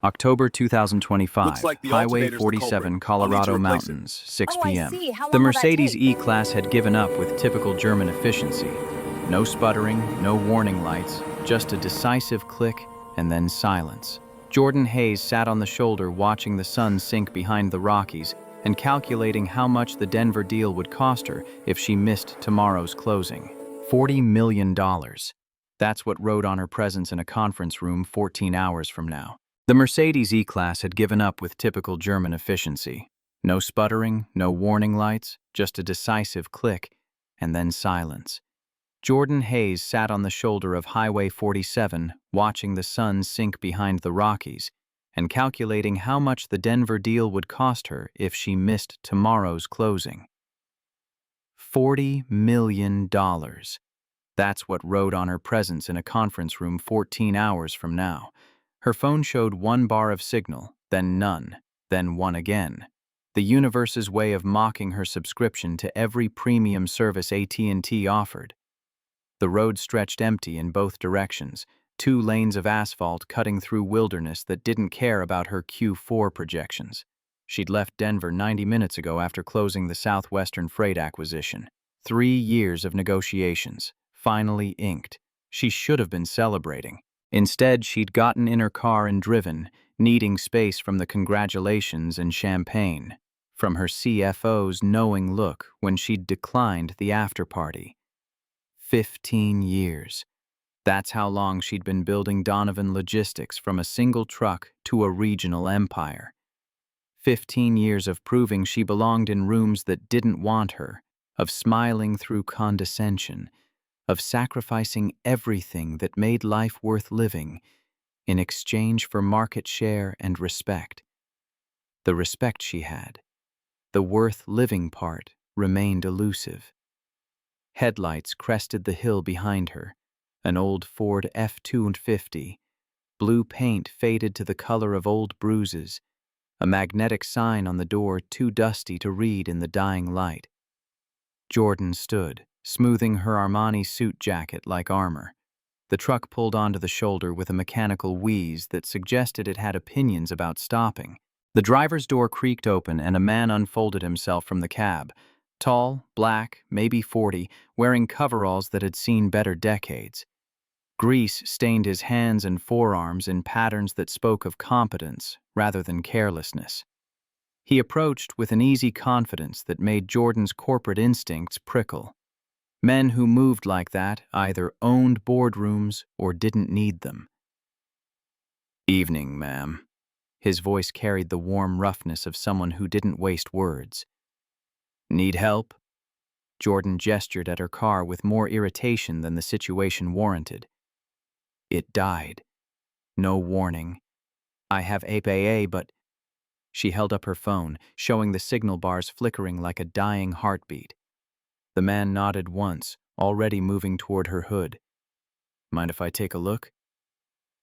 October Looks 2025, like the Highway alternator's the culprit. 47, I'll need to Colorado replace it. Mountains, 6 Oh, I p.m. see. How The long will that Mercedes take? E-Class had given up with typical German efficiency. No sputtering, no warning lights, just a decisive click and then silence. Jordan Hayes sat on the shoulder watching the sun sink behind the Rockies and calculating how much the Denver deal would cost her if she missed tomorrow's closing. $40 million. That's what rode on her presence in a conference room 14 hours from now. The Mercedes E-Class had given up with typical German efficiency. No sputtering, no warning lights, just a decisive click, and then silence. Jordan Hayes sat on the shoulder of Highway 47, watching the sun sink behind the Rockies, and calculating how much the Denver deal would cost her if she missed tomorrow's closing. $40 million. That's what rode on her presence in a conference room 14 hours from now. Her phone showed one bar of signal, then none, then one again. The universe's way of mocking her subscription to every premium service AT&T offered. The road stretched empty in both directions, 2 lanes of asphalt cutting through wilderness that didn't care about her Q4 projections. She'd left Denver 90 minutes ago after closing the Southwestern Freight acquisition. 3 years of negotiations, finally inked. She should have been celebrating. Instead, she'd gotten in her car and driven, needing space from the congratulations and champagne, from her CFO's knowing look when she'd declined the after-party. 15 years. That's how long she'd been building Donovan Logistics from a single truck to a regional empire. 15 years of proving she belonged in rooms that didn't want her, of smiling through condescension, of sacrificing everything that made life worth living in exchange for market share and respect. The respect she had, the worth living part, remained elusive. Headlights crested the hill behind her, an old Ford F-250, blue paint faded to the color of old bruises, a magnetic sign on the door too dusty to read in the dying light. Jordan stood, smoothing her Armani suit jacket like armor. The truck pulled onto the shoulder with a mechanical wheeze that suggested it had opinions about stopping. The driver's door creaked open and a man unfolded himself from the cab. Tall, black, maybe 40, wearing coveralls that had seen better decades. Grease stained his hands and forearms in patterns that spoke of competence rather than carelessness. He approached with an easy confidence that made Jordan's corporate instincts prickle. Men who moved like that either owned boardrooms or didn't need them. "Evening, ma'am." His voice carried the warm roughness of someone who didn't waste words. "Need help?" Jordan gestured at her car with more irritation than the situation warranted. It died. No warning. "I have APA, but..." She held up her phone, showing the signal bars flickering like a dying heartbeat. The man nodded once, already moving toward her hood. "Mind if I take a look?"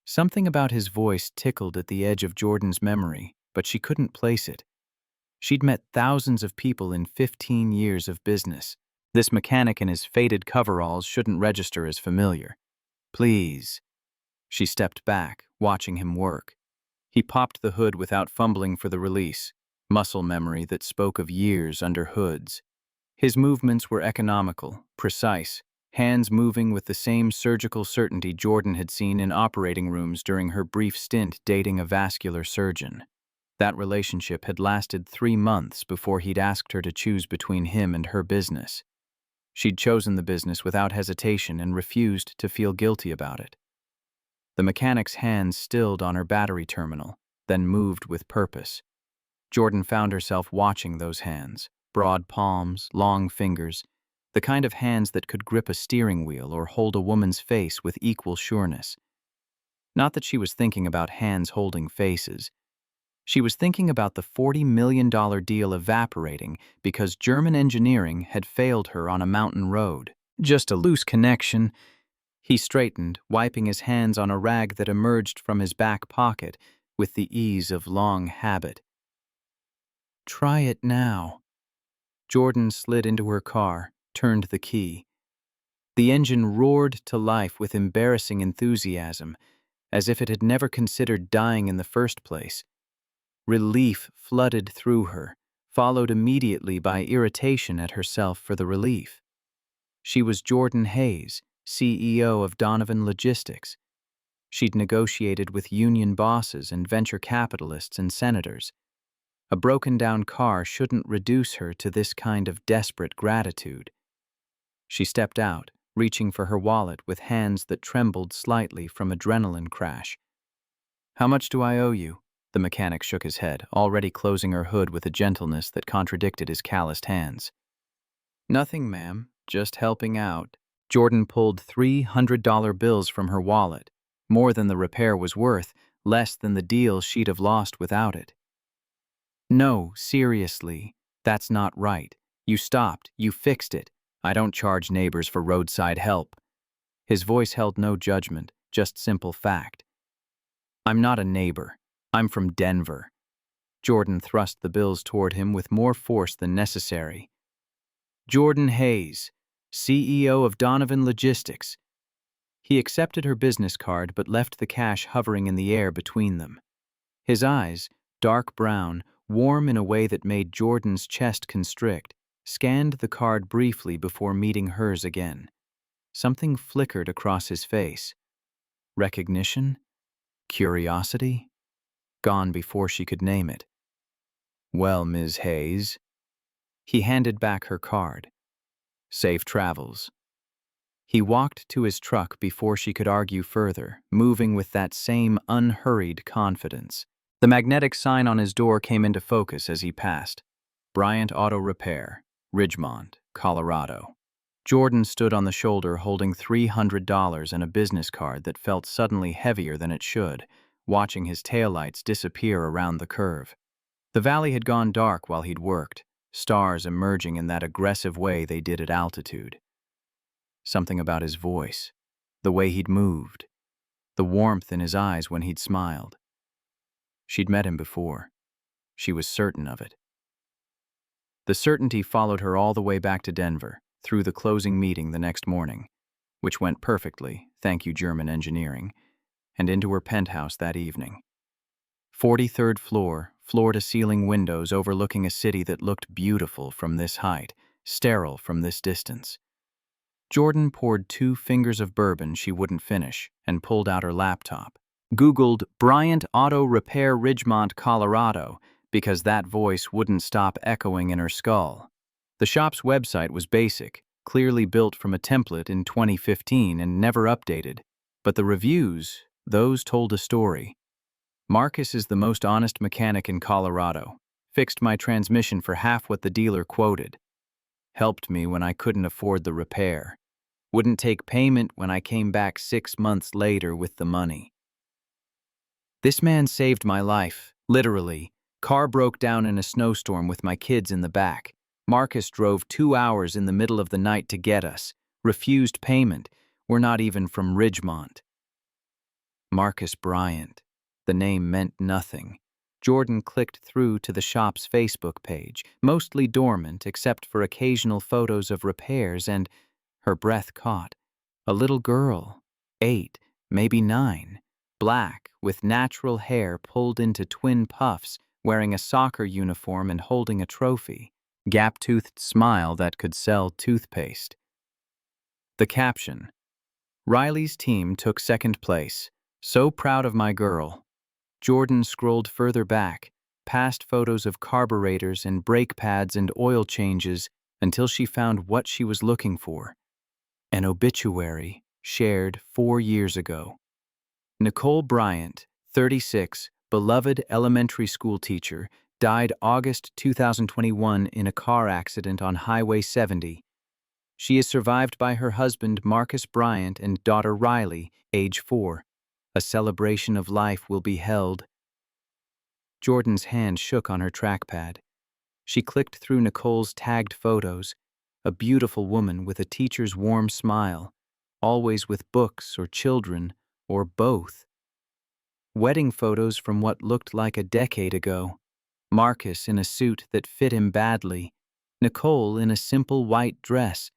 Something about his voice tickled at the edge of Jordan's memory, but she couldn't place it. She'd met thousands of people in 15 years of business. This mechanic in his faded coveralls shouldn't register as familiar. "Please." She stepped back, watching him work. He popped the hood without fumbling for the release, muscle memory that spoke of years under hoods. His movements were economical, precise, hands moving with the same surgical certainty Jordan had seen in operating rooms during her brief stint dating a vascular surgeon. That relationship had lasted 3 months before he'd asked her to choose between him and her business. She'd chosen the business without hesitation and refused to feel guilty about it. The mechanic's hands stilled on her battery terminal, then moved with purpose. Jordan found herself watching those hands, broad palms, long fingers, the kind of hands that could grip a steering wheel or hold a woman's face with equal sureness. Not that she was thinking about hands holding faces. She was thinking about the $40 million deal evaporating because German engineering had failed her on a mountain road. Just a loose connection. He straightened, wiping his hands on a rag that emerged from his back pocket with the ease of long habit. "Try it now." Jordan slid into her car, turned the key. The engine roared to life with embarrassing enthusiasm, as if it had never considered dying in the first place. Relief flooded through her, followed immediately by irritation at herself for the relief. She was Jordan Hayes, CEO of Donovan Logistics. She'd negotiated with union bosses and venture capitalists and senators. A broken-down car shouldn't reduce her to this kind of desperate gratitude. She stepped out, reaching for her wallet with hands that trembled slightly from adrenaline crash. "How much do I owe you?" The mechanic shook his head, already closing her hood with a gentleness that contradicted his calloused hands. "Nothing, ma'am. Just helping out." Jordan pulled $300 bills from her wallet, more than the repair was worth, less than the deal she'd have lost without it. "No, seriously, that's not right. You stopped, you fixed it. I don't charge neighbors for roadside help." His voice held no judgment, just simple fact. "I'm not a neighbor. I'm from Denver." Jordan thrust the bills toward him with more force than necessary. "Jordan Hayes, CEO of Donovan Logistics." He accepted her business card but left the cash hovering in the air between them. His eyes, dark brown, warm in a way that made Jordan's chest constrict, scanned the card briefly before meeting hers again. Something flickered across his face. Recognition? Curiosity? Gone before she could name it. "Well, Ms. Hayes." He handed back her card. "Safe travels." He walked to his truck before she could argue further, moving with that same unhurried confidence. The magnetic sign on his door came into focus as he passed. Bryant Auto Repair, Ridgemont, Colorado. Jordan stood on the shoulder holding $300 and a business card that felt suddenly heavier than it should, watching his taillights disappear around the curve. The valley had gone dark while he'd worked, stars emerging in that aggressive way they did at altitude. Something about his voice, the way he'd moved, the warmth in his eyes when he'd smiled. She'd met him before. She was certain of it. The certainty followed her all the way back to Denver, through the closing meeting the next morning, which went perfectly, thank you German engineering, and into her penthouse that evening. 43rd floor, floor-to-ceiling windows overlooking a city that looked beautiful from this height, sterile from this distance. Jordan poured 2 fingers of bourbon she wouldn't finish and pulled out her laptop. Googled Bryant Auto Repair Ridgemont, Colorado, because that voice wouldn't stop echoing in her skull. The shop's website was basic, clearly built from a template in 2015 and never updated. But the reviews, those told a story. "Marcus is the most honest mechanic in Colorado. Fixed my transmission for half what the dealer quoted. Helped me when I couldn't afford the repair. Wouldn't take payment when I came back 6 months later with the money. This man saved my life, literally. Car broke down in a snowstorm with my kids in the back. Marcus drove 2 hours in the middle of the night to get us. Refused payment. We're not even from Ridgemont." Marcus Bryant. The name meant nothing. Jordan clicked through to the shop's Facebook page, mostly dormant except for occasional photos of repairs, and her breath caught. A little girl, 8, maybe 9, black, with natural hair pulled into twin puffs, wearing a soccer uniform and holding a trophy. Gap-toothed smile that could sell toothpaste. The caption: "Riley's team took 2nd place. So proud of my girl." Jordan scrolled further back, past photos of carburetors and brake pads and oil changes, until she found what she was looking for. An obituary shared 4 years ago. Nicole Bryant, 36, beloved elementary school teacher, died August 2021 in a car accident on Highway 70. She is survived by her husband Marcus Bryant and daughter Riley, age 4. A celebration of life will be held. Jordan's hand shook on her trackpad. She clicked through Nicole's tagged photos, a beautiful woman with a teacher's warm smile, always with books or children, or both. Wedding photos from what looked like a decade ago. Marcus in a suit that fit him badly, Nicole in a simple white dress,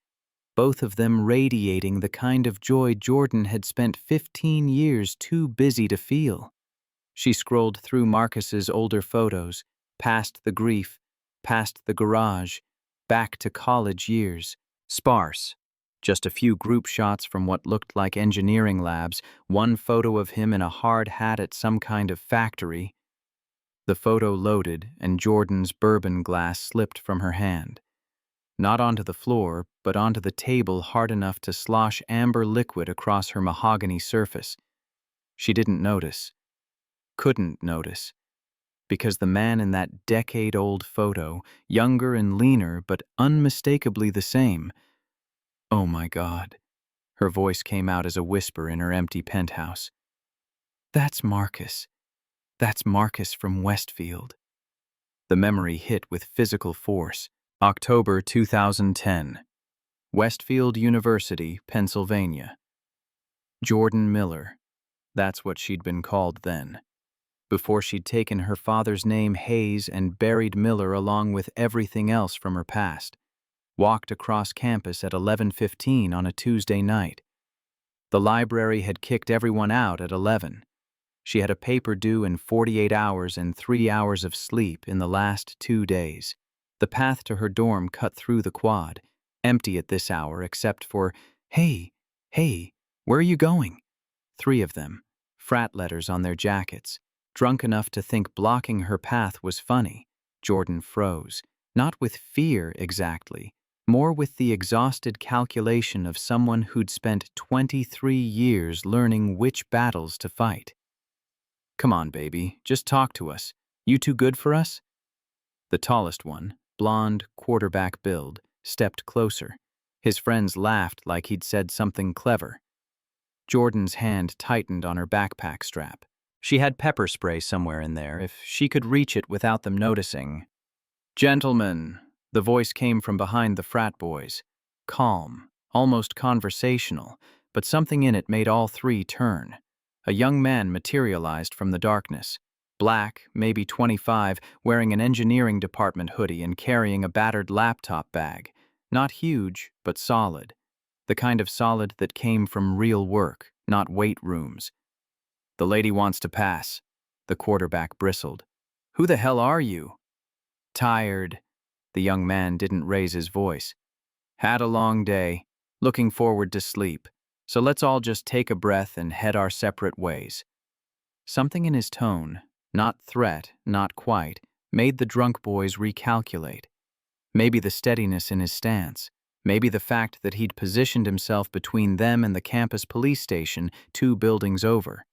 both of them radiating the kind of joy Jordan had spent 15 years too busy to feel. She scrolled through Marcus's older photos, past the grief, past the garage, back to college years. Sparse. Just a few group shots from what looked like engineering labs, one photo of him in a hard hat at some kind of factory. The photo loaded, and Jordan's bourbon glass slipped from her hand. Not onto the floor, but onto the table hard enough to slosh amber liquid across her mahogany surface. She didn't notice. Couldn't notice. Because the man in that decade-old photo, younger and leaner but unmistakably the same. Oh my God. Her voice came out as a whisper in her empty penthouse. That's Marcus. That's Marcus from Westfield. The memory hit with physical force. October 2010. Westfield University, Pennsylvania. Jordan Miller. That's what she'd been called then. Before she'd taken her father's name Hayes and buried Miller along with everything else from her past. Walked across campus at 11:15 on a Tuesday night. The library had kicked everyone out at 11. She had a paper due in 48 hours and 3 hours of sleep in the last 2 days. The path to her dorm cut through the quad, empty at this hour except for, "Hey, where are you going?" 3 of them, frat letters on their jackets. Drunk enough to think blocking her path was funny, Jordan froze, not with fear exactly, more with the exhausted calculation of someone who'd spent 23 years learning which battles to fight. "Come on, baby, just talk to us. You too good for us?" The tallest one, blonde, quarterback build, stepped closer. His friends laughed like he'd said something clever. Jordan's hand tightened on her backpack strap. She had pepper spray somewhere in there, if she could reach it without them noticing. "Gentlemen," the voice came from behind the frat boys. Calm, almost conversational, but something in it made all 3 turn. A young man materialized from the darkness. Black, maybe 25, wearing an engineering department hoodie and carrying a battered laptop bag. Not huge, but solid. The kind of solid that came from real work, not weight rooms. "The lady wants to pass." The quarterback bristled. "Who the hell are you?" "Tired." The young man didn't raise his voice. "Had a long day. Looking forward to sleep. So let's all just take a breath and head our separate ways." Something in his tone, not threat, not quite, made the drunk boys recalculate. Maybe the steadiness in his stance. Maybe the fact that he'd positioned himself between them and the campus police station 2 buildings over.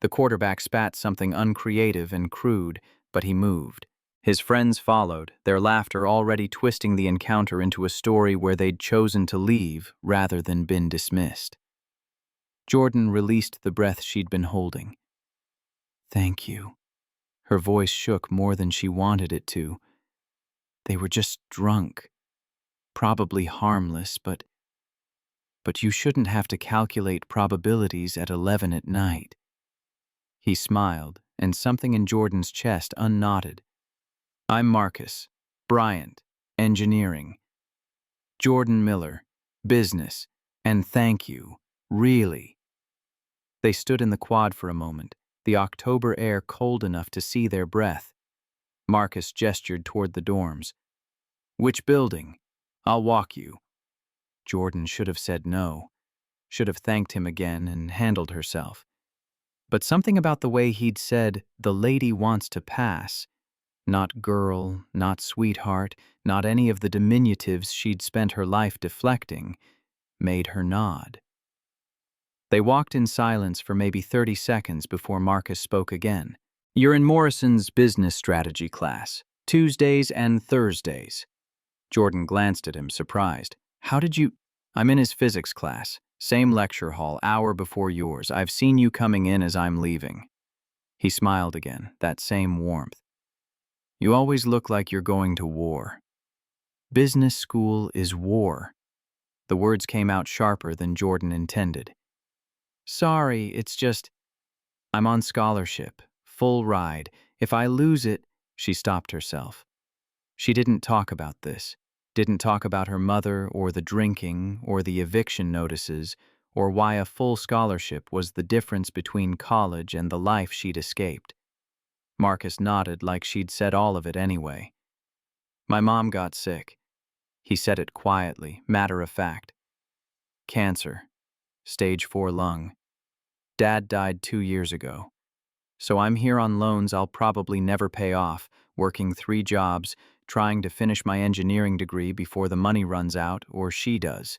The quarterback spat something uncreative and crude, but he moved. His friends followed, their laughter already twisting the encounter into a story where they'd chosen to leave rather than been dismissed. Jordan released the breath she'd been holding. "Thank you." Her voice shook more than she wanted it to. "They were just drunk. Probably harmless, but you shouldn't have to calculate probabilities at 11 at night." He smiled, and something in Jordan's chest unknotted. "I'm Marcus. Bryant. Engineering. Jordan Miller. Business. And thank you. Really." They stood in the quad for a moment, the October air cold enough to see their breath. Marcus gestured toward the dorms. "Which building? I'll walk you." Jordan should have said no, should have thanked him again and handled herself. But something about the way he'd said, "the lady wants to pass," not girl, not sweetheart, not any of the diminutives she'd spent her life deflecting, made her nod. They walked in silence for maybe 30 seconds before Marcus spoke again. "You're in Morrison's business strategy class, Tuesdays and Thursdays." Jordan glanced at him, surprised. "How did you—" "I'm in his physics class. Same lecture hall, hour before yours. I've seen you coming in as I'm leaving." He smiled again, that same warmth. "You always look like you're going to war." "Business school is war." The words came out sharper than Jordan intended. "Sorry, it's just, I'm on scholarship, full ride. If I lose it—" She stopped herself. She didn't talk about this, Didn't talk about her mother or the drinking or the eviction notices or why a full scholarship was the difference between college and the life she'd escaped. Marcus nodded like she'd said all of it anyway. My mom got sick. He said it quietly, matter of fact. Cancer. Stage 4 lung. Dad died 2 years ago. So I'm here on loans I'll probably never pay off, working 3 jobs, trying to finish my engineering degree before the money runs out, or she does.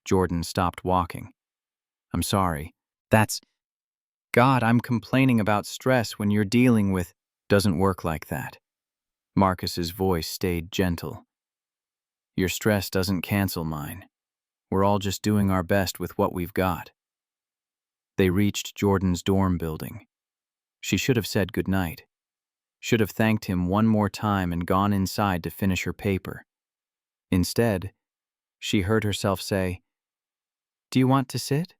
Jordan stopped walking. I'm sorry. That's... God, I'm complaining about stress when you're dealing with... Doesn't work like that. Marcus's voice stayed gentle. Your stress doesn't cancel mine. We're all just doing our best with what we've got. They reached Jordan's dorm building. She should have said goodnight. Should have thanked him one more time and gone inside to finish her paper. Instead, she heard herself say, Do you want to sit?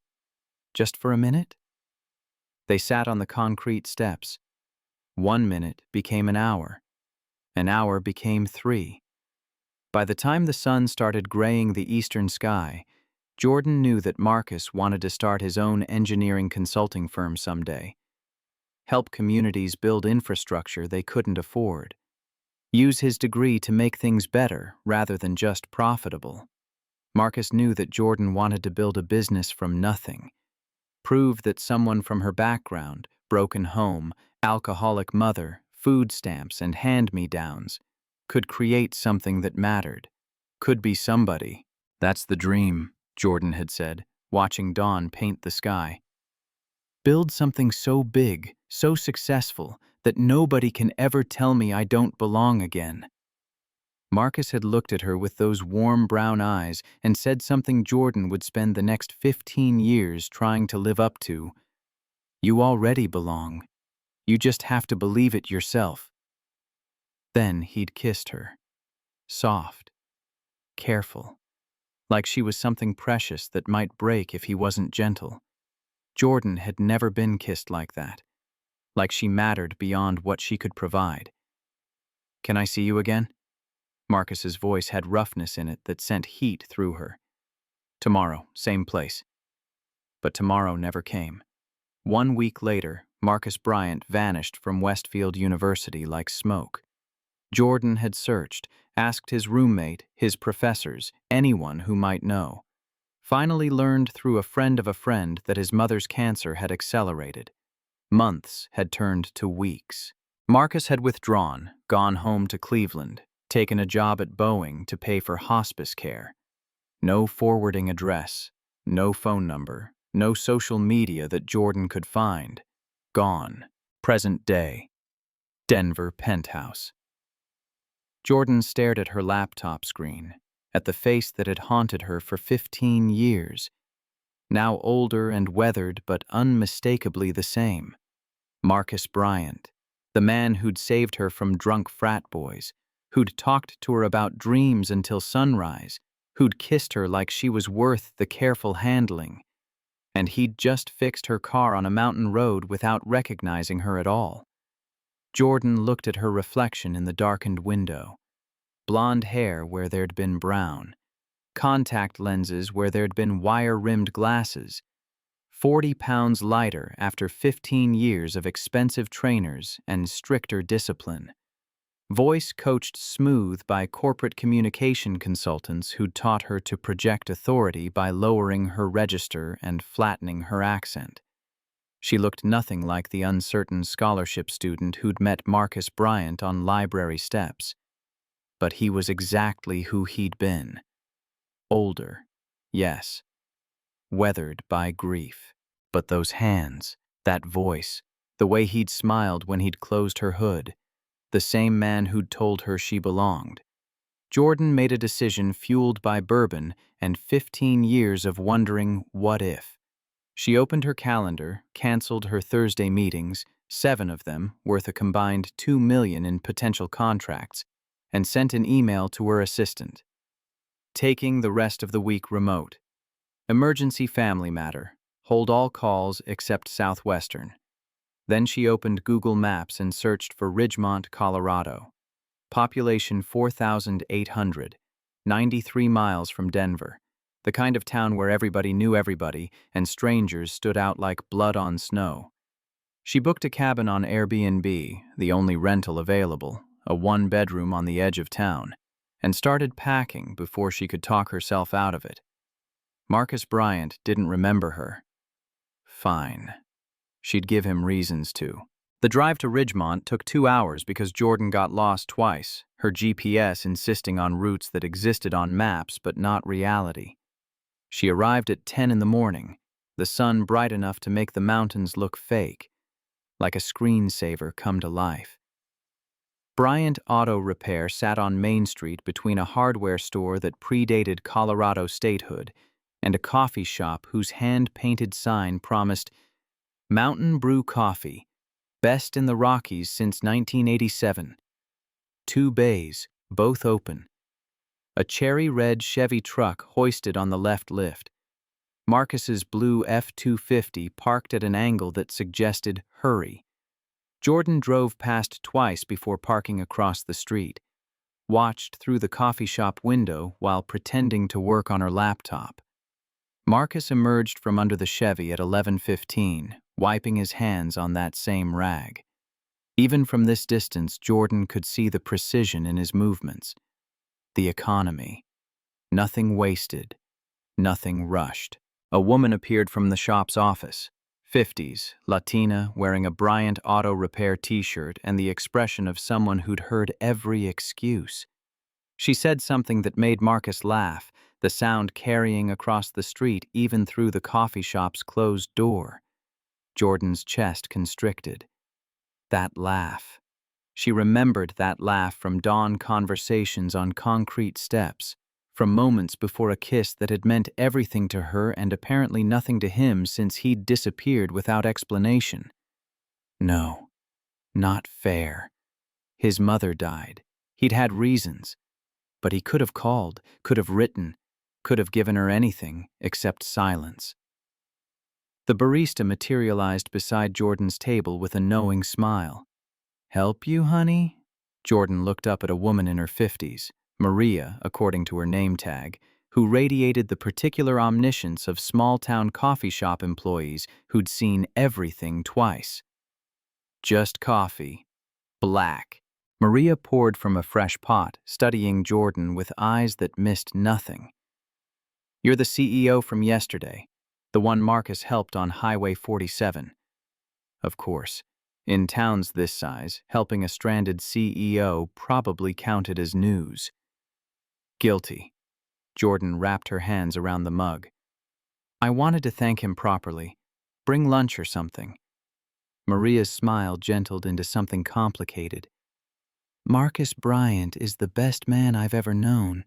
Just for a minute? They sat on the concrete steps. 1 minute became an hour. An hour became 3. By the time the sun started graying the eastern sky, Jordan knew that Marcus wanted to start his own engineering consulting firm someday. Help communities build infrastructure they couldn't afford. Use his degree to make things better rather than just profitable. Marcus knew that Jordan wanted to build a business from nothing. Prove that someone from her background, broken home, alcoholic mother, food stamps, and hand-me-downs, could create something that mattered. Could be somebody. That's the dream, Jordan had said, watching dawn paint the sky. Build something so big, so successful, that nobody can ever tell me I don't belong again. Marcus had looked at her with those warm brown eyes and said something Jordan would spend the next 15 years trying to live up to. You already belong. You just have to believe it yourself. Then he'd kissed her. Soft. Careful. Like she was something precious that might break if he wasn't gentle. Jordan had never been kissed like that. Like she mattered beyond what she could provide. Can I see you again? Marcus's voice had roughness in it that sent heat through her. Tomorrow, same place. But tomorrow never came. 1 week later, Marcus Bryant vanished from Westfield University like smoke. Jordan had searched, asked his roommate, his professors, anyone who might know. Finally learned through a friend of a friend that his mother's cancer had accelerated. Months had turned to weeks. Marcus had withdrawn, gone home to Cleveland, taken a job at Boeing to pay for hospice care. No forwarding address, no phone number, no social media that Jordan could find. Gone. Present day. Denver penthouse. Jordan stared at her laptop screen, at the face that had haunted her for 15 years. Now older and weathered, but unmistakably the same. Marcus Bryant, the man who'd saved her from drunk frat boys, who'd talked to her about dreams until sunrise, who'd kissed her like she was worth the careful handling. And he'd just fixed her car on a mountain road without recognizing her at all. Jordan looked at her reflection in the darkened window. Blonde hair where there'd been brown. Contact lenses where there'd been wire-rimmed glasses. 40 pounds lighter after 15 years of expensive trainers and stricter discipline. Voice coached smooth by corporate communication consultants who'd taught her to project authority by lowering her register and flattening her accent. She looked nothing like the uncertain scholarship student who'd met Marcus Bryant on library steps. But he was exactly who he'd been. Older, yes. Weathered by grief. But those hands, that voice, the way he'd smiled when he'd closed her hood, the same man who'd told her she belonged. Jordan made a decision fueled by bourbon and 15 years of wondering what if. She opened her calendar, canceled her Thursday meetings, 7 of them, worth a combined $2 million in potential contracts, and sent an email to her assistant. Taking the rest of the week remote. Emergency family matter. Hold all calls except Southwestern. Then she opened Google Maps and searched for Ridgemont, Colorado. Population 4,800. 93 miles from Denver, the kind of town where everybody knew everybody and strangers stood out like blood on snow. She booked a cabin on Airbnb, the only rental available, a one-bedroom on the edge of town, and started packing before she could talk herself out of it. Marcus Bryant didn't remember her. Fine. She'd give him reasons to. The drive to Ridgemont took 2 hours because Jordan got lost twice, her GPS insisting on routes that existed on maps but not reality. She arrived at 10 in the morning, the sun bright enough to make the mountains look fake, like a screensaver come to life. Bryant Auto Repair sat on Main Street between a hardware store that predated Colorado statehood and a coffee shop whose hand-painted sign promised Mountain Brew Coffee, best in the Rockies since 1987. 2 bays, both open. A cherry-red Chevy truck hoisted on the left lift. Marcus's blue F-250 parked at an angle that suggested hurry. Jordan drove past twice before parking across the street, watched through the coffee shop window while pretending to work on her laptop. Marcus emerged from under the Chevy at 11:15, wiping his hands on that same rag. Even from this distance, Jordan could see the precision in his movements. The economy. Nothing wasted, nothing rushed. A woman appeared from the shop's office. 50s, Latina, wearing a Bryant Auto Repair t-shirt and the expression of someone who'd heard every excuse. She said something that made Marcus laugh, the sound carrying across the street even through the coffee shop's closed door. Jordan's chest constricted. That laugh. She remembered that laugh from dawn conversations on concrete steps, from moments before a kiss that had meant everything to her and apparently nothing to him since he'd disappeared without explanation. No, not fair. His mother died. He'd had reasons. But he could have called, could have written, could have given her anything except silence. The barista materialized beside Jordan's table with a knowing smile. "Help you, honey?" Jordan looked up at a woman in her 50s, Maria, according to her name tag, who radiated the particular omniscience of small-town coffee shop employees who'd seen everything twice. "Just coffee. Black." Maria poured from a fresh pot, studying Jordan with eyes that missed nothing. "You're the CEO from yesterday, the one Marcus helped on Highway 47. Of course, in towns this size, helping a stranded CEO probably counted as news. Guilty. Jordan wrapped her hands around the mug. "I wanted to thank him properly. Bring lunch or something." Maria's smile gentled into something complicated. "Marcus Bryant is the best man I've ever known.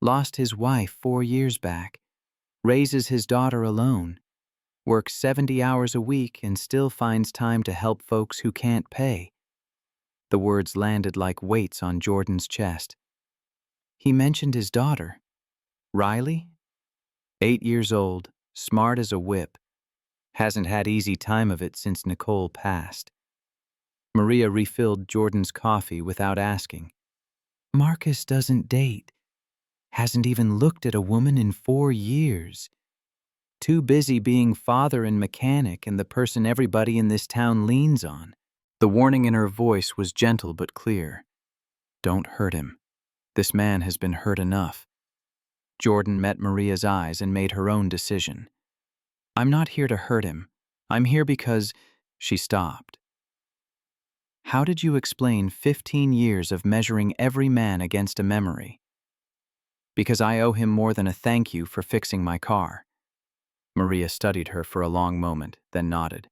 Lost his wife 4 years back. Raises his daughter alone. Works 70 hours a week and still finds time to help folks who can't pay." The words landed like weights on Jordan's chest. "He mentioned his daughter. Riley? 8 years old, smart as a whip. Hasn't had easy time of it since Nicole passed." Maria refilled Jordan's coffee without asking. "Marcus doesn't date. Hasn't even looked at a woman in 4 years. Too busy being father and mechanic and the person everybody in this town leans on." The warning in her voice was gentle but clear. "Don't hurt him. This man has been hurt enough." Jordan met Maria's eyes and made her own decision. "I'm not here to hurt him. I'm here because—" She stopped. "How did you explain 15 years of measuring every man against a memory?" "Because I owe him more than a thank you for fixing my car." Maria studied her for a long moment, then nodded.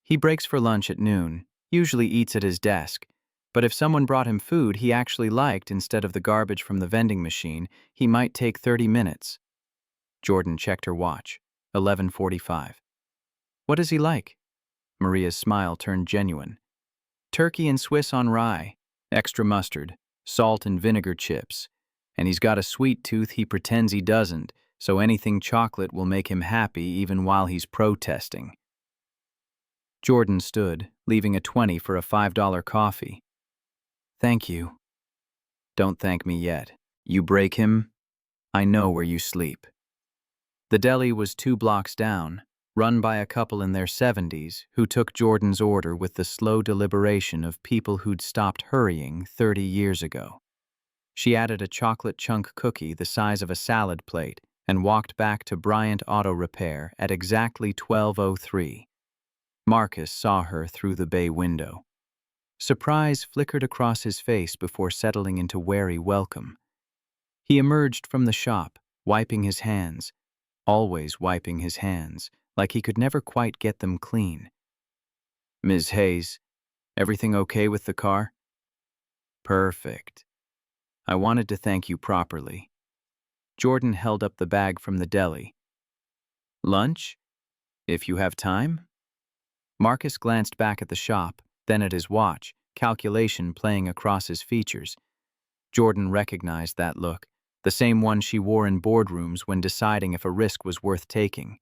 "He breaks for lunch at noon, usually eats at his desk, but if someone brought him food he actually liked instead of the garbage from the vending machine, he might take 30 minutes. Jordan checked her watch. 11:45. "What is he like?" Maria's smile turned genuine. "Turkey and Swiss on rye, extra mustard, salt and vinegar chips, and he's got a sweet tooth he pretends he doesn't, so anything chocolate will make him happy even while he's protesting." Jordan stood, leaving a 20 for a $5 coffee. "Thank you." "Don't thank me yet. You break him, I know where you sleep. The deli was 2 blocks down, run by a couple in their 70s who took Jordan's order with the slow deliberation of people who'd stopped hurrying 30 years ago. She added a chocolate chunk cookie the size of a salad plate and walked back to Bryant Auto Repair at exactly 12:03. Marcus saw her through the bay window. Surprise flickered across his face before settling into wary welcome. He emerged from the shop, wiping his hands, always wiping his hands, like he could never quite get them clean. Ms. Hayes, everything okay with the car? Perfect. I wanted to thank you properly. Jordan held up the bag from the deli. Lunch? If you have time? Marcus glanced back at the shop, then at his watch, calculation playing across his features. Jordan recognized that look, the same one she wore in boardrooms when deciding if a risk was worth taking.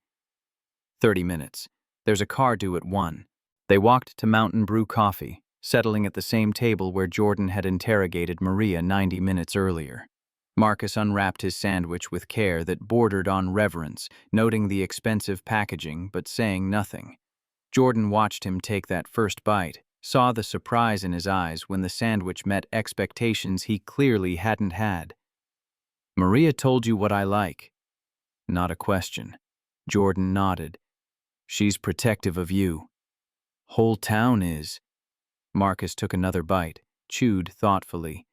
30 minutes. There's a car due at 1. They walked to Mountain Brew Coffee, settling at the same table where Jordan had interrogated Maria 90 minutes earlier. Marcus unwrapped his sandwich with care that bordered on reverence, noting the expensive packaging but saying nothing. Jordan watched him take that first bite, saw the surprise in his eyes when the sandwich met expectations he clearly hadn't had. Maria told you what I like. Not a question. Jordan nodded. She's protective of you. Whole town is. Marcus took another bite, chewed thoughtfully.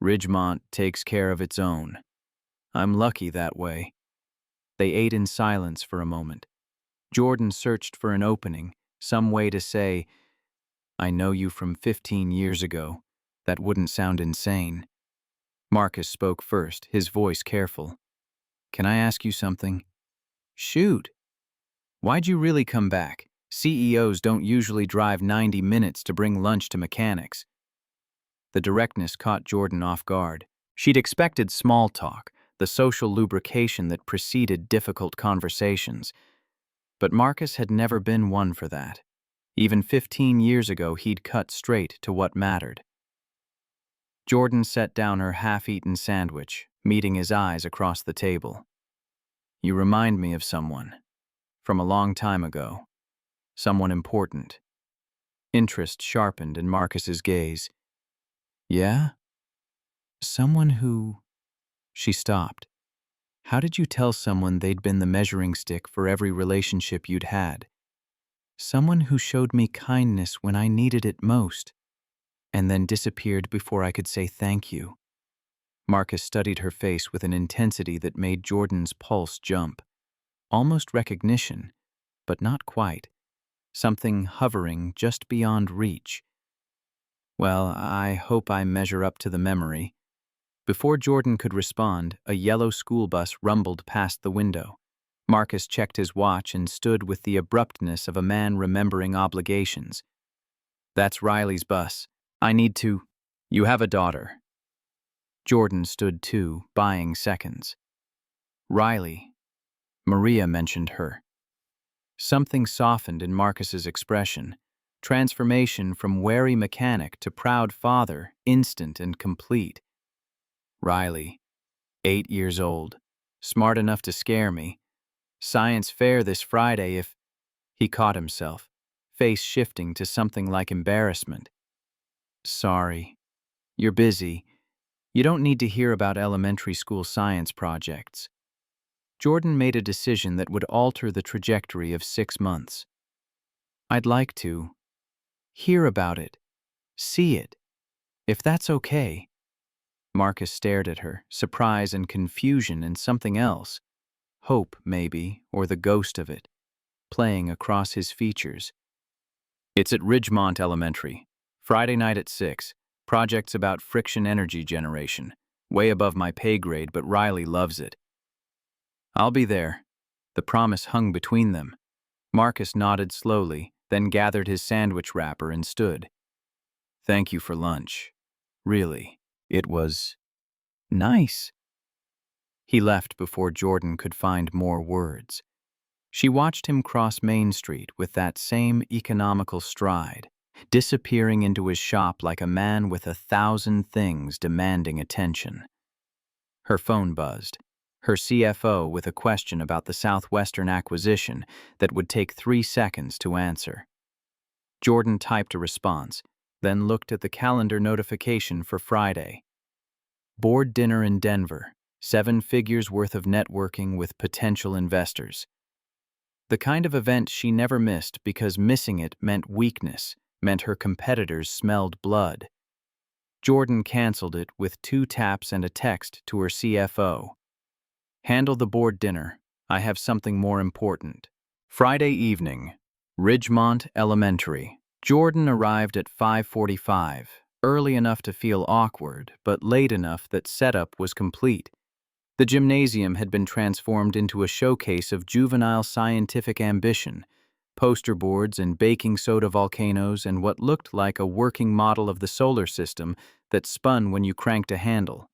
Ridgemont takes care of its own. I'm lucky that way. They ate in silence for a moment. Jordan searched for an opening, some way to say, I know you from 15 years ago. That wouldn't sound insane. Marcus spoke first, his voice careful. Can I ask you something? Shoot. Why'd you really come back? CEOs don't usually drive 90 minutes to bring lunch to mechanics. The directness caught Jordan off guard. She'd expected small talk, the social lubrication that preceded difficult conversations. But Marcus had never been one for that. Even 15 years ago, he'd cut straight to what mattered. Jordan set down her half-eaten sandwich, meeting his eyes across the table. You remind me of someone. From a long time ago. Someone important. Interest sharpened in Marcus's gaze. Yeah? Someone who... She stopped. How did you tell someone they'd been the measuring stick for every relationship you'd had? Someone who showed me kindness when I needed it most, and then disappeared before I could say thank you. Marcus studied her face with an intensity that made Jordan's pulse jump. Almost recognition, but not quite. Something hovering just beyond reach. Well, I hope I measure up to the memory. Before Jordan could respond, a yellow school bus rumbled past the window. Marcus checked his watch and stood with the abruptness of a man remembering obligations. That's Riley's bus. I need to... You have a daughter. Jordan stood too, buying seconds. Riley. Maria mentioned her. Something softened in Marcus's expression. Transformation from wary mechanic to proud father, instant and complete. Riley, 8 years old, smart enough to scare me. Science fair this Friday if... He caught himself, face shifting to something like embarrassment. Sorry. You're busy. You don't need to hear about elementary school science projects. Jordan made a decision that would alter the trajectory of 6 months. I'd like to hear about it, see it, if that's okay. Marcus stared at her, surprise and confusion and something else. Hope, maybe, or the ghost of it, playing across his features. It's at Ridgemont Elementary. Friday night at 6. Project's about friction energy generation. Way above my pay grade, but Riley loves it. I'll be there. The promise hung between them. Marcus nodded slowly, then gathered his sandwich wrapper and stood. Thank you for lunch. Really, it was nice. He left before Jordan could find more words. She watched him cross Main Street with that same economical stride, disappearing into his shop like a man with 1,000 things demanding attention. Her phone buzzed. Her CFO with a question about the Southwestern acquisition that would take 3 seconds to answer. Jordan typed a response, then looked at the calendar notification for Friday. Board dinner in Denver, 7 figures worth of networking with potential investors. The kind of event she never missed because missing it meant weakness, meant her competitors smelled blood. Jordan canceled it with 2 taps and a text to her CFO. Handle the board dinner. I have something more important. Friday evening, Ridgemont Elementary. Jordan arrived at 5:45, early enough to feel awkward, but late enough that setup was complete. The gymnasium had been transformed into a showcase of juvenile scientific ambition, poster boards and baking soda volcanoes and what looked like a working model of the solar system that spun when you cranked a handle.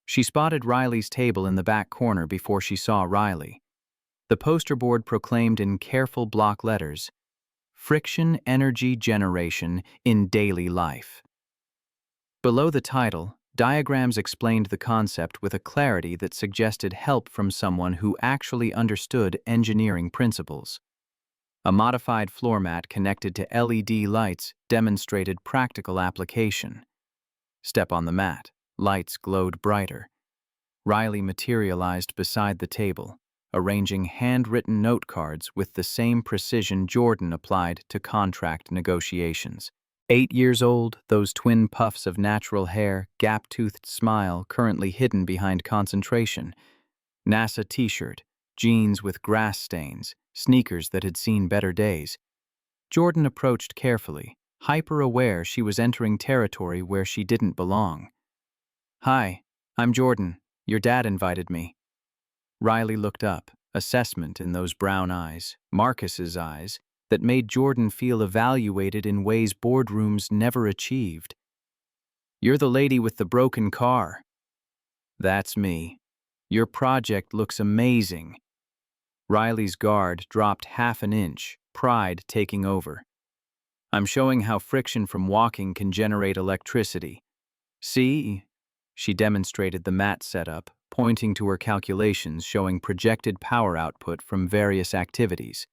She spotted Riley's table in the back corner before she saw Riley. The poster board proclaimed in careful block letters, "Friction Energy Generation in Daily Life." Below the title, diagrams explained the concept with a clarity that suggested help from someone who actually understood engineering principles. A modified floor mat connected to LED lights demonstrated practical application. Step on the mat. Lights glowed brighter. Riley materialized beside the table, arranging handwritten note cards with the same precision Jordan applied to contract negotiations. 8 years old, those twin puffs of natural hair, gap-toothed smile currently hidden behind concentration. NASA t-shirt, jeans with grass stains, sneakers that had seen better days. Jordan approached carefully, hyper-aware she was entering territory where she didn't belong. "Hi, I'm Jordan. Your dad invited me." Riley looked up, assessment in those brown eyes, Marcus's eyes, that made Jordan feel evaluated in ways boardrooms never achieved. "You're the lady with the broken car." "That's me. Your project looks amazing." Riley's guard dropped half an inch, pride taking over. "I'm showing how friction from walking can generate electricity. See?" She demonstrated the mat setup, pointing to her calculations showing projected power output from various activities.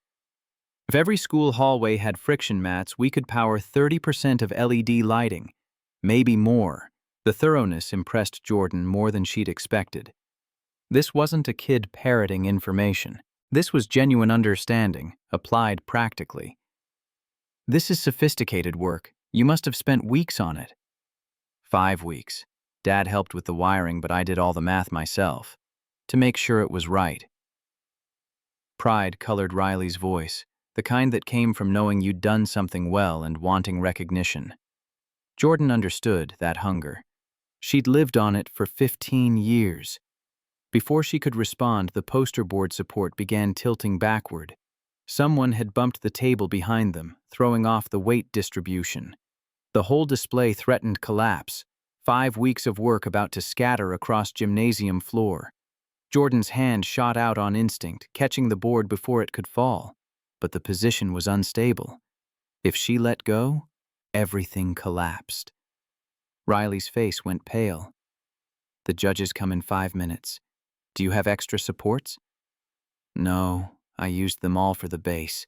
"If every school hallway had friction mats, we could power 30% of LED lighting. Maybe more." The thoroughness impressed Jordan more than she'd expected. This wasn't a kid parroting information. This was genuine understanding, applied practically. "This is sophisticated work. You must have spent weeks on it." 5 weeks. Dad helped with the wiring, but I did all the math myself, to make sure it was right. Pride colored Riley's voice, the kind that came from knowing you'd done something well and wanting recognition. Jordan understood that hunger. She'd lived on it for 15 years. Before she could respond, the poster board support began tilting backward. Someone had bumped the table behind them, throwing off the weight distribution. The whole display threatened collapse. 5 weeks of work about to scatter across gymnasium floor. Jordan's hand shot out on instinct, catching the board before it could fall. But the position was unstable. If she let go, everything collapsed. Riley's face went pale. "The judges come in 5 minutes. Do you have extra supports?" "No, I used them all for the base."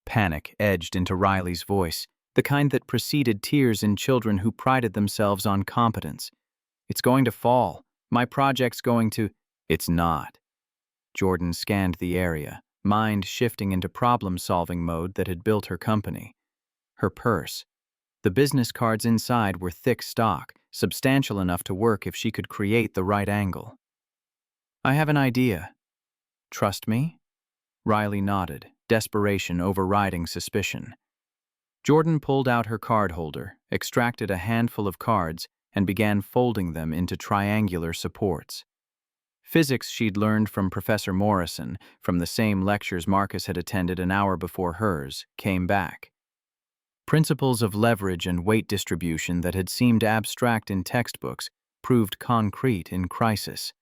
Panic edged into Riley's voice, the kind that preceded tears in children who prided themselves on competence. "It's going to fall. My project's going to—" "It's not." Jordan scanned the area, mind shifting into problem-solving mode that had built her company. Her purse. The business cards inside were thick stock, substantial enough to work if she could create the right angle. "I have an idea." "Trust me?" Riley nodded, desperation overriding suspicion. Jordan pulled out her card holder, extracted a handful of cards, and began folding them into triangular supports. Physics she'd learned from Professor Morrison, from the same lectures Marcus had attended an hour before hers, came back. Principles of leverage and weight distribution that had seemed abstract in textbooks proved concrete in crisis.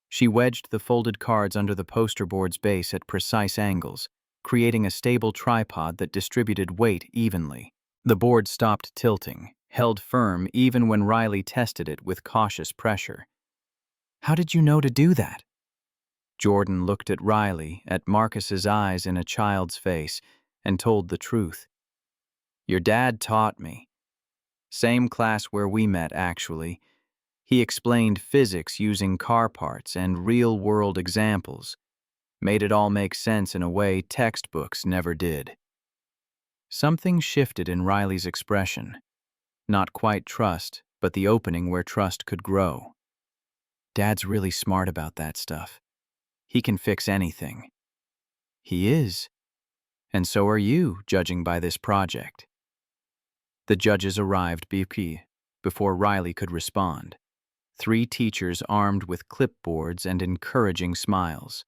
She wedged the folded cards under the poster board's base at precise angles, creating a stable tripod that distributed weight evenly. The board stopped tilting, held firm even when Riley tested it with cautious pressure. How did you know to do that? Jordan looked at Riley, at Marcus's eyes in a child's face, and told the truth. Your dad taught me. Same class where we met, actually. He explained physics using car parts and real-world examples. Made it all make sense in a way textbooks never did. Something shifted in Riley's expression. Not quite trust, but the opening where trust could grow. Dad's really smart about that stuff. He can fix anything. He is. And so are you, judging by this project. The judges arrived before Riley could respond. 3 teachers armed with clipboards and encouraging smiles.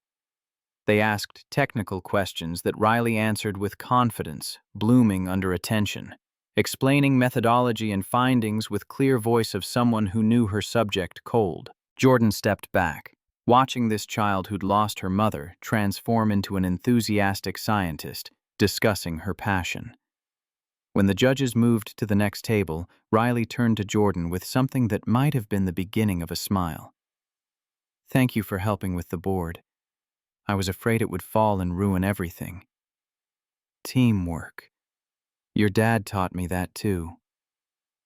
They asked technical questions that Riley answered with confidence, blooming under attention, explaining methodology and findings with clear voice of someone who knew her subject cold. Jordan stepped back, watching this child who'd lost her mother transform into an enthusiastic scientist, discussing her passion. When the judges moved to the next table, Riley turned to Jordan with something that might have been the beginning of a smile. Thank you for helping with the board. I was afraid it would fall and ruin everything. Teamwork. Your dad taught me that too.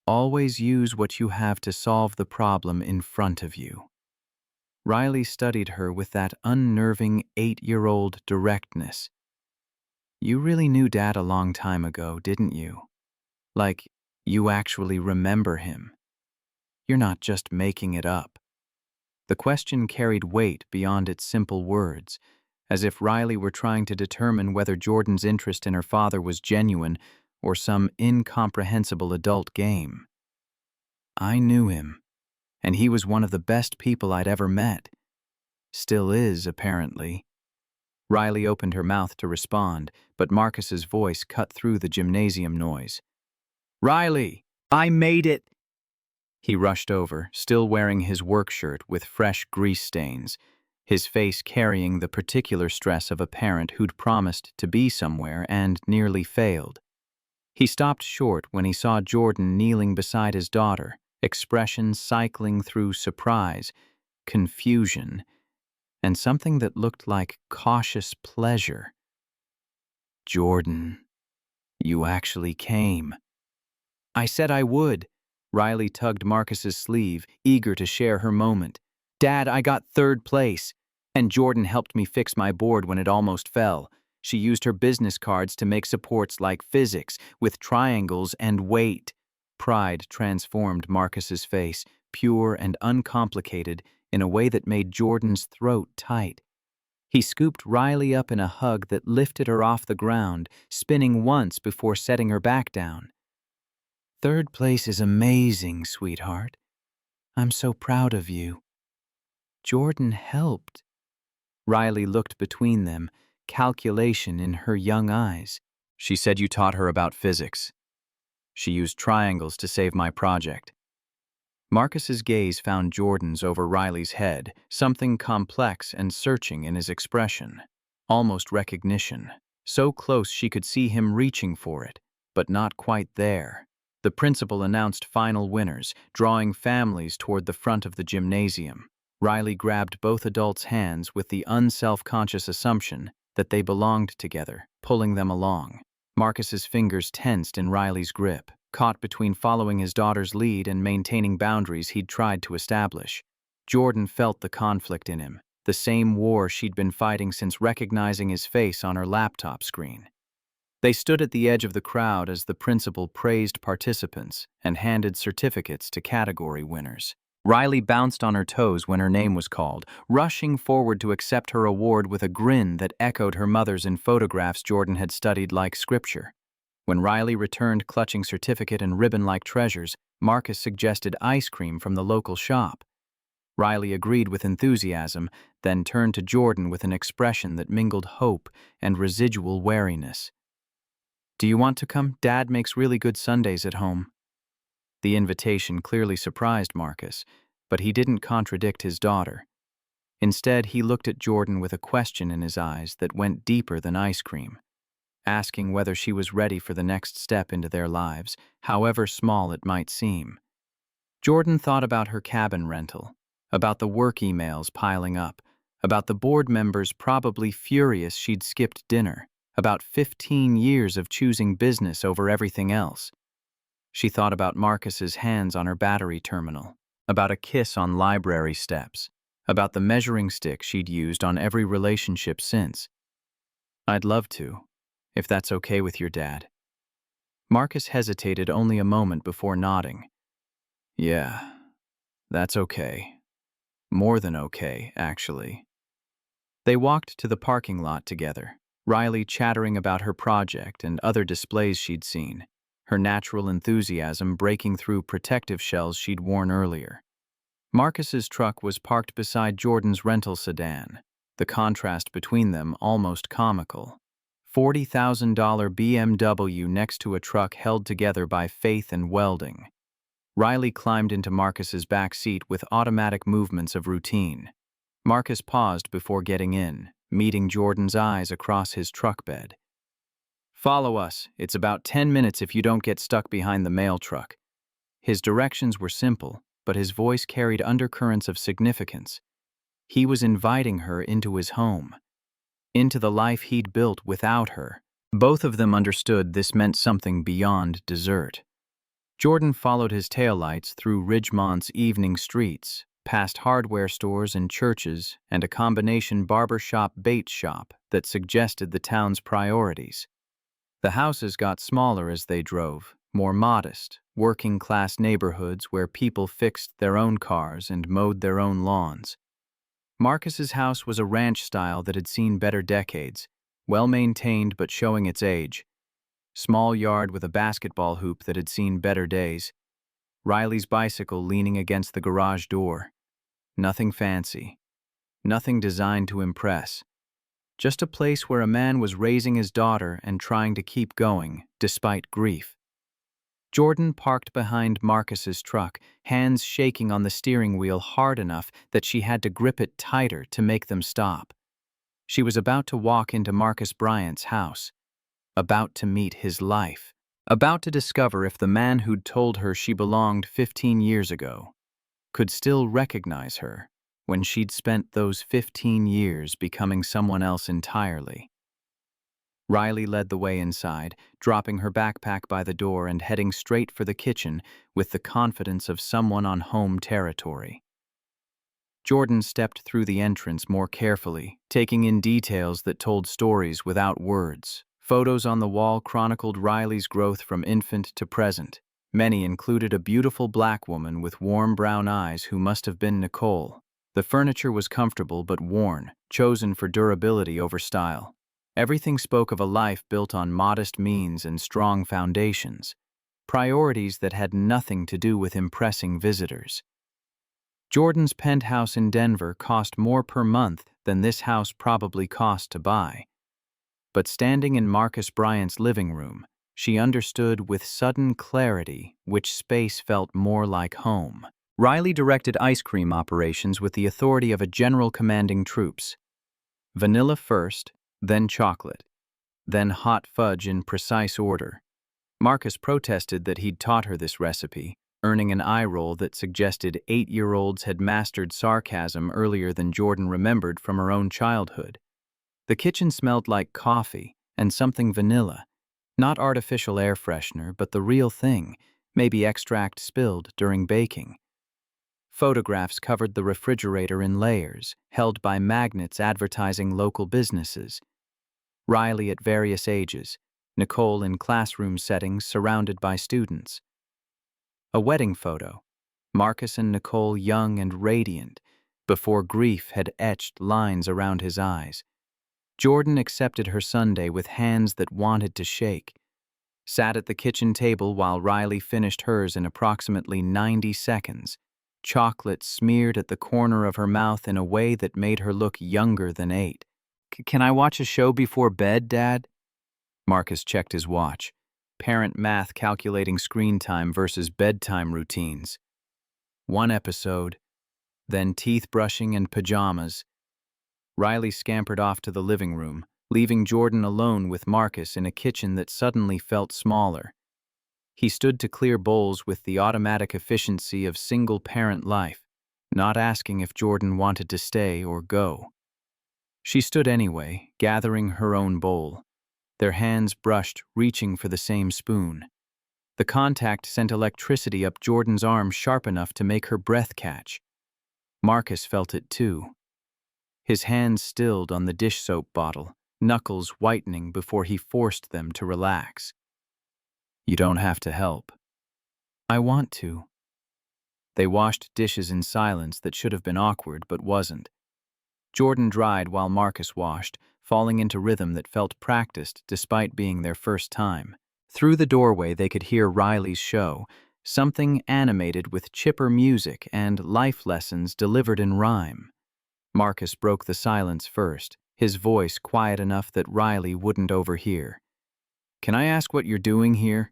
Always use what you have to solve the problem in front of you. Riley studied her with that unnerving 8-year-old directness. You really knew Dad a long time ago, didn't you? Like, you actually remember him. You're not just making it up. The question carried weight beyond its simple words, as if Riley were trying to determine whether Jordan's interest in her father was genuine or some incomprehensible adult game. I knew him, and he was one of the best people I'd ever met. Still is, apparently. Riley opened her mouth to respond, but Marcus's voice cut through the gymnasium noise. Riley, I made it! He rushed over, still wearing his work shirt with fresh grease stains, his face carrying the particular stress of a parent who'd promised to be somewhere and nearly failed. He stopped short when he saw Jordan kneeling beside his daughter, expressions cycling through surprise, confusion, and something that looked like cautious pleasure. Jordan, you actually came. I said I would. Riley tugged Marcus's sleeve, eager to share her moment. Dad, I got 3rd place, and Jordan helped me fix my board when it almost fell. She used her business cards to make supports like physics, with triangles and weight. Pride transformed Marcus's face, pure and uncomplicated, in a way that made Jordan's throat tight. He scooped Riley up in a hug that lifted her off the ground, spinning once before setting her back down. 3rd place is amazing, sweetheart. I'm so proud of you. Jordan helped. Riley looked between them, calculation in her young eyes. She said you taught her about physics. She used triangles to save my project. Marcus's gaze found Jordan's over Riley's head, something complex and searching in his expression. Almost recognition. So close she could see him reaching for it, but not quite there. The principal announced final winners, drawing families toward the front of the gymnasium. Riley grabbed both adults' hands with the unself-conscious assumption that they belonged together, pulling them along. Marcus's fingers tensed in Riley's grip, caught between following his daughter's lead and maintaining boundaries he'd tried to establish. Jordan felt the conflict in him, the same war she'd been fighting since recognizing his face on her laptop screen. They stood at the edge of the crowd as the principal praised participants and handed certificates to category winners. Riley bounced on her toes when her name was called, rushing forward to accept her award with a grin that echoed her mother's in photographs Jordan had studied like scripture. When Riley returned clutching certificate and ribbon like treasures, Marcus suggested ice cream from the local shop. Riley agreed with enthusiasm, then turned to Jordan with an expression that mingled hope and residual wariness. Do you want to come? Dad makes really good sundaes at home. The invitation clearly surprised Marcus, but he didn't contradict his daughter. Instead, he looked at Jordan with a question in his eyes that went deeper than ice cream, asking whether she was ready for the next step into their lives, however small it might seem. Jordan thought about her cabin rental, about the work emails piling up, about the board members probably furious she'd skipped dinner, about 15 years of choosing business over everything else. She thought about Marcus's hands on her battery terminal, about a kiss on library steps, about the measuring stick she'd used on every relationship since. "I'd love to, if that's okay with your dad." Marcus hesitated only a moment before nodding. "Yeah, that's okay. More than okay, actually." They walked to the parking lot together, Riley chattering about her project and other displays she'd seen, her natural enthusiasm breaking through protective shells she'd worn earlier. Marcus's truck was parked beside Jordan's rental sedan, the contrast between them almost comical. $40,000 BMW next to a truck held together by faith and welding. Riley climbed into Marcus's back seat with automatic movements of routine. Marcus paused before getting in, meeting Jordan's eyes across his truck bed. "Follow us. It's about 10 minutes if you don't get stuck behind the mail truck." His directions were simple, but his voice carried undercurrents of significance. He was inviting her into his home, into the life he'd built without her. Both of them understood this meant something beyond dessert. Jordan followed his taillights through Ridgemont's evening streets, past hardware stores and churches, and a combination barbershop-bait shop that suggested the town's priorities. The houses got smaller as they drove, more modest, working-class neighborhoods where people fixed their own cars and mowed their own lawns. Marcus's house was a ranch style that had seen better decades, well-maintained but showing its age. Small yard with a basketball hoop that had seen better days. Riley's bicycle leaning against the garage door. Nothing fancy. Nothing designed to impress. Just a place where a man was raising his daughter and trying to keep going, despite grief. Jordan parked behind Marcus's truck, hands shaking on the steering wheel hard enough that she had to grip it tighter to make them stop. She was about to walk into Marcus Bryant's house, about to meet his life, about to discover if the man who'd told her she belonged 15 years ago could still recognize her when she'd spent those 15 years becoming someone else entirely. Riley led the way inside, dropping her backpack by the door and heading straight for the kitchen with the confidence of someone on home territory. Jordan stepped through the entrance more carefully, taking in details that told stories without words. Photos on the wall chronicled Riley's growth from infant to present. Many included a beautiful black woman with warm brown eyes who must have been Nicole. The furniture was comfortable but worn, chosen for durability over style. Everything spoke of a life built on modest means and strong foundations, priorities that had nothing to do with impressing visitors. Jordan's penthouse in Denver cost more per month than this house probably cost to buy. But standing in Marcus Bryant's living room, she understood with sudden clarity which space felt more like home. Riley directed ice cream operations with the authority of a general commanding troops. Vanilla first, then chocolate, then hot fudge in precise order. Marcus protested that he'd taught her this recipe, earning an eye roll that suggested 8-year-olds had mastered sarcasm earlier than Jordan remembered from her own childhood. The kitchen smelled like coffee and something vanilla, not artificial air freshener, but the real thing, maybe extract spilled during baking. Photographs covered the refrigerator in layers, held by magnets advertising local businesses. Riley at various ages, Nicole in classroom settings surrounded by students. A wedding photo, Marcus and Nicole young and radiant, before grief had etched lines around his eyes. Jordan accepted her sundae with hands that wanted to shake, sat at the kitchen table while Riley finished hers in approximately 90 seconds, chocolate smeared at the corner of her mouth in a way that made her look younger than 8. "Can I watch a show before bed, Dad?" Marcus checked his watch. Parent math calculating screen time versus bedtime routines. One episode, then teeth brushing and pajamas. Riley scampered off to the living room, leaving Jordan alone with Marcus in a kitchen that suddenly felt smaller. He stood to clear bowls with the automatic efficiency of single-parent life. not asking if Jordan wanted to stay or go. She stood anyway, gathering her own bowl, their hands brushed, reaching for the same spoon. The contact sent electricity up Jordan's arm sharp enough to make her breath catch. Marcus felt it too. His hands stilled on the dish soap bottle, knuckles whitening before he forced them to relax. You don't have to help. I want to. They washed dishes in silence that should have been awkward but wasn't. Jordan dried while Marcus washed, falling into rhythm that felt practiced despite being their first time. Through the doorway they could hear Riley's show, something animated with chipper music and life lessons delivered in rhyme. Marcus broke the silence first, his voice quiet enough that Riley wouldn't overhear. Can I ask what you're doing here?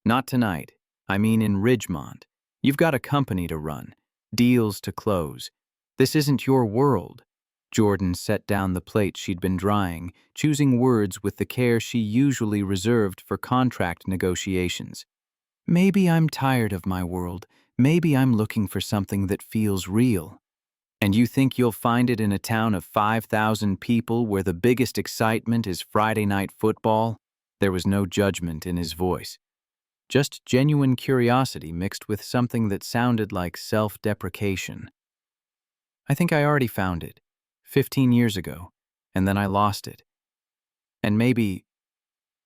Not tonight. I mean in Ridgemont. You've got a company to run, deals to close. This isn't your world. Jordan set down the plate she'd been drying, choosing words with the care she usually reserved for contract negotiations. Maybe I'm tired of my world. Maybe I'm looking for something that feels real. And you think you'll find it in a town of 5,000 people where the biggest excitement is Friday night football? There was no judgment in his voice. Just genuine curiosity mixed with something that sounded like self-deprecation. I think I already found it, 15 years ago, and then I lost it. And maybe...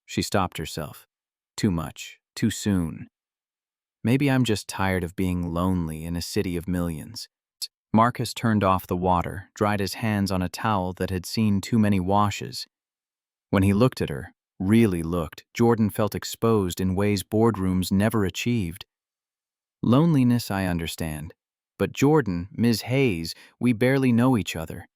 She stopped herself. Too much, too soon. Maybe I'm just tired of being lonely in a city of millions. Marcus turned off the water, dried his hands on a towel that had seen too many washes. When he looked at her, really looked, Jordan felt exposed in ways boardrooms never achieved. Loneliness, I understand. But Jordan, Ms. Hayes, we barely know each other.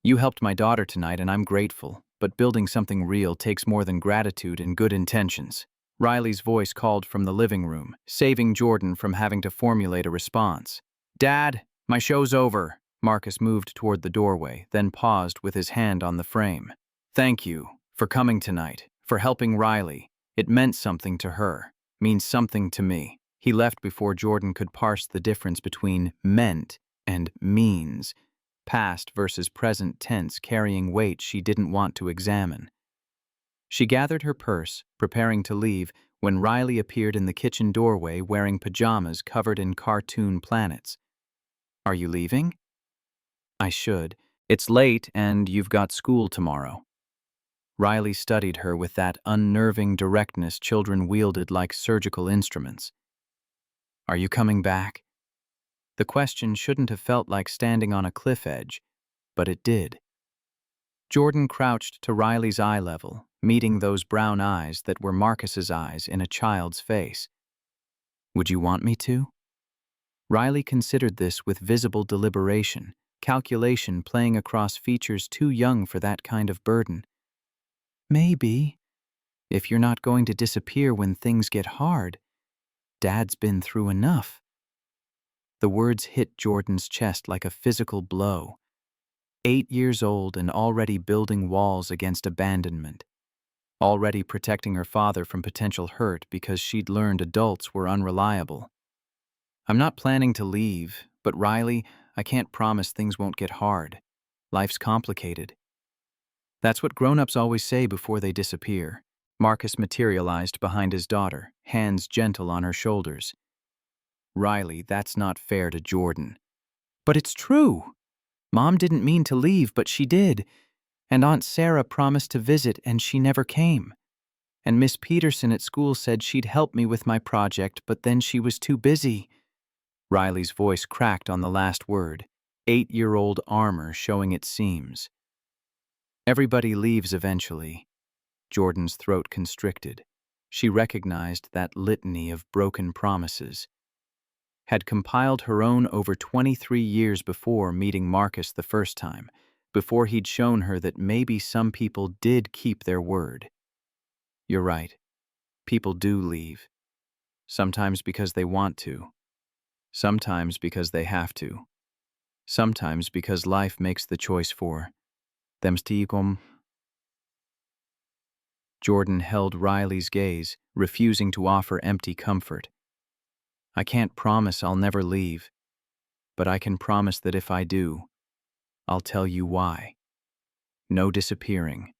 You helped my daughter tonight and I'm grateful, but building something real takes more than gratitude and good intentions. Riley's voice called from the living room, saving Jordan from having to formulate a response. Dad, my show's over. Marcus moved toward the doorway, then paused with his hand on the frame. Thank you for coming tonight, for helping Riley. It meant something to her, means something to me. He left before Jordan could parse the difference between meant and means, past versus present tense carrying weight she didn't want to examine. She gathered her purse, preparing to leave, when Riley appeared in the kitchen doorway wearing pajamas covered in cartoon planets. Are you leaving? I should. It's late and you've got school tomorrow. Riley studied her with that unnerving directness children wielded like surgical instruments. Are you coming back? The question shouldn't have felt like standing on a cliff edge, but it did. Jordan crouched to Riley's eye level, meeting those brown eyes that were Marcus's eyes in a child's face. Would you want me to? Riley considered this with visible deliberation, calculation playing across features too young for that kind of burden. Maybe, if you're not going to disappear when things get hard. Dad's been through enough. The words hit Jordan's chest like a physical blow. 8 years old and already building walls against abandonment. Already protecting her father from potential hurt because she'd learned adults were unreliable. I'm not planning to leave, but Riley, I can't promise things won't get hard. Life's complicated. That's what grown-ups always say before they disappear. Marcus materialized behind his daughter, hands gentle on her shoulders. Riley, that's not fair to Jordan. But it's true. Mom didn't mean to leave, but she did. And Aunt Sarah promised to visit, and she never came. And Miss Peterson at school said she'd help me with my project, but then she was too busy. Riley's voice cracked on the last word, 8-year-old armor showing its seams. Everybody leaves eventually. Jordan's throat constricted. She recognized that litany of broken promises. Had compiled her own over 23 years before meeting Marcus the first time, before he'd shown her that maybe some people did keep their word. You're right. People do leave. Sometimes because they want to. Sometimes because they have to. Sometimes because life makes the choice for them. Jordan held Riley's gaze, refusing to offer empty comfort. I can't promise I'll never leave. But I can promise that if I do, I'll tell you why. No disappearing.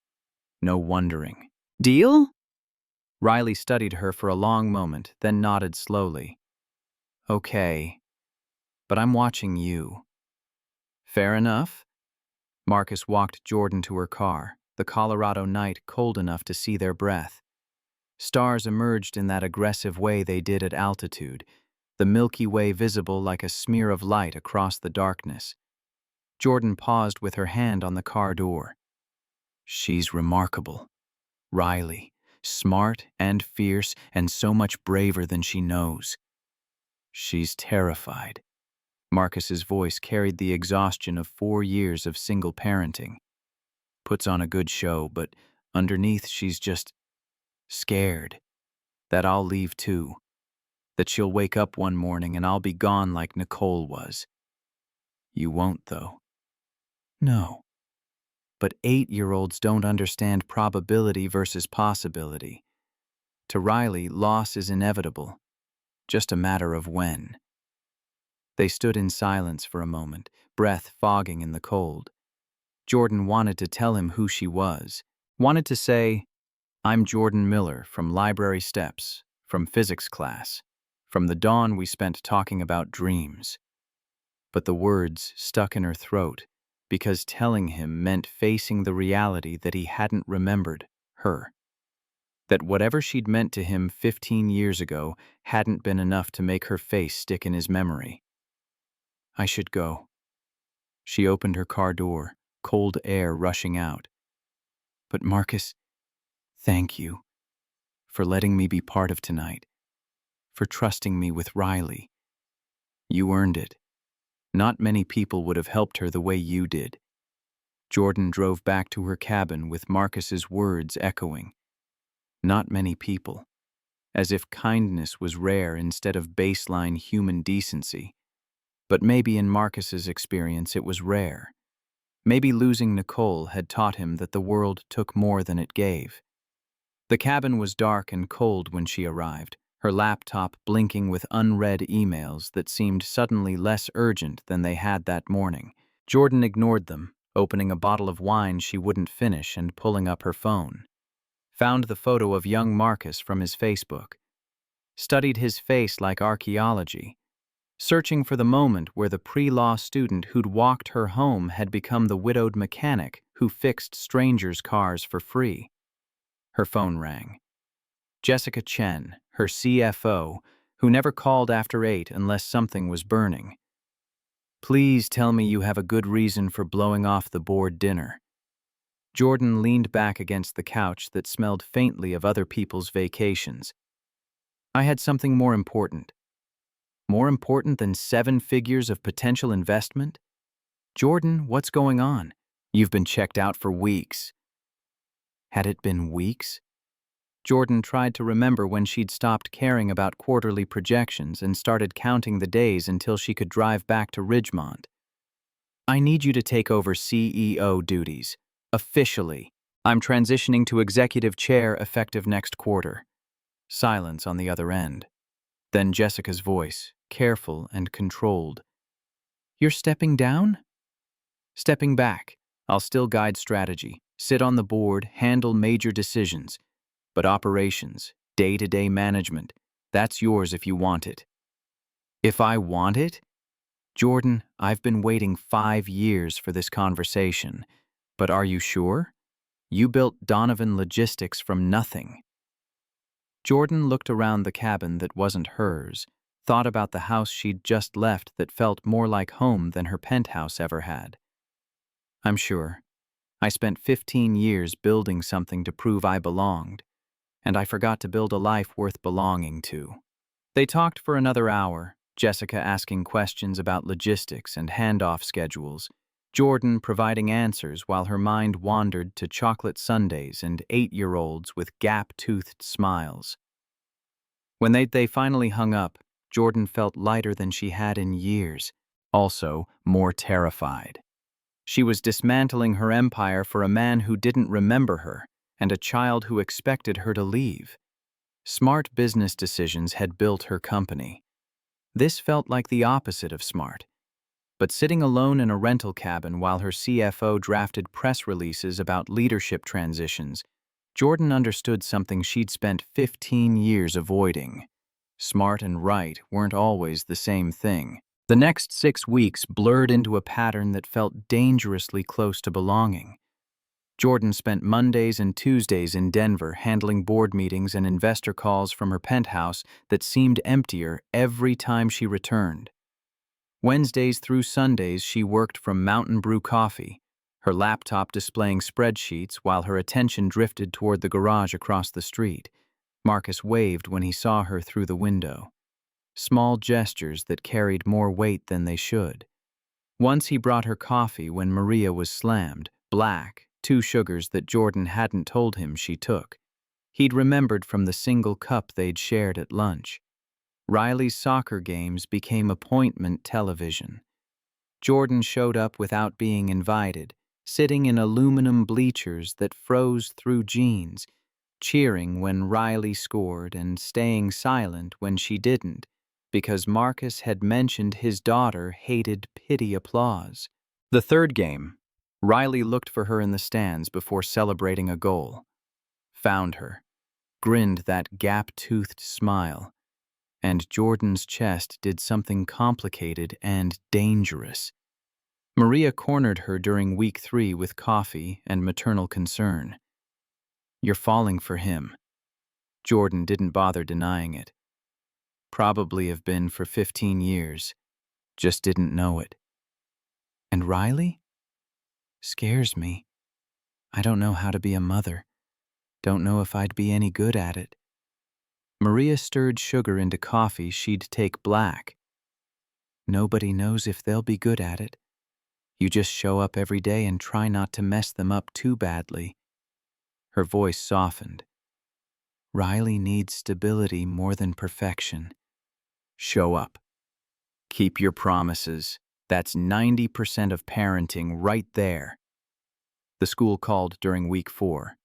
No wondering. Deal? Riley studied her for a long moment, then nodded slowly. Okay, but I'm watching you. Fair enough? Marcus walked Jordan to her car, the Colorado night cold enough to see their breath. Stars emerged in that aggressive way they did at altitude, the Milky Way visible like a smear of light across the darkness. Jordan paused with her hand on the car door. She's remarkable. Riley, smart and fierce and so much braver than she knows. She's terrified. Marcus's voice carried the exhaustion of 4 years of single parenting. Puts on a good show, but underneath she's just scared. That I'll leave too. That she'll wake up one morning and I'll be gone like Nicole was. You won't, though. No. But 8-year-olds don't understand probability versus possibility. To Riley, loss is inevitable, just a matter of when. They stood in silence for a moment, breath fogging in the cold. Jordan wanted to tell him who she was, wanted to say, I'm Jordan Miller from Library Steps, from physics class, from the dawn we spent talking about dreams. But the words stuck in her throat because telling him meant facing the reality that he hadn't remembered her. That whatever she'd meant to him 15 years ago hadn't been enough to make her face stick in his memory. I should go. She opened her car door, cold air rushing out. But Marcus, thank you for letting me be part of tonight, for trusting me with Riley. You earned it. Not many people would have helped her the way you did. Jordan drove back to her cabin with Marcus's words echoing. Not many people. As if kindness was rare instead of baseline human decency. But maybe in Marcus's experience it was rare. Maybe losing Nicole had taught him that the world took more than it gave. The cabin was dark and cold when she arrived, her laptop blinking with unread emails that seemed suddenly less urgent than they had that morning. Jordan ignored them, opening a bottle of wine she wouldn't finish and pulling up her phone. Found the photo of young Marcus from his Facebook. Studied his face like archaeology, searching for the moment where the pre-law student who'd walked her home had become the widowed mechanic who fixed strangers' cars for free. Her phone rang. Jessica Chen, her CFO, who never called after 8 unless something was burning. Please tell me you have a good reason for blowing off the board dinner. Jordan leaned back against the couch that smelled faintly of other people's vacations. I had something more important. More important than 7 figures of potential investment? Jordan, what's going on? You've been checked out for weeks. Had it been weeks? Jordan tried to remember when she'd stopped caring about quarterly projections and started counting the days until she could drive back to Ridgemont. I need you to take over CEO duties. Officially. I'm transitioning to executive chair effective next quarter. Silence on the other end. Then Jessica's voice, careful and controlled. You're stepping down? Stepping back. I'll still guide strategy, sit on the board, handle major decisions. But operations, day-to-day management, that's yours if you want it. If I want it? Jordan, I've been waiting 5 years for this conversation. But are you sure? You built Donovan Logistics from nothing. Jordan looked around the cabin that wasn't hers, thought about the house she'd just left that felt more like home than her penthouse ever had. I'm sure. I spent 15 years building something to prove I belonged, and I forgot to build a life worth belonging to. They talked for another hour, Jessica asking questions about logistics and handoff schedules, Jordan providing answers while her mind wandered to chocolate sundaes and 8-year-olds with gap-toothed smiles. When they finally hung up, Jordan felt lighter than she had in years, also more terrified. She was dismantling her empire for a man who didn't remember her and a child who expected her to leave. Smart business decisions had built her company. This felt like the opposite of smart. But sitting alone in a rental cabin while her CFO drafted press releases about leadership transitions, Jordan understood something she'd spent 15 years avoiding. Smart and right weren't always the same thing. The next 6 weeks blurred into a pattern that felt dangerously close to belonging. Jordan spent Mondays and Tuesdays in Denver handling board meetings and investor calls from her penthouse that seemed emptier every time she returned. Wednesdays through Sundays, she worked from Mountain Brew Coffee, her laptop displaying spreadsheets while her attention drifted toward the garage across the street. Marcus waved when he saw her through the window. Small gestures that carried more weight than they should. Once he brought her coffee when Maria was slammed, black, 2 sugars that Jordan hadn't told him she took. He'd remembered from the single cup they'd shared at lunch. Riley's soccer games became appointment television. Jordan showed up without being invited, sitting in aluminum bleachers that froze through jeans, cheering when Riley scored and staying silent when she didn't, because Marcus had mentioned his daughter hated pity applause. The third game, Riley looked for her in the stands before celebrating a goal. Found her, grinned that gap-toothed smile, and Jordan's chest did something complicated and dangerous. Maria cornered her during week 3 with coffee and maternal concern. "You're falling for him." Jordan didn't bother denying it. Probably have been for 15 years. Just didn't know it. "And Riley? Scares me. I don't know how to be a mother. Don't know if I'd be any good at it." Maria stirred sugar into coffee she'd take black. "Nobody knows if they'll be good at it. You just show up every day and try not to mess them up too badly." Her voice softened. "Riley needs stability more than perfection." Show up. Keep your promises. That's 90% of parenting right there. The school called during week 4.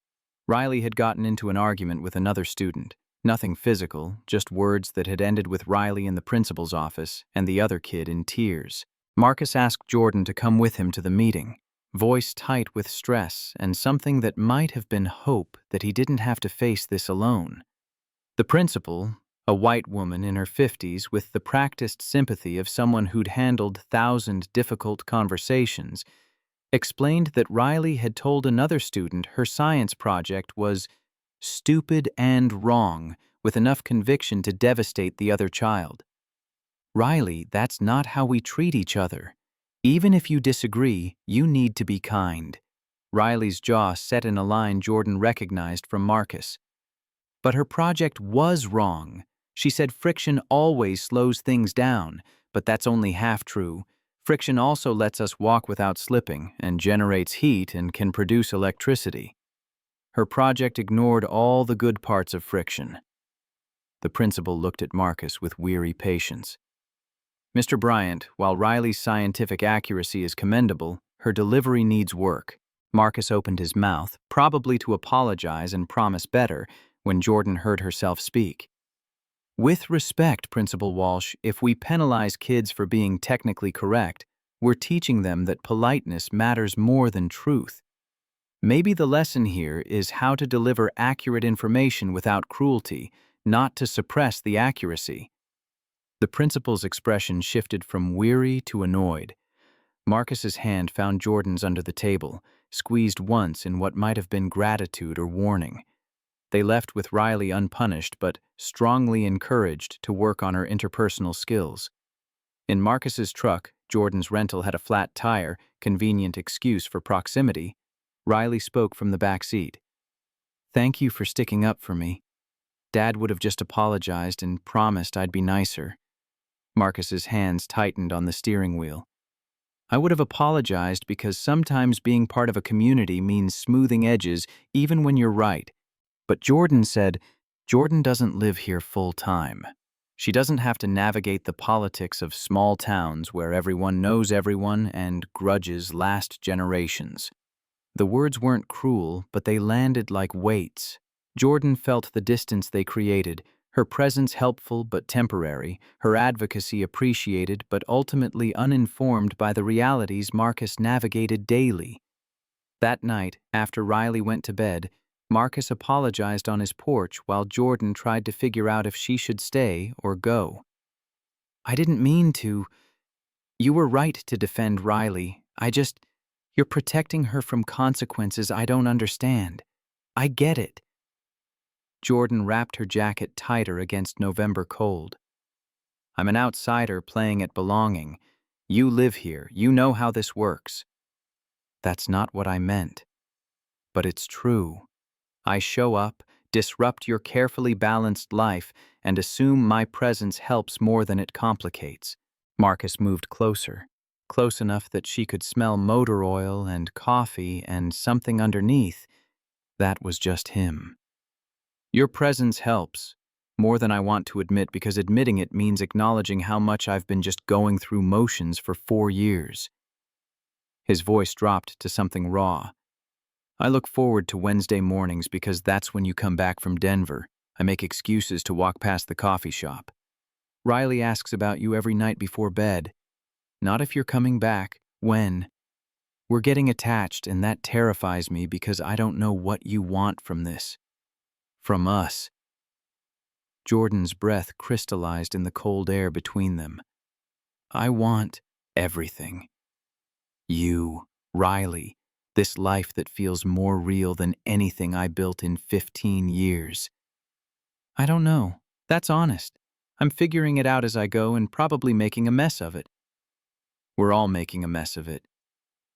Riley had gotten into an argument with another student. Nothing physical, just words that had ended with Riley in the principal's office and the other kid in tears. Marcus asked Jordan to come with him to the meeting, voice tight with stress and something that might have been hope that he didn't have to face this alone. The principal, a white woman in her 50s with the practiced sympathy of someone who'd handled 1,000 difficult conversations, explained that Riley had told another student her science project was stupid and wrong, with enough conviction to devastate the other child. "Riley, that's not how we treat each other. Even if you disagree, you need to be kind." Riley's jaw set in a line Jordan recognized from Marcus. "But her project was wrong. She said friction always slows things down, but that's only half true. Friction also lets us walk without slipping and generates heat and can produce electricity. Her project ignored all the good parts of friction." The principal looked at Marcus with weary patience. "Mr. Bryant, while Riley's scientific accuracy is commendable, her delivery needs work." Marcus opened his mouth, probably to apologize and promise better, when Jordan heard herself speak. "With respect, Principal Walsh, if we penalize kids for being technically correct, we're teaching them that politeness matters more than truth. Maybe the lesson here is how to deliver accurate information without cruelty, not to suppress the accuracy." The principal's expression shifted from weary to annoyed. Marcus's hand found Jordan's under the table, squeezed once in what might have been gratitude or warning. They left with Riley unpunished but strongly encouraged to work on her interpersonal skills. In Marcus's truck, Jordan's rental had a flat tire, convenient excuse for proximity. Riley spoke from the back seat. "Thank you for sticking up for me. Dad would have just apologized and promised I'd be nicer." Marcus's hands tightened on the steering wheel. "I would have apologized because sometimes being part of a community means smoothing edges even when you're right." But Jordan said, "Jordan doesn't live here full time. She doesn't have to navigate the politics of small towns where everyone knows everyone and grudges last generations." The words weren't cruel, but they landed like weights. Jordan felt the distance they created, Her presence helpful but temporary, her advocacy appreciated but ultimately uninformed by the realities Marcus navigated daily. That night, after Riley went to bed, Marcus apologized on his porch while Jordan tried to figure out if she should stay or go. "I didn't mean to. You were right to defend Riley. You're protecting her from consequences I don't understand. I get it." Jordan wrapped her jacket tighter against November cold. "I'm an outsider playing at belonging. You live here. You know how this works." "That's not what I meant. But it's true. I show up, disrupt your carefully balanced life, and assume my presence helps more than it complicates." Marcus moved closer, close enough that she could smell motor oil and coffee and something underneath. That was just him. "Your presence helps, more than I want to admit, because admitting it means acknowledging how much I've been just going through motions for 4 years. His voice dropped to something raw. "I look forward to Wednesday mornings because that's when you come back from Denver. I make excuses to walk past the coffee shop. Riley asks about you every night before bed. Not if you're coming back, when. We're getting attached, and that terrifies me because I don't know what you want from this. From us." Jordan's breath crystallized in the cold air between them. "I want everything. You, Riley, this life that feels more real than anything I built in 15 years. I don't know. That's honest. I'm figuring it out as I go and probably making a mess of it." "We're all making a mess of it."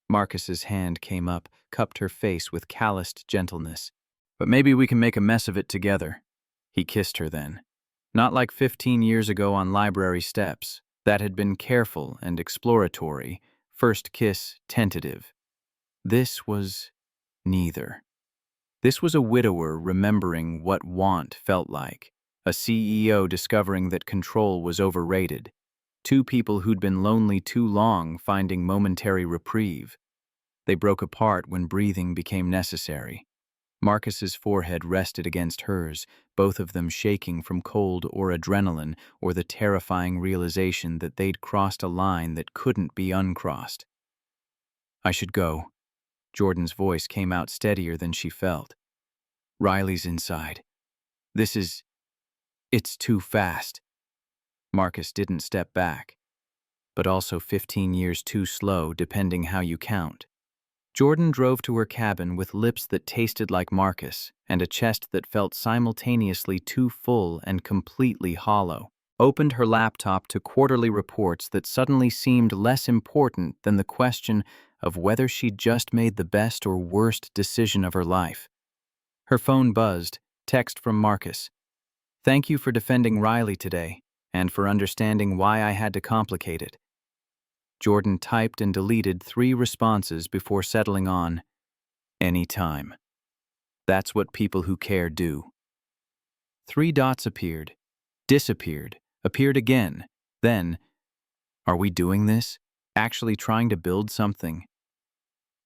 Marcus's hand came up, cupped her face with calloused gentleness. "But maybe we can make a mess of it together." He kissed her then. Not like 15 years ago on library steps. That had been careful and exploratory, first kiss tentative. This was neither. This was a widower remembering what want felt like, a CEO discovering that control was overrated, two people who'd been lonely too long finding momentary reprieve. They broke apart when breathing became necessary. Marcus's forehead rested against hers, both of them shaking from cold or adrenaline or the terrifying realization that they'd crossed a line that couldn't be uncrossed. "I should go." Jordan's voice came out steadier than she felt. "Riley's inside. It's too fast." Marcus didn't step back, but also 15 years too slow, depending how you count. Jordan drove to her cabin with lips that tasted like Marcus and a chest that felt simultaneously too full and completely hollow. Opened her laptop to quarterly reports that suddenly seemed less important than the question of whether she'd just made the best or worst decision of her life. Her phone buzzed, text from Marcus. "Thank you for defending Riley today, and for understanding why I had to complicate it." Jordan typed and deleted 3 responses before settling on, "Anytime. That's what people who care do." 3 dots appeared, disappeared, appeared again, then, "Are we doing this? Actually trying to build something?"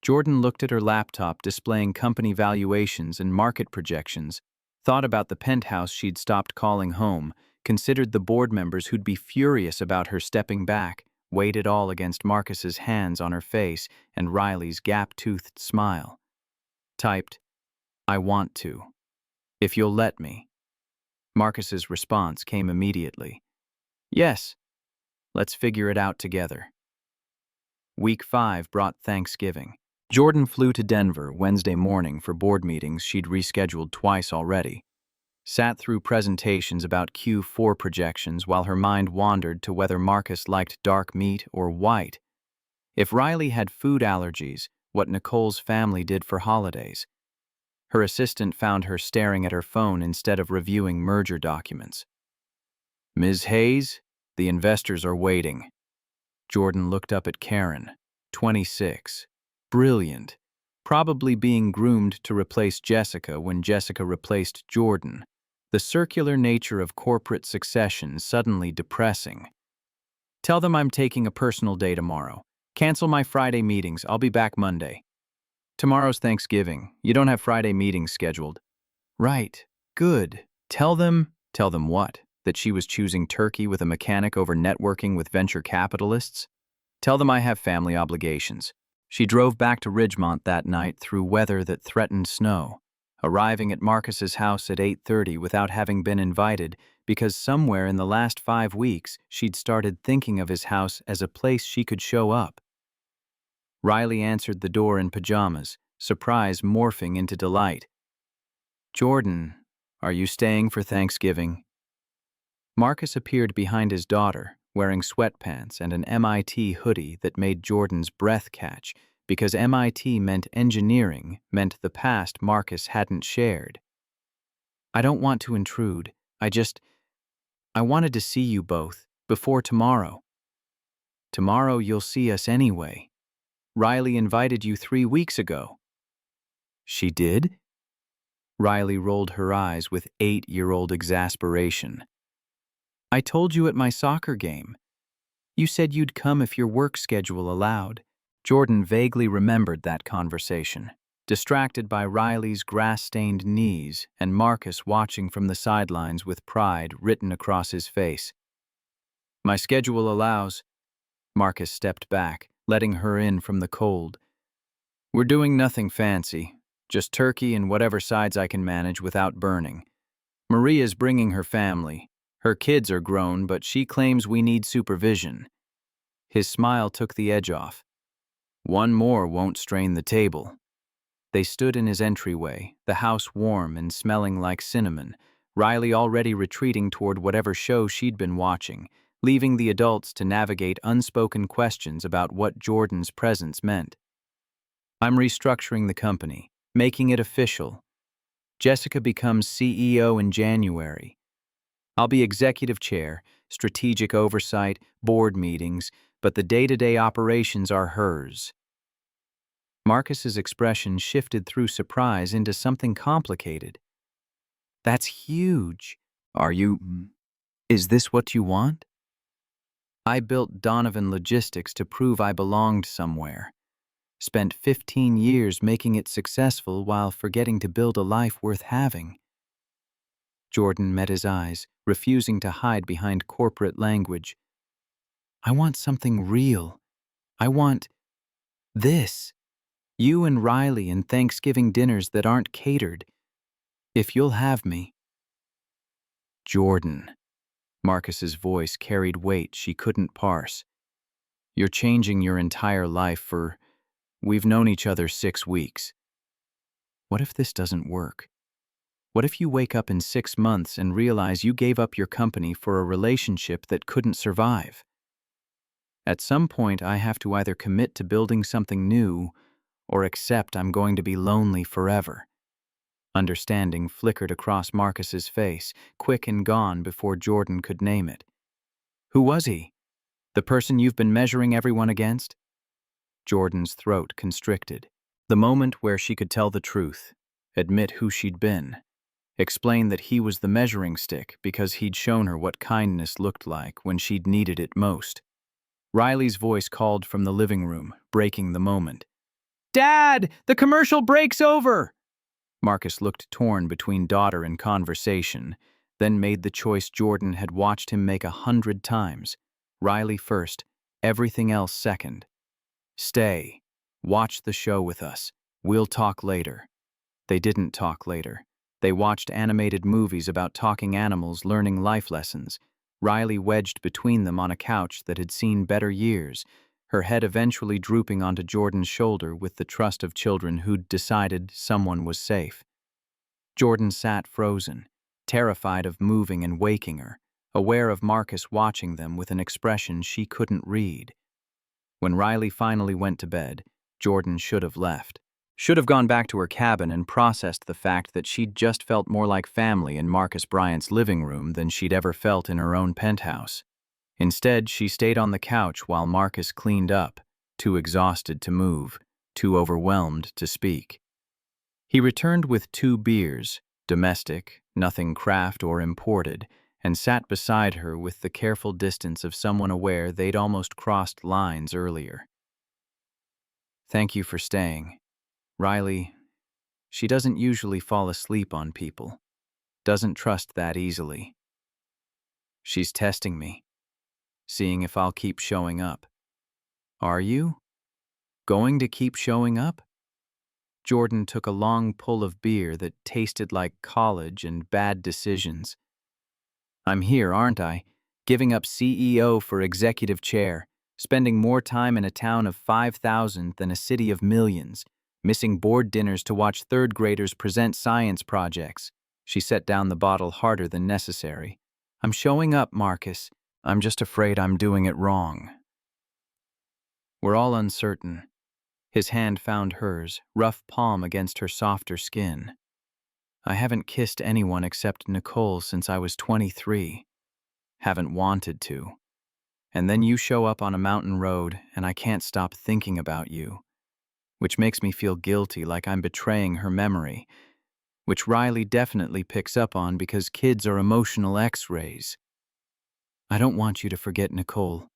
Jordan looked at her laptop displaying company valuations and market projections, thought about the penthouse she'd stopped calling home, considered the board members who'd be furious about her stepping back, weighed it all against Marcus's hands on her face and Riley's gap-toothed smile. Typed, "I want to. If you'll let me." Marcus's response came immediately. "Yes. Let's figure it out together." Week 5 brought Thanksgiving. Jordan flew to Denver Wednesday morning for board meetings she'd rescheduled twice already. Sat through presentations about Q4 projections while her mind wandered to whether Marcus liked dark meat or white. If Riley had food allergies, what Nicole's family did for holidays. Her assistant found her staring at her phone instead of reviewing merger documents. "Ms. Hayes, the investors are waiting." Jordan looked up at Karen, 26. Brilliant. Probably being groomed to replace Jessica when Jessica replaced Jordan. The circular nature of corporate succession suddenly depressing. "Tell them I'm taking a personal day tomorrow. Cancel my Friday meetings. I'll be back Monday." "Tomorrow's Thanksgiving. You don't have Friday meetings scheduled." "Right. Good. Tell them Tell them what? That she was choosing Turkey with a mechanic over networking with venture capitalists? Tell them I have family obligations. She drove back to Ridgemont that night through weather that threatened snow, arriving at Marcus's house at 8:30 without having been invited because somewhere in the last 5 weeks she'd started thinking of his house as a place she could show up. Riley answered the door in pajamas, surprise morphing into delight. "Jordan, are you staying for Thanksgiving?" Marcus appeared behind his daughter, wearing sweatpants and an MIT hoodie that made Jordan's breath catch because MIT meant engineering, meant the past Marcus hadn't shared. "I don't want to intrude. I wanted to see you both, before tomorrow." "Tomorrow you'll see us anyway. Riley invited you 3 weeks ago." "She did?" Riley rolled her eyes with 8-year-old exasperation. "I told you at my soccer game. You said you'd come if your work schedule allowed." Jordan vaguely remembered that conversation, distracted by Riley's grass-stained knees and Marcus watching from the sidelines with pride written across his face. "My schedule allows." Marcus stepped back, letting her in from the cold. "We're doing nothing fancy, just turkey and whatever sides I can manage without burning. Maria's bringing her family. Her kids are grown, but she claims we need supervision." His smile took the edge off. "One more won't strain the table." They stood in his entryway, the house warm and smelling like cinnamon, Riley already retreating toward whatever show she'd been watching, leaving the adults to navigate unspoken questions about what Jordan's presence meant. "I'm restructuring the company, making it official. Jessica becomes CEO in January. I'll be executive chair, strategic oversight, board meetings, but the day-to-day operations are hers." Marcus's expression shifted through surprise into something complicated. "That's huge. Is this what you want?" "I built Donovan Logistics to prove I belonged somewhere. Spent 15 years making it successful while forgetting to build a life worth having." Jordan met his eyes, refusing to hide behind corporate language. "I want something real. I want this. You and Riley and Thanksgiving dinners that aren't catered. If you'll have me." "Jordan." Marcus's voice carried weight she couldn't parse. "You're changing your entire life for... We've known each other 6 weeks. What if this doesn't work? What if you wake up in 6 months and realize you gave up your company for a relationship that couldn't survive? At some point, I have to either commit to building something new or accept I'm going to be lonely forever." Understanding flickered across Marcus's face, quick and gone before Jordan could name it. "Who was he? The person you've been measuring everyone against?" Jordan's throat constricted. The moment where she could tell the truth, admit who she'd been, explain that he was the measuring stick because he'd shown her what kindness looked like when she'd needed it most. Riley's voice called from the living room, breaking the moment. "Dad, the commercial break's over!" Marcus looked torn between daughter and conversation, then made the choice Jordan had watched him make 100 times. Riley first, everything else second. "Stay. Watch the show with us. We'll talk later." They didn't talk later. They watched animated movies about talking animals learning life lessons, Riley wedged between them on a couch that had seen better years, her head eventually drooping onto Jordan's shoulder with the trust of children who'd decided someone was safe. Jordan sat frozen, terrified of moving and waking her, aware of Marcus watching them with an expression she couldn't read. When Riley finally went to bed, Jordan should have left. Should have gone back to her cabin and processed the fact that she'd just felt more like family in Marcus Bryant's living room than she'd ever felt in her own penthouse. Instead, she stayed on the couch while Marcus cleaned up, too exhausted to move, too overwhelmed to speak. He returned with 2 beers, domestic, nothing craft or imported, and sat beside her with the careful distance of someone aware they'd almost crossed lines earlier. "Thank you for staying. Riley, she doesn't usually fall asleep on people. Doesn't trust that easily." She's testing me, seeing if I'll keep showing up. Are you going to keep showing up? Jordan took a long pull of beer that tasted like college and bad decisions. I'm here, aren't I? Giving up CEO for executive chair, spending more time in a town of 5,000 than a city of millions, missing board dinners to watch third graders present science projects. She set down the bottle harder than necessary. I'm showing up, Marcus. I'm just afraid I'm doing it wrong. We're all uncertain. His hand found hers, rough palm against her softer skin. I haven't kissed anyone except Nicole since I was 23. Haven't wanted to. And then you show up on a mountain road, and I can't stop thinking about you, which makes me feel guilty, like I'm betraying her memory, which Riley definitely picks up on because kids are emotional X-rays. I don't want you to forget Nicole.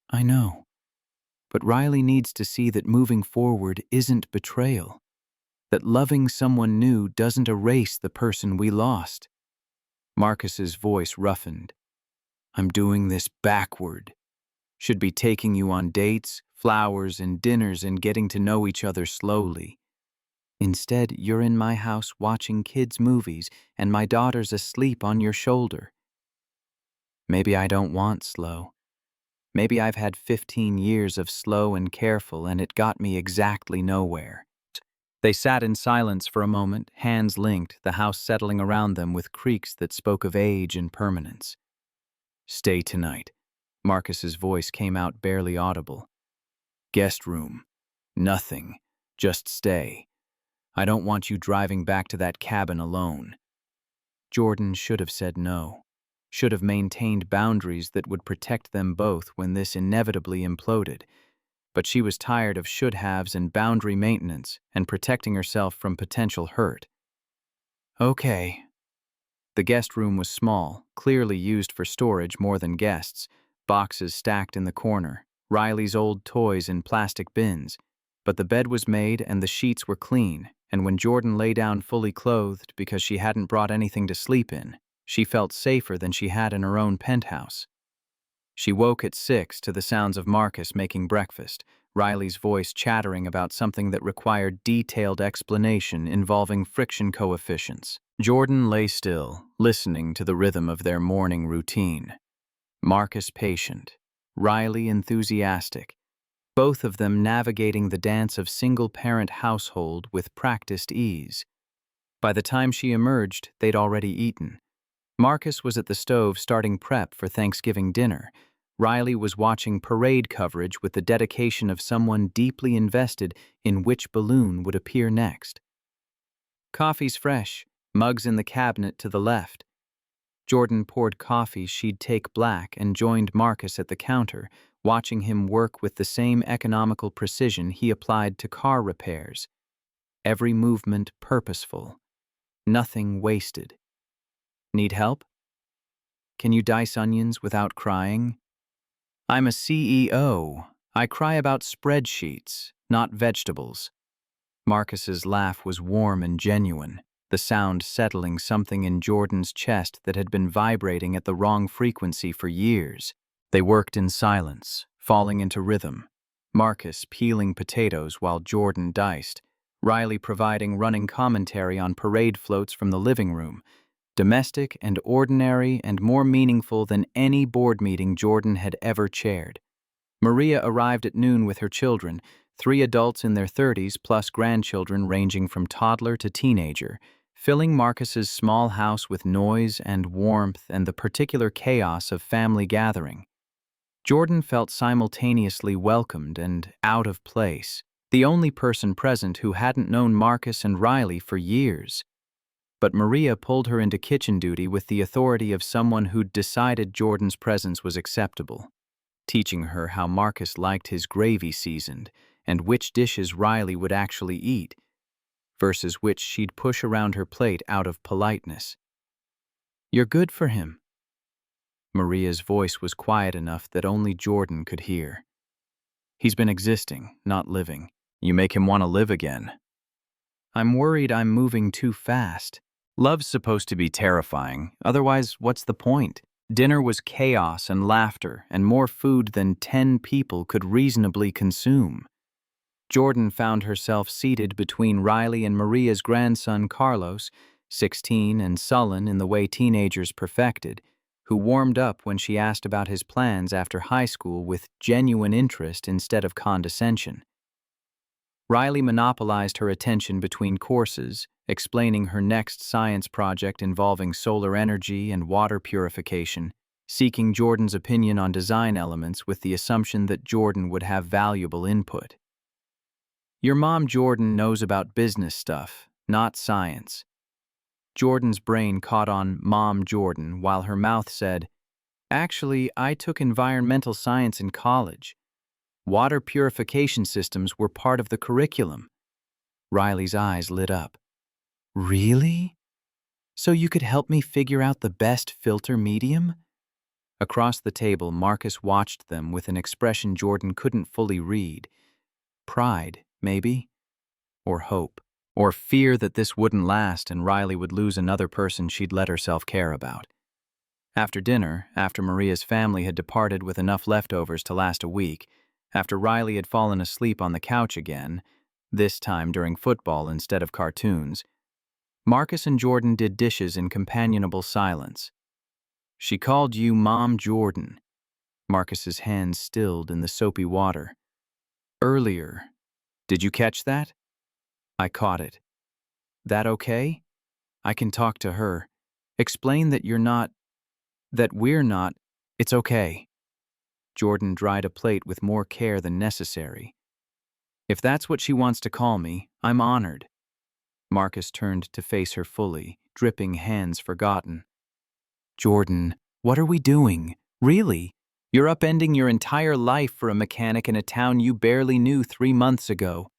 I know. But Riley needs to see that moving forward isn't betrayal, that loving someone new doesn't erase the person we lost. Marcus's voice roughened. I'm doing this backward. Should be taking you on dates, flowers, and dinners and getting to know each other slowly. Instead, you're in my house watching kids' movies and my daughter's asleep on your shoulder. Maybe I don't want slow. Maybe I've had 15 years of slow and careful and it got me exactly nowhere. They sat in silence for a moment, hands linked, the house settling around them with creaks that spoke of age and permanence. Stay tonight. Marcus's voice came out barely audible. Guest room. Nothing. Just stay. I don't want you driving back to that cabin alone. Jordan should have said no. Should have maintained boundaries that would protect them both when this inevitably imploded. But she was tired of should-haves and boundary maintenance and protecting herself from potential hurt. Okay. The guest room was small, clearly used for storage more than guests, boxes stacked in the corner, Riley's old toys in plastic bins. But the bed was made and the sheets were clean, and when Jordan lay down fully clothed because she hadn't brought anything to sleep in, she felt safer than she had in her own penthouse. She woke at 6 to the sounds of Marcus making breakfast, Riley's voice chattering about something that required detailed explanation involving friction coefficients. Jordan lay still, listening to the rhythm of their morning routine. Marcus patient, Riley enthusiastic, both of them navigating the dance of single-parent household with practiced ease. By the time she emerged, they'd already eaten. Marcus was at the stove starting prep for Thanksgiving dinner. Riley was watching parade coverage with the dedication of someone deeply invested in which balloon would appear next. Coffee's fresh, mugs in the cabinet to the left. Jordan poured coffee she'd take black and joined Marcus at the counter, watching him work with the same economical precision he applied to car repairs. Every movement purposeful. Nothing wasted. Need help? Can you dice onions without crying? I'm a CEO. I cry about spreadsheets, not vegetables. Marcus's laugh was warm and genuine, the sound settling something in Jordan's chest that had been vibrating at the wrong frequency for years. They worked in silence, falling into rhythm. Marcus peeling potatoes while Jordan diced, Riley providing running commentary on parade floats from the living room, domestic and ordinary and more meaningful than any board meeting Jordan had ever chaired. Maria arrived at noon with her children, 3 adults in their 30s plus grandchildren ranging from toddler to teenager, filling Marcus's small house with noise and warmth and the particular chaos of family gathering. Jordan felt simultaneously welcomed and out of place, the only person present who hadn't known Marcus and Riley for years. But Maria pulled her into kitchen duty with the authority of someone who'd decided Jordan's presence was acceptable, teaching her how Marcus liked his gravy seasoned and which dishes Riley would actually eat, versus which she'd push around her plate out of politeness. You're good for him. Maria's voice was quiet enough that only Jordan could hear. He's been existing, not living. You make him want to live again. I'm worried I'm moving too fast. Love's supposed to be terrifying, otherwise what's the point? Dinner was chaos and laughter and more food than 10 people could reasonably consume. Jordan found herself seated between Riley and Maria's grandson Carlos, 16 and sullen in the way teenagers perfected, who warmed up when she asked about his plans after high school with genuine interest instead of condescension. Riley monopolized her attention between courses, explaining her next science project involving solar energy and water purification, seeking Jordan's opinion on design elements with the assumption that Jordan would have valuable input. Your mom, Jordan, knows about business stuff, not science. Jordan's brain caught on Mom Jordan while her mouth said, Actually, I took environmental science in college. Water purification systems were part of the curriculum. Riley's eyes lit up. Really? So you could help me figure out the best filter medium? Across the table, Marcus watched them with an expression Jordan couldn't fully read. Pride, maybe? Or hope? Or fear that this wouldn't last and Riley would lose another person she'd let herself care about. After dinner, after Maria's family had departed with enough leftovers to last a week, after Riley had fallen asleep on the couch again, this time during football instead of cartoons, Marcus and Jordan did dishes in companionable silence. She called you Mom Jordan. Marcus's hands stilled in the soapy water. Earlier. Did you catch that? I caught it. That okay? I can talk to her. Explain that we're not. It's okay. Jordan dried a plate with more care than necessary. If that's what she wants to call me, I'm honored. Marcus turned to face her fully, dripping hands forgotten. Jordan, what are we doing? Really? You're upending your entire life for a mechanic in a town you barely knew 3 months ago.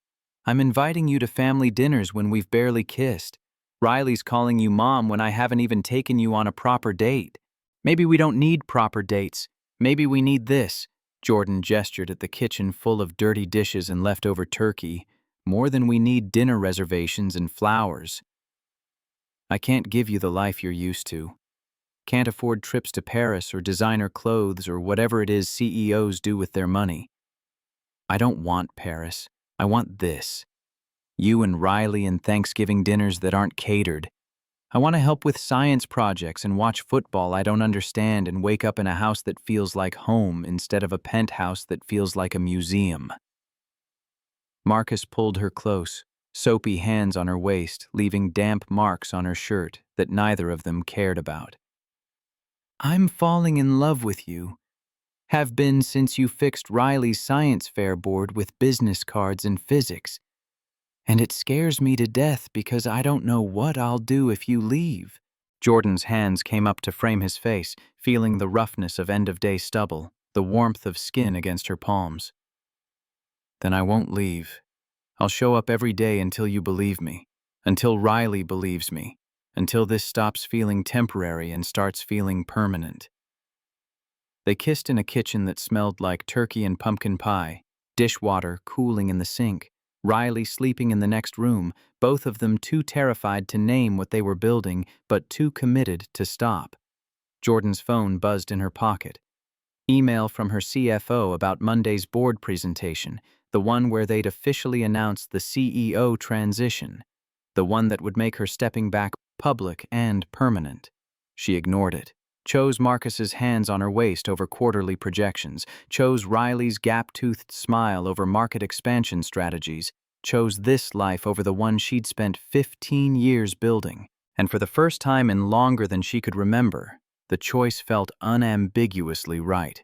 I'm inviting you to family dinners when we've barely kissed. Riley's calling you mom when I haven't even taken you on a proper date. Maybe we don't need proper dates. Maybe we need this. Jordan gestured at the kitchen full of dirty dishes and leftover turkey. More than we need dinner reservations and flowers. I can't give you the life you're used to. Can't afford trips to Paris or designer clothes or whatever it is CEOs do with their money. I don't want Paris. I want this. You and Riley and Thanksgiving dinners that aren't catered. I want to help with science projects and watch football I don't understand and wake up in a house that feels like home instead of a penthouse that feels like a museum. Marcus pulled her close, soapy hands on her waist, leaving damp marks on her shirt that neither of them cared about. I'm falling in love with you. Have been since you fixed Riley's science fair board with business cards and physics. And it scares me to death because I don't know what I'll do if you leave. Jordan's hands came up to frame his face, feeling the roughness of end-of-day stubble, the warmth of skin against her palms. Then I won't leave. I'll show up every day until you believe me, until Riley believes me, until this stops feeling temporary and starts feeling permanent. They kissed in a kitchen that smelled like turkey and pumpkin pie, dishwater cooling in the sink, Riley sleeping in the next room, both of them too terrified to name what they were building, but too committed to stop. Jordan's phone buzzed in her pocket. Email from her CFO about Monday's board presentation, the one where they'd officially announced the CEO transition, the one that would make her stepping back public and permanent. She ignored it. Chose Marcus's hands on her waist over quarterly projections, chose Riley's gap-toothed smile over market expansion strategies, chose this life over the one she'd spent 15 years building. And for the first time in longer than she could remember, the choice felt unambiguously right.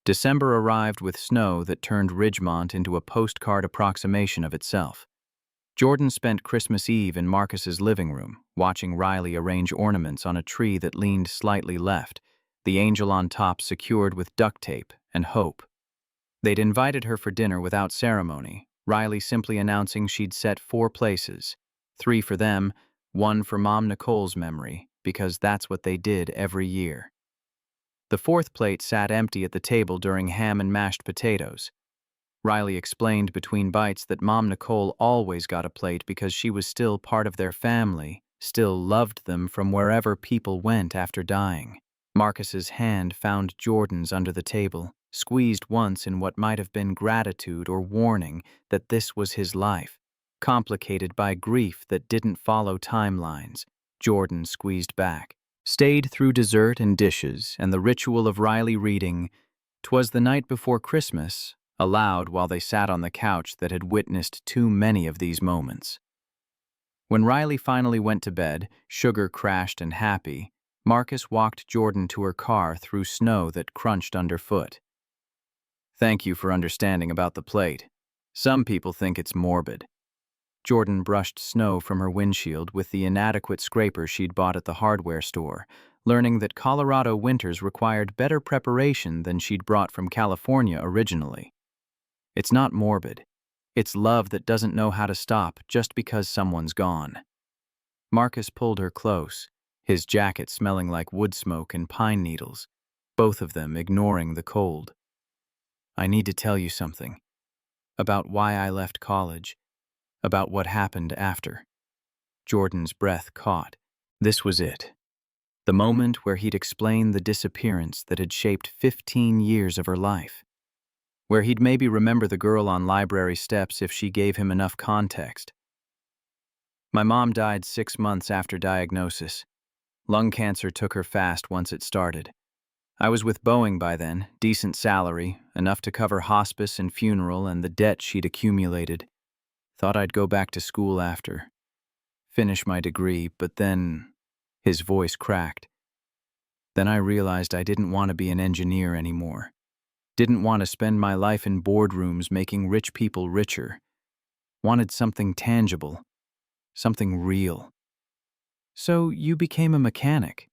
December arrived with snow that turned Ridgemont into a postcard approximation of itself. Jordan spent Christmas Eve in Marcus's living room, watching Riley arrange ornaments on a tree that leaned slightly left, the angel on top secured with duct tape and hope. They'd invited her for dinner without ceremony, Riley simply announcing she'd set 4 places, 3 for them, 1 for Mom Nicole's memory, because that's what they did every year. The 4th plate sat empty at the table during ham and mashed potatoes. Riley explained between bites that Mom Nicole always got a plate because she was still part of their family, still loved them from wherever people went after dying. Marcus's hand found Jordan's under the table, squeezed once in what might have been gratitude or warning that this was his life, complicated by grief that didn't follow timelines. Jordan squeezed back, stayed through dessert and dishes and the ritual of Riley reading "'Twas the Night Before Christmas" aloud while they sat on the couch that had witnessed too many of these moments. When Riley finally went to bed, sugar crashed and happy, Marcus walked Jordan to her car through snow that crunched underfoot. "Thank you for understanding about the plate. Some people think it's morbid." Jordan brushed snow from her windshield with the inadequate scraper she'd bought at the hardware store, learning that Colorado winters required better preparation than she'd brought from California originally. "It's not morbid. It's love that doesn't know how to stop just because someone's gone." Marcus pulled her close, his jacket smelling like wood smoke and pine needles, both of them ignoring the cold. "I need to tell you something. About why I left college. About what happened after." Jordan's breath caught. This was it. The moment where he'd explain the disappearance that had shaped 15 years of her life. Where he'd maybe remember the girl on library steps if she gave him enough context. "My mom died 6 months after diagnosis. Lung cancer took her fast once it started. I was with Boeing by then, decent salary, enough to cover hospice and funeral and the debt she'd accumulated. Thought I'd go back to school after. Finish my degree, but then..." His voice cracked. "Then I realized I didn't want to be an engineer anymore. Didn't want to spend my life in boardrooms making rich people richer. Wanted something tangible. Something real. So you became a mechanic."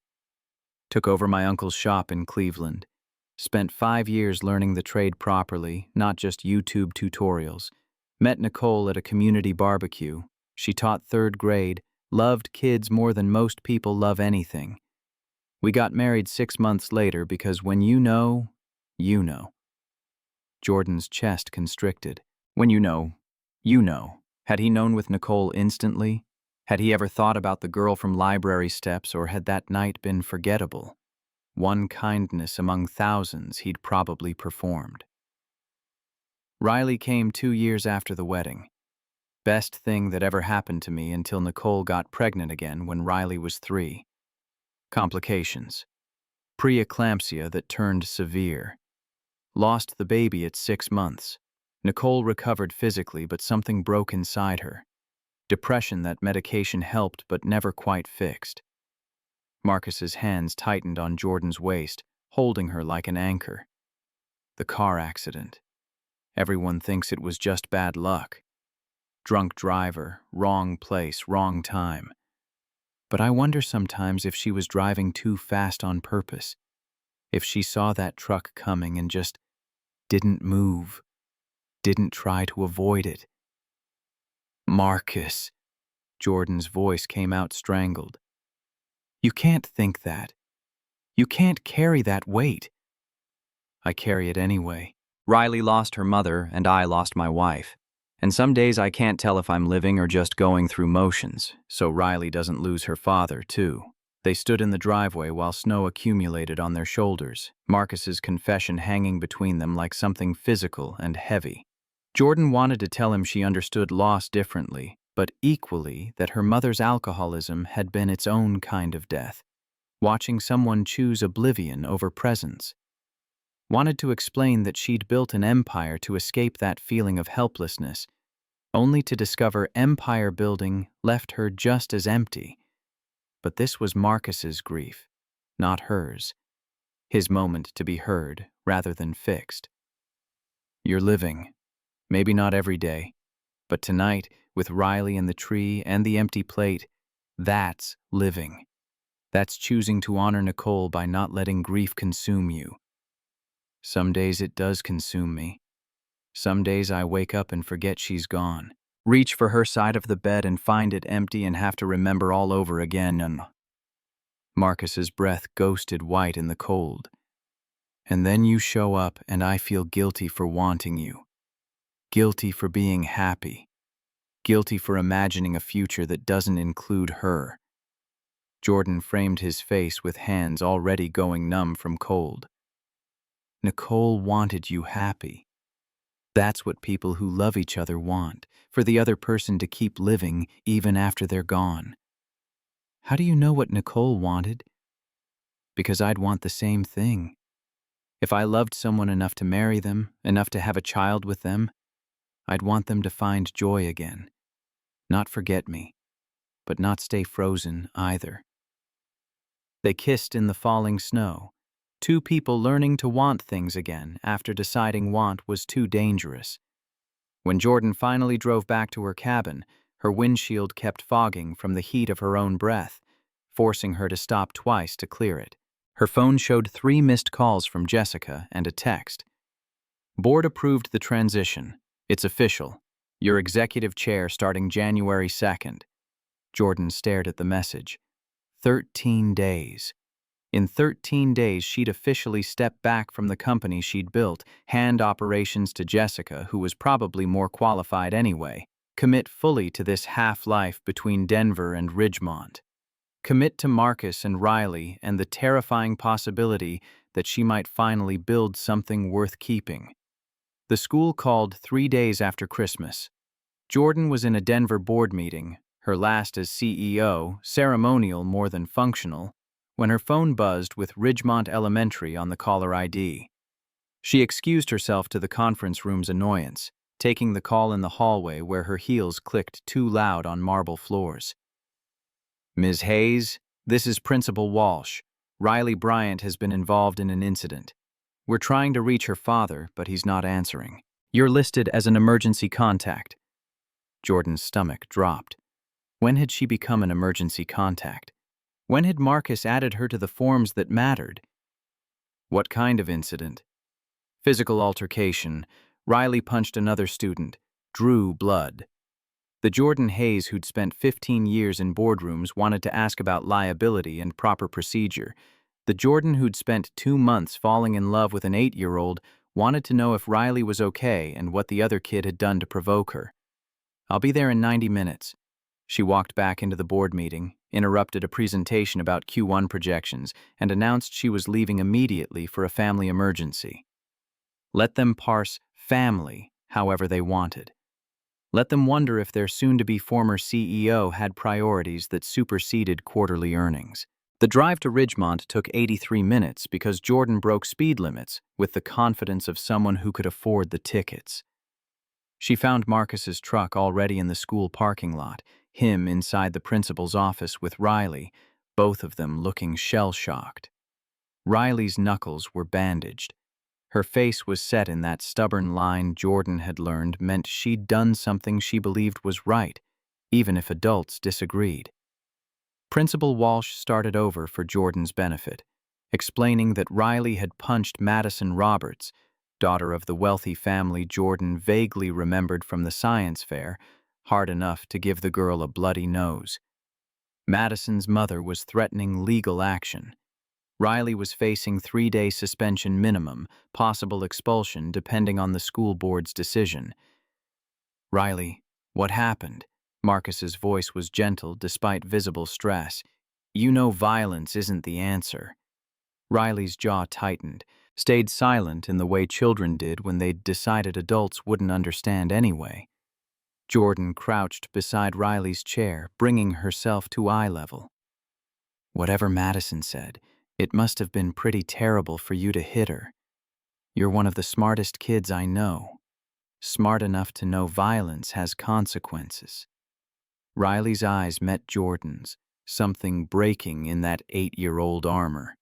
"Took over my uncle's shop in Cleveland. Spent 5 years learning the trade properly, not just YouTube tutorials. Met Nicole at a community barbecue. She taught 3rd grade, loved kids more than most people love anything. We got married 6 months later because when you know, you know." Jordan's chest constricted. When you know, you know. Had he known with Nicole instantly? Had he ever thought about the girl from library steps, or had that night been forgettable? One kindness among thousands he'd probably performed. "Riley came 2 years after the wedding. Best thing that ever happened to me until Nicole got pregnant again when Riley was 3. Complications. Preeclampsia that turned severe. Lost the baby at 6 months. Nicole recovered physically, but something broke inside her. Depression that medication helped but never quite fixed." Marcus's hands tightened on Jordan's waist, holding her like an anchor. "The car accident. Everyone thinks it was just bad luck. Drunk driver, wrong place, wrong time. But I wonder sometimes if she was driving too fast on purpose. If she saw that truck coming and just didn't move, didn't try to avoid it." "Marcus." Jordan's voice came out strangled. "You can't think that. You can't carry that weight." "I carry it anyway. Riley lost her mother, and I lost my wife. And some days I can't tell if I'm living or just going through motions, so Riley doesn't lose her father, too." They stood in the driveway while snow accumulated on their shoulders, Marcus's confession hanging between them like something physical and heavy. Jordan wanted to tell him she understood loss differently, but equally that her mother's alcoholism had been its own kind of death, watching someone choose oblivion over presence. Wanted to explain that she'd built an empire to escape that feeling of helplessness, only to discover empire building left her just as empty. But this was Marcus's grief, not hers. His moment to be heard rather than fixed. "You're living. Maybe not every day, but tonight, with Riley and the tree and the empty plate, that's living. That's choosing to honor Nicole by not letting grief consume you. Some days it does consume me. Some days I wake up and forget she's gone. Reach for her side of the bed and find it empty and have to remember all over again and..." Marcus's breath ghosted white in the cold. "And then you show up and I feel guilty for wanting you. Guilty for being happy. Guilty for imagining a future that doesn't include her." Jordan framed his face with hands already going numb from cold. Nicole wanted you happy. That's what people who love each other want, for the other person to keep living even after they're gone. How do you know what Nicole wanted? Because I'd want the same thing. If I loved someone enough to marry them, enough to have a child with them, I'd want them to find joy again. Not forget me, but not stay frozen either. They kissed in the falling snow, two people learning to want things again after deciding want was too dangerous. When Jordan finally drove back to her cabin, her windshield kept fogging from the heat of her own breath, forcing her to stop twice to clear it. Her phone showed 3 missed calls from Jessica and a text. Board approved the transition. It's official. Your executive chair starting January 2nd. Jordan stared at the message. 13 days. In 13 days, she'd officially step back from the company she'd built, hand operations to Jessica, who was probably more qualified anyway, commit fully to this half-life between Denver and Ridgemont. Commit to Marcus and Riley and the terrifying possibility that she might finally build something worth keeping. The school called 3 days after Christmas. Jordan was in a Denver board meeting, her last as CEO, ceremonial more than functional, when her phone buzzed with Ridgemont Elementary on the caller ID. She excused herself to the conference room's annoyance, taking the call in the hallway where her heels clicked too loud on marble floors. Ms. Hayes, this is Principal Walsh. Riley Bryant has been involved in an incident. We're trying to reach her father, but he's not answering. You're listed as an emergency contact. Jordan's stomach dropped. When had she become an emergency contact? When had Marcus added her to the forms that mattered? What kind of incident? Physical altercation. Riley punched another student. Drew blood. The Jordan Hayes who'd spent 15 years in boardrooms wanted to ask about liability and proper procedure. The Jordan who'd spent 2 months falling in love with an 8-year-old wanted to know if Riley was okay and what the other kid had done to provoke her. I'll be there in 90 minutes. She walked back into the board meeting, interrupted a presentation about Q1 projections, and announced she was leaving immediately for a family emergency. Let them parse family however they wanted. Let them wonder if their soon-to-be former CEO had priorities that superseded quarterly earnings. The drive to Ridgemont took 83 minutes because Jordan broke speed limits with the confidence of someone who could afford the tickets. She found Marcus's truck already in the school parking lot, him inside the principal's office with Riley, both of them looking shell-shocked. Riley's knuckles were bandaged. Her face was set in that stubborn line Jordan had learned meant she'd done something she believed was right, even if adults disagreed. Principal Walsh started over for Jordan's benefit, explaining that Riley had punched Madison Roberts, daughter of the wealthy family Jordan vaguely remembered from the science fair, hard enough to give the girl a bloody nose. Madison's mother was threatening legal action. Riley was facing 3-day suspension minimum, possible expulsion depending on the school board's decision. Riley, what happened? Marcus's voice was gentle despite visible stress. You know violence isn't the answer. Riley's jaw tightened, stayed silent in the way children did when they'd decided adults wouldn't understand anyway. Jordan crouched beside Riley's chair, bringing herself to eye level. Whatever Madison said, it must have been pretty terrible for you to hit her. You're one of the smartest kids I know. Smart enough to know violence has consequences. Riley's eyes met Jordan's, something breaking in that 8-year-old armor.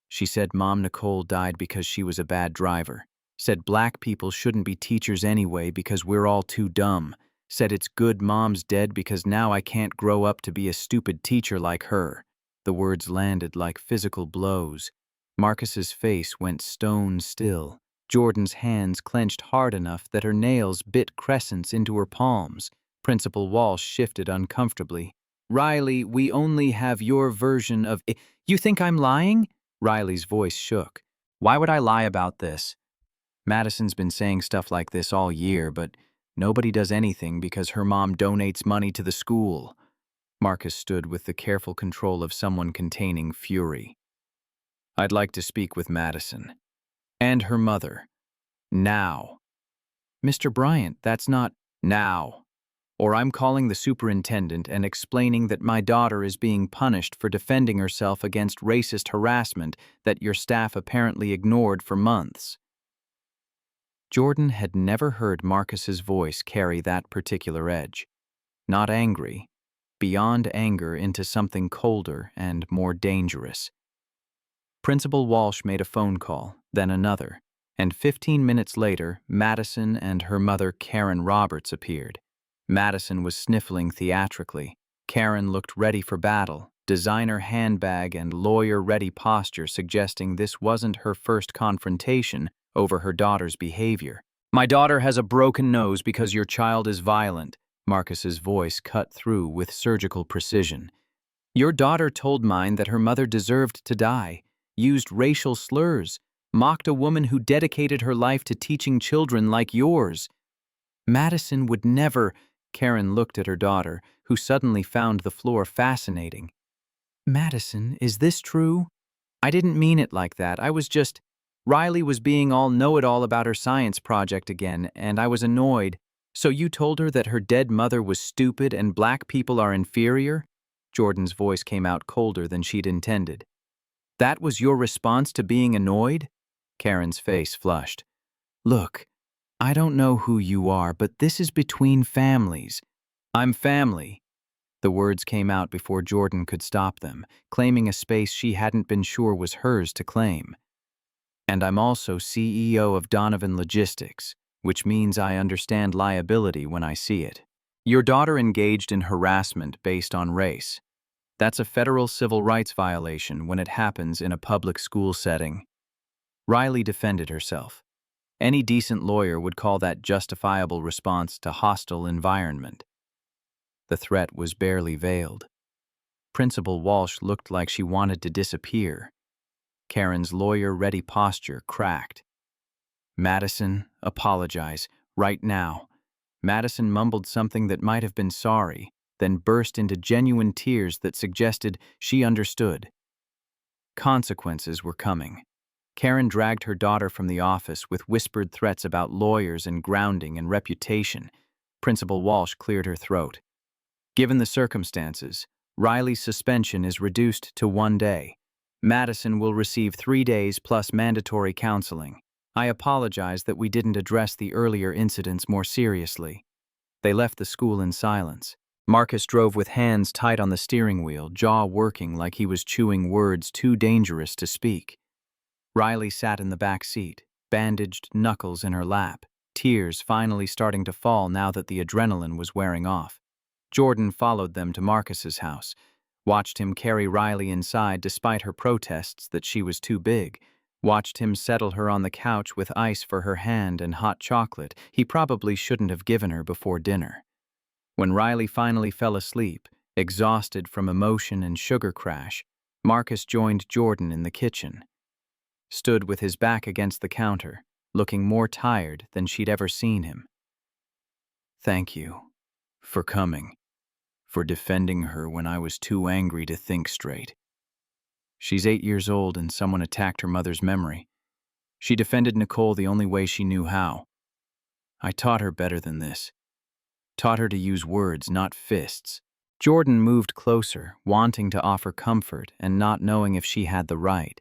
She said Mom Nicole died because she was a bad driver. Said black people shouldn't be teachers anyway because we're all too dumb. Said it's good Mom's dead because now I can't grow up to be a stupid teacher like her. The words landed like physical blows. Marcus's face went stone still. Jordan's hands clenched hard enough that her nails bit crescents into her palms. Principal Walsh shifted uncomfortably. Riley, we only have your version of it. You think I'm lying? Riley's voice shook. Why would I lie about this? Madison's been saying stuff like this all year, but nobody does anything because her mom donates money to the school. Marcus stood with the careful control of someone containing fury. "I'd like to speak with Madison. And her mother. Now." "Mr. Bryant, that's not—" "Now. Or I'm calling the superintendent and explaining that my daughter is being punished for defending herself against racist harassment that your staff apparently ignored for months." Jordan had never heard Marcus's voice carry that particular edge. Not angry, beyond anger into something colder and more dangerous. Principal Walsh made a phone call, then another, and 15 minutes later, Madison and her mother, Karen Roberts, appeared. Madison was sniffling theatrically. Karen looked ready for battle, designer handbag and lawyer-ready posture suggesting this wasn't her first confrontation over her daughter's behavior. "My daughter has a broken nose because your child is violent," Marcus's voice cut through with surgical precision. "Your daughter told mine that her mother deserved to die, used racial slurs, mocked a woman who dedicated her life to teaching children like yours." "Madison would never—" Karen looked at her daughter, who suddenly found the floor fascinating. "Madison, is this true? I didn't mean it like that. I was just—" Riley was being all know-it-all about her science project again, and I was annoyed. "So you told her that her dead mother was stupid and black people are inferior?" Jordan's voice came out colder than she'd intended. "That was your response to being annoyed?" Karen's face flushed. "Look, I don't know who you are, but this is between families." "I'm family." The words came out before Jordan could stop them, claiming a space she hadn't been sure was hers to claim. "And I'm also CEO of Donovan Logistics, which means I understand liability when I see it. Your daughter engaged in harassment based on race. That's a federal civil rights violation when it happens in a public school setting." Riley defended herself. Any decent lawyer would call that justifiable response to hostile environment. The threat was barely veiled. Principal Walsh looked like she wanted to disappear. Karen's lawyer-ready posture cracked. "Madison, apologize, right now." Madison mumbled something that might have been sorry, then burst into genuine tears that suggested she understood. Consequences were coming. Karen dragged her daughter from the office with whispered threats about lawyers and grounding and reputation. Principal Walsh cleared her throat. "Given the circumstances, Riley's suspension is reduced to 1 day. Madison will receive 3 days plus mandatory counseling. I apologize that we didn't address the earlier incidents more seriously." They left the school in silence. Marcus drove with hands tight on the steering wheel, jaw working like he was chewing words too dangerous to speak. Riley sat in the back seat, bandaged knuckles in her lap, tears finally starting to fall now that the adrenaline was wearing off. Jordan followed them to Marcus's house, watched him carry Riley inside despite her protests that she was too big, watched him settle her on the couch with ice for her hand and hot chocolate he probably shouldn't have given her before dinner. When Riley finally fell asleep, exhausted from emotion and sugar crash, Marcus joined Jordan in the kitchen. Stood with his back against the counter, looking more tired than she'd ever seen him. "Thank you for coming, for defending her when I was too angry to think straight. She's 8 years old and someone attacked her mother's memory. She defended Nicole the only way she knew how. I taught her better than this. Taught her to use words, not fists." Jordan moved closer, wanting to offer comfort and not knowing if she had the right.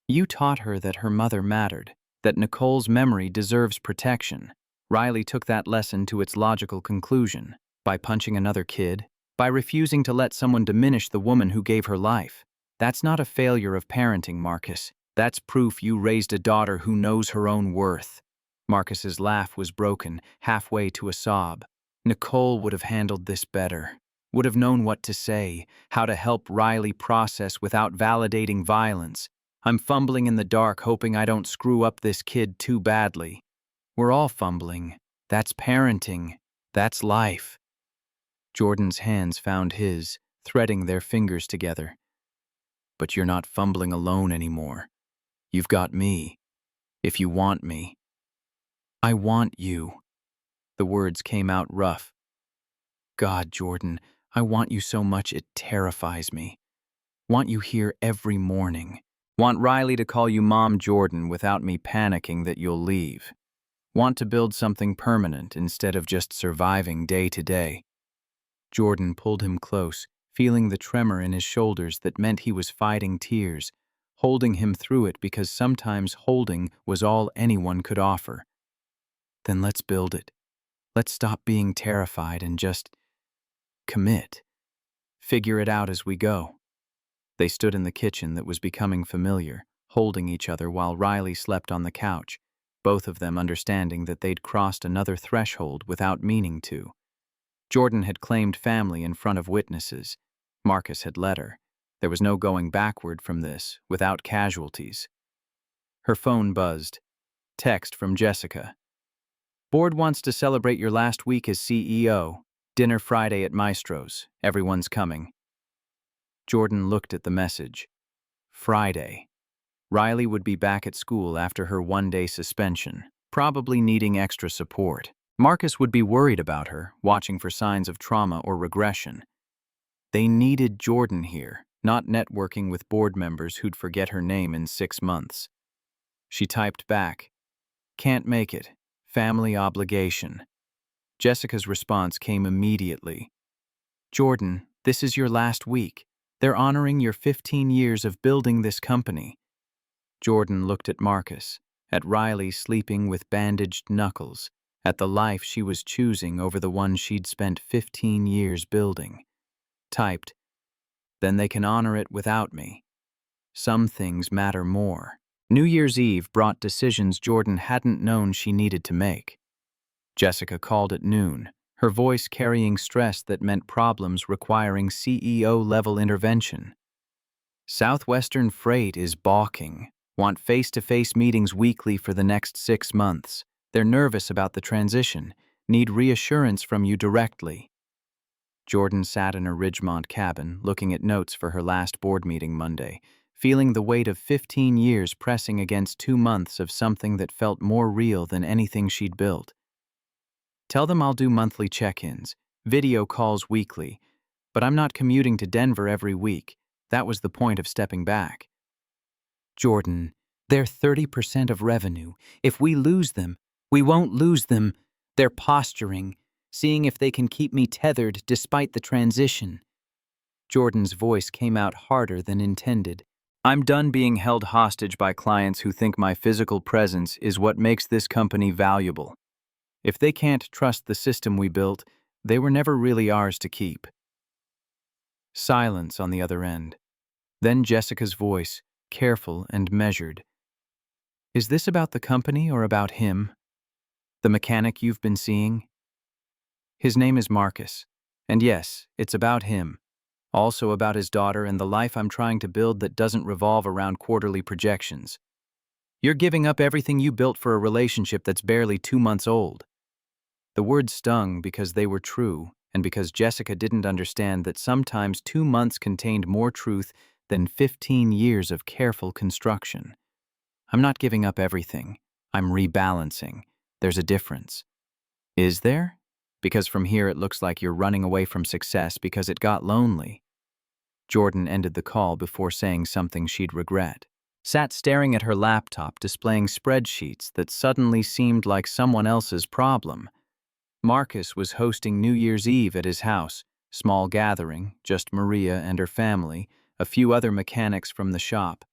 "You taught her that her mother mattered, that Nicole's memory deserves protection." Riley took that lesson to its logical conclusion. By punching another kid, by refusing to let someone diminish the woman who gave her life. That's not a failure of parenting, Marcus. That's proof you raised a daughter who knows her own worth. Marcus's laugh was broken, halfway to a sob. Nicole would have handled this better. Would have known what to say, how to help Riley process without validating violence. I'm fumbling in the dark, hoping I don't screw up this kid too badly. We're all fumbling. That's parenting. That's life. Jordan's hands found his, threading their fingers together. "But you're not fumbling alone anymore. You've got me. If you want me." "I want you." The words came out rough. "God, Jordan, I want you so much it terrifies me. Want you here every morning. Want Riley to call you Mom Jordan without me panicking that you'll leave. Want to build something permanent instead of just surviving day to day." Jordan pulled him close, feeling the tremor in his shoulders that meant he was fighting tears, holding him through it because sometimes holding was all anyone could offer. "Then let's build it. Let's stop being terrified and just commit. Figure it out as we go." They stood in the kitchen that was becoming familiar, holding each other while Riley slept on the couch, both of them understanding that they'd crossed another threshold without meaning to. Jordan had claimed family in front of witnesses. Marcus had let her. There was no going backward from this, without casualties. Her phone buzzed. Text from Jessica. "Board wants to celebrate your last week as CEO. Dinner Friday at Maestro's. Everyone's coming." Jordan looked at the message. Friday. Riley would be back at school after her one-day suspension, probably needing extra support. Marcus would be worried about her, watching for signs of trauma or regression. They needed Jordan here, not networking with board members who'd forget her name in 6 months. She typed back, "Can't make it. Family obligation." Jessica's response came immediately. "Jordan, this is your last week. They're honoring your 15 years of building this company." Jordan looked at Marcus, at Riley sleeping with bandaged knuckles, at the life she was choosing over the one she'd spent 15 years building. Typed, "Then they can honor it without me. Some things matter more." New Year's Eve brought decisions Jordan hadn't known she needed to make. Jessica called at noon, her voice carrying stress that meant problems requiring CEO-level intervention. "Southwestern Freight is balking. Want face-to-face meetings weekly for the next 6 months. They're nervous about the transition. Need reassurance from you directly." Jordan sat in her Ridgemont cabin, looking at notes for her last board meeting Monday, feeling the weight of 15 years pressing against 2 months of something that felt more real than anything she'd built. "Tell them I'll do monthly check-ins, video calls weekly, but I'm not commuting to Denver every week. That was the point of stepping back." "Jordan, they're 30% of revenue. If we lose them, we won't lose them. They're posturing, seeing if they can keep me tethered despite the transition." Jordan's voice came out harder than intended. "I'm done being held hostage by clients who think my physical presence is what makes this company valuable. If they can't trust the system we built, they were never really ours to keep." Silence on the other end. Then Jessica's voice, careful and measured. "Is this about the company or about him? The mechanic you've been seeing?" "His name is Marcus. And yes, it's about him. Also about his daughter and the life I'm trying to build that doesn't revolve around quarterly projections. You're giving up everything you built for a relationship that's barely 2 months old." The words stung because they were true, and because Jessica didn't understand that sometimes 2 months contained more truth than 15 years of careful construction. "I'm not giving up everything. I'm rebalancing. There's a difference." "Is there? Because from here it looks like you're running away from success because it got lonely." Jordan ended the call before saying something she'd regret. Sat staring at her laptop displaying spreadsheets that suddenly seemed like someone else's problem. Marcus was hosting New Year's Eve at his house, small gathering, just Maria and her family, a few other mechanics from the shop.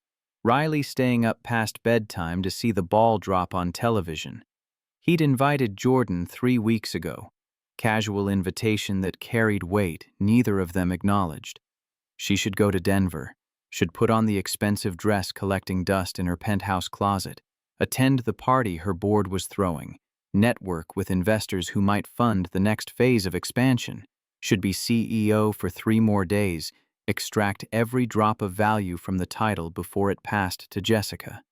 Riley staying up past bedtime to see the ball drop on television. He'd invited Jordan 3 weeks ago. Casual invitation that carried weight, neither of them acknowledged. She should go to Denver, should put on the expensive dress collecting dust in her penthouse closet, attend the party her board was throwing, network with investors who might fund the next phase of expansion, should be CEO for 3 more days, extract every drop of value from the title before it passed to Jessica.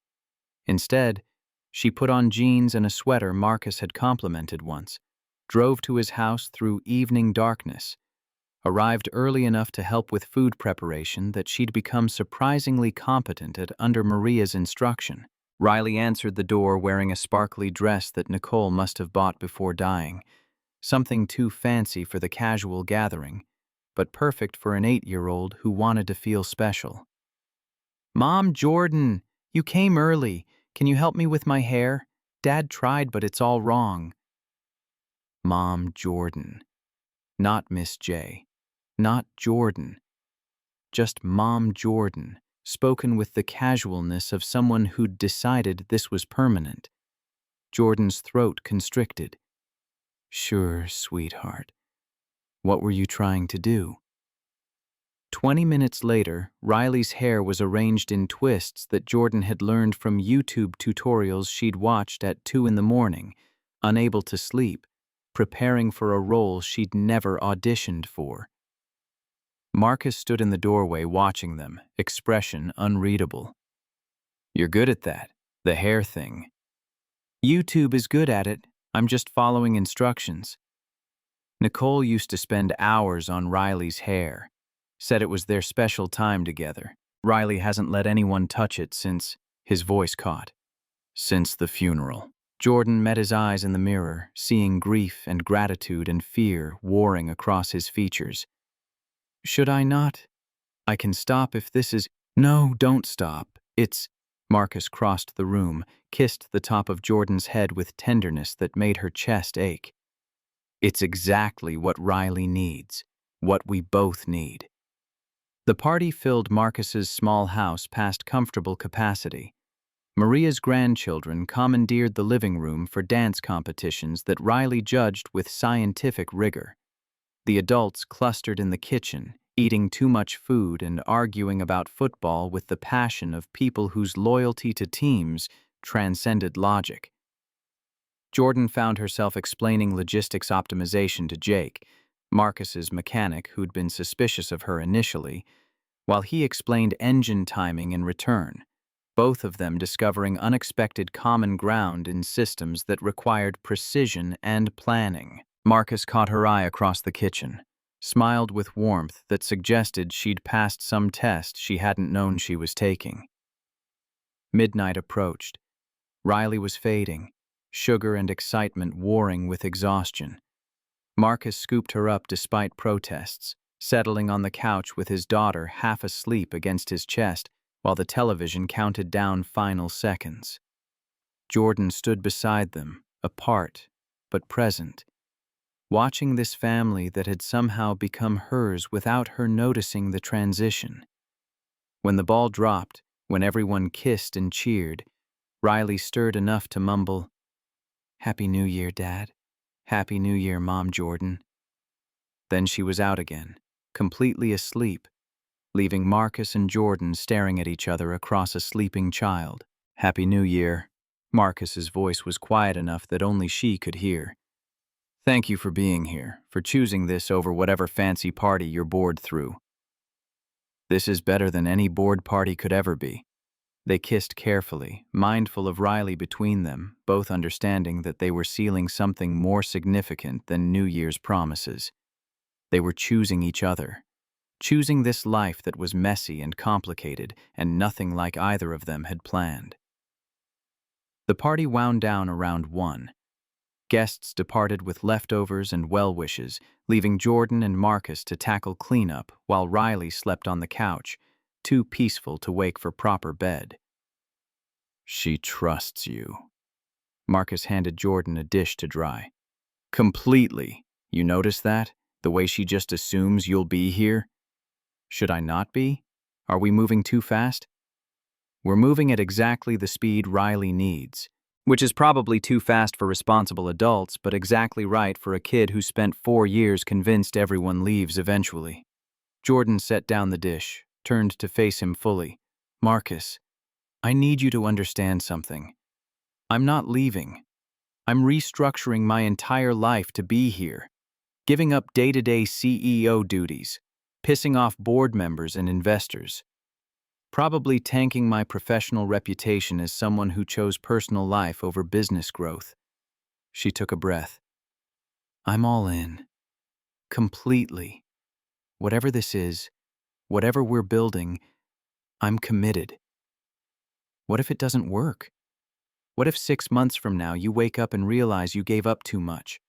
Instead, she put on jeans and a sweater Marcus had complimented once, drove to his house through evening darkness, arrived early enough to help with food preparation that she'd become surprisingly competent at under Maria's instruction. Riley answered the door wearing a sparkly dress that Nicole must have bought before dying, something too fancy for the casual gathering, but perfect for an 8-year-old who wanted to feel special. "Mom, Jordan, you came early. Can you help me with my hair? Dad tried, but it's all wrong." Mom, Jordan. Not Miss J. Not Jordan. Just Mom Jordan, spoken with the casualness of someone who'd decided this was permanent. Jordan's throat constricted. "Sure, sweetheart. What were you trying to do?" 20 minutes later, Riley's hair was arranged in twists that Jordan had learned from YouTube tutorials she'd watched at 2 in the morning, unable to sleep, preparing for a role she'd never auditioned for. Marcus stood in the doorway watching them, expression unreadable. "You're good at that, the hair thing." "YouTube is good at it. I'm just following instructions." Nicole used to spend hours on Riley's hair, said it was their special time together. Riley hasn't let anyone touch it since, his voice caught, since the funeral. Jordan met his eyes in the mirror, seeing grief and gratitude and fear warring across his features. "Should I not? I can stop if this is—" "No, don't stop. It's—" Marcus crossed the room, kissed the top of Jordan's head with tenderness that made her chest ache. "It's exactly what Riley needs, what we both need." The party filled Marcus's small house past comfortable capacity. Maria's grandchildren commandeered the living room for dance competitions that Riley judged with scientific rigor. The adults clustered in the kitchen, eating too much food and arguing about football with the passion of people whose loyalty to teams transcended logic. Jordan found herself explaining logistics optimization to Jake, Marcus's mechanic who'd been suspicious of her initially, while he explained engine timing in return, both of them discovering unexpected common ground in systems that required precision and planning. Marcus caught her eye across the kitchen, smiled with warmth that suggested she'd passed some test she hadn't known she was taking. Midnight approached. Riley was fading, sugar and excitement warring with exhaustion. Marcus scooped her up despite protests, settling on the couch with his daughter half asleep against his chest while the television counted down final seconds. Jordan stood beside them, apart but present, watching this family that had somehow become hers without her noticing the transition. When the ball dropped, when everyone kissed and cheered, Riley stirred enough to mumble, "Happy New Year, Dad. Happy New Year, Mom Jordan." Then she was out again, completely asleep, leaving Marcus and Jordan staring at each other across a sleeping child. "Happy New Year." Marcus's voice was quiet enough that only she could hear. "Thank you for being here, for choosing this over whatever fancy party you're bored through. This is better than any board party could ever be." They kissed carefully, mindful of Riley between them, both understanding that they were sealing something more significant than New Year's promises. They were choosing each other, choosing this life that was messy and complicated and nothing like either of them had planned. The party wound down around 1. Guests departed with leftovers and well wishes, leaving Jordan and Marcus to tackle cleanup while Riley slept on the couch, too peaceful to wake for proper bed. "She trusts you." Marcus handed Jordan a dish to dry. "Completely. You notice that? The way she just assumes you'll be here?" "Should I not be? Are we moving too fast?" "We're moving at exactly the speed Riley needs, which is probably too fast for responsible adults, but exactly right for a kid who spent 4 years convinced everyone leaves eventually." Jordan set down the dish, turned to face him fully. "Marcus, I need you to understand something. I'm not leaving. I'm restructuring my entire life to be here, giving up day-to-day CEO duties, pissing off board members and investors, probably tanking my professional reputation as someone who chose personal life over business growth." She took a breath. "I'm all in. Completely. Whatever this is, whatever we're building, I'm committed. What if it doesn't work? What if 6 months from now you wake up and realize you gave up too much?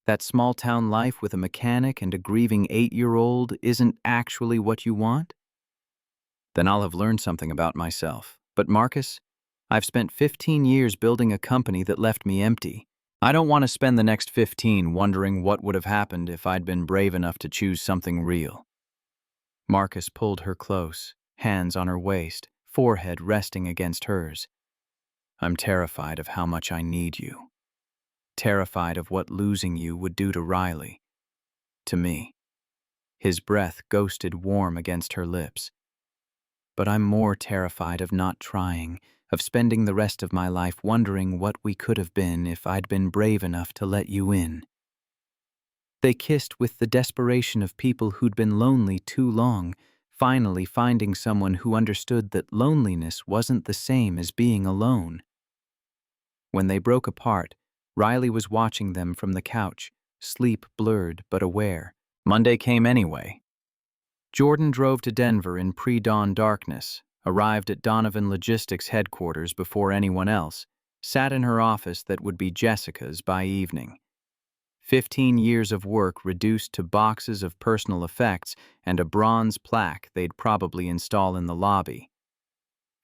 That small-town life with a mechanic and a grieving 8-year-old isn't actually what you want? Then I'll have learned something about myself. But Marcus, I've spent 15 years building a company that left me empty. I don't want to spend the next 15 wondering what would have happened if I'd been brave enough to choose something real. Marcus pulled her close, hands on her waist, forehead resting against hers. I'm terrified of how much I need you. Terrified of what losing you would do to Riley. To me. His breath ghosted warm against her lips. But I'm more terrified of not trying, of spending the rest of my life wondering what we could have been if I'd been brave enough to let you in. They kissed with the desperation of people who'd been lonely too long, finally finding someone who understood that loneliness wasn't the same as being alone. When they broke apart, Riley was watching them from the couch, sleep blurred but aware. Monday came anyway. Jordan drove to Denver in pre-dawn darkness, arrived at Donovan Logistics headquarters before anyone else, sat in her office that would be Jessica's by evening. 15 years of work reduced to boxes of personal effects and a bronze plaque they'd probably install in the lobby.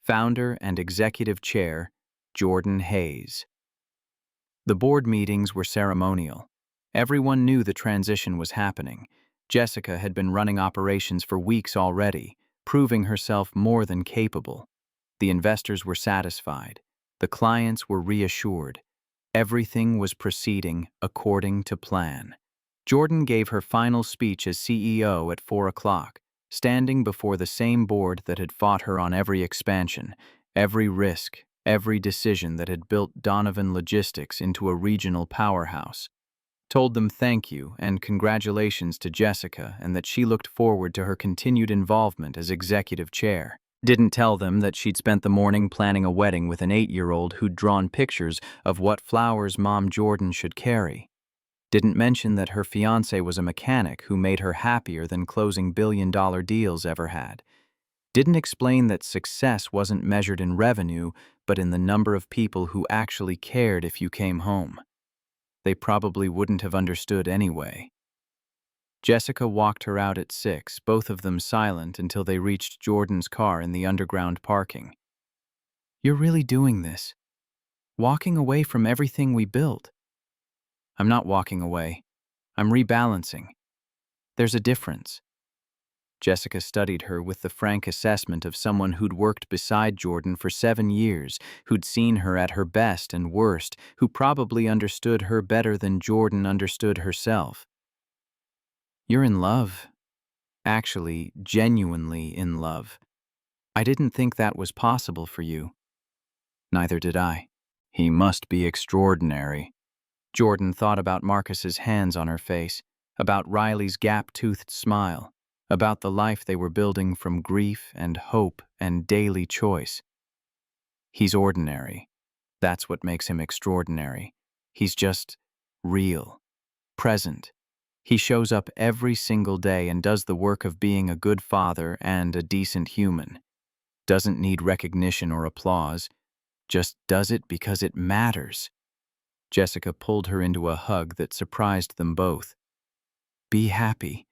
Founder and Executive Chair, Jordan Hayes. The board meetings were ceremonial. Everyone knew the transition was happening. Jessica had been running operations for weeks already, proving herself more than capable. The investors were satisfied. The clients were reassured. Everything was proceeding according to plan. Jordan gave her final speech as CEO at 4 o'clock, standing before the same board that had fought her on every expansion, every risk, every decision that had built Donovan Logistics into a regional powerhouse. Told them thank you and congratulations to Jessica and that she looked forward to her continued involvement as executive chair. Didn't tell them that she'd spent the morning planning a wedding with an 8-year-old who'd drawn pictures of what flowers Mom Jordan should carry. Didn't mention that her fiancé was a mechanic who made her happier than closing billion-dollar deals ever had. Didn't explain that success wasn't measured in revenue, but in the number of people who actually cared if you came home. They probably wouldn't have understood anyway. Jessica walked her out at 6, both of them silent until they reached Jordan's car in the underground parking. You're really doing this? Walking away from everything we built? I'm not walking away. I'm rebalancing. There's a difference. Jessica studied her with the frank assessment of someone who'd worked beside Jordan for 7 years, who'd seen her at her best and worst, who probably understood her better than Jordan understood herself. You're in love. Actually, genuinely in love. I didn't think that was possible for you. Neither did I. He must be extraordinary. Jordan thought about Marcus's hands on her face, about Riley's gap-toothed smile, about the life they were building from grief and hope and daily choice. He's ordinary. That's what makes him extraordinary. He's just real, present. He shows up every single day and does the work of being a good father and a decent human. Doesn't need recognition or applause, just does it because it matters. Jessica pulled her into a hug that surprised them both. Be happy.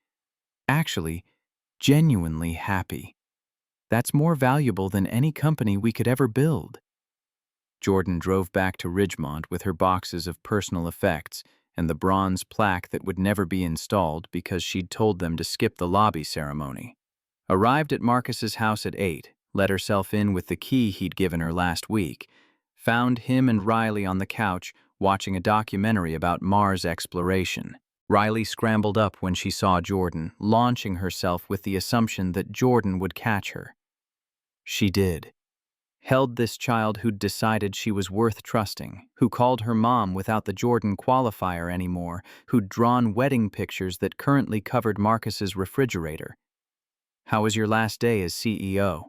Actually, genuinely happy. That's more valuable than any company we could ever build. Jordan drove back to Ridgemont with her boxes of personal effects and the bronze plaque that would never be installed because she'd told them to skip the lobby ceremony. Arrived at Marcus's house at 8, let herself in with the key he'd given her last week, found him and Riley on the couch watching a documentary about Mars exploration. Riley scrambled up when she saw Jordan, launching herself with the assumption that Jordan would catch her. She did. Held this child who'd decided she was worth trusting, who called her mom without the Jordan qualifier anymore, who'd drawn wedding pictures that currently covered Marcus's refrigerator. How was your last day as CEO?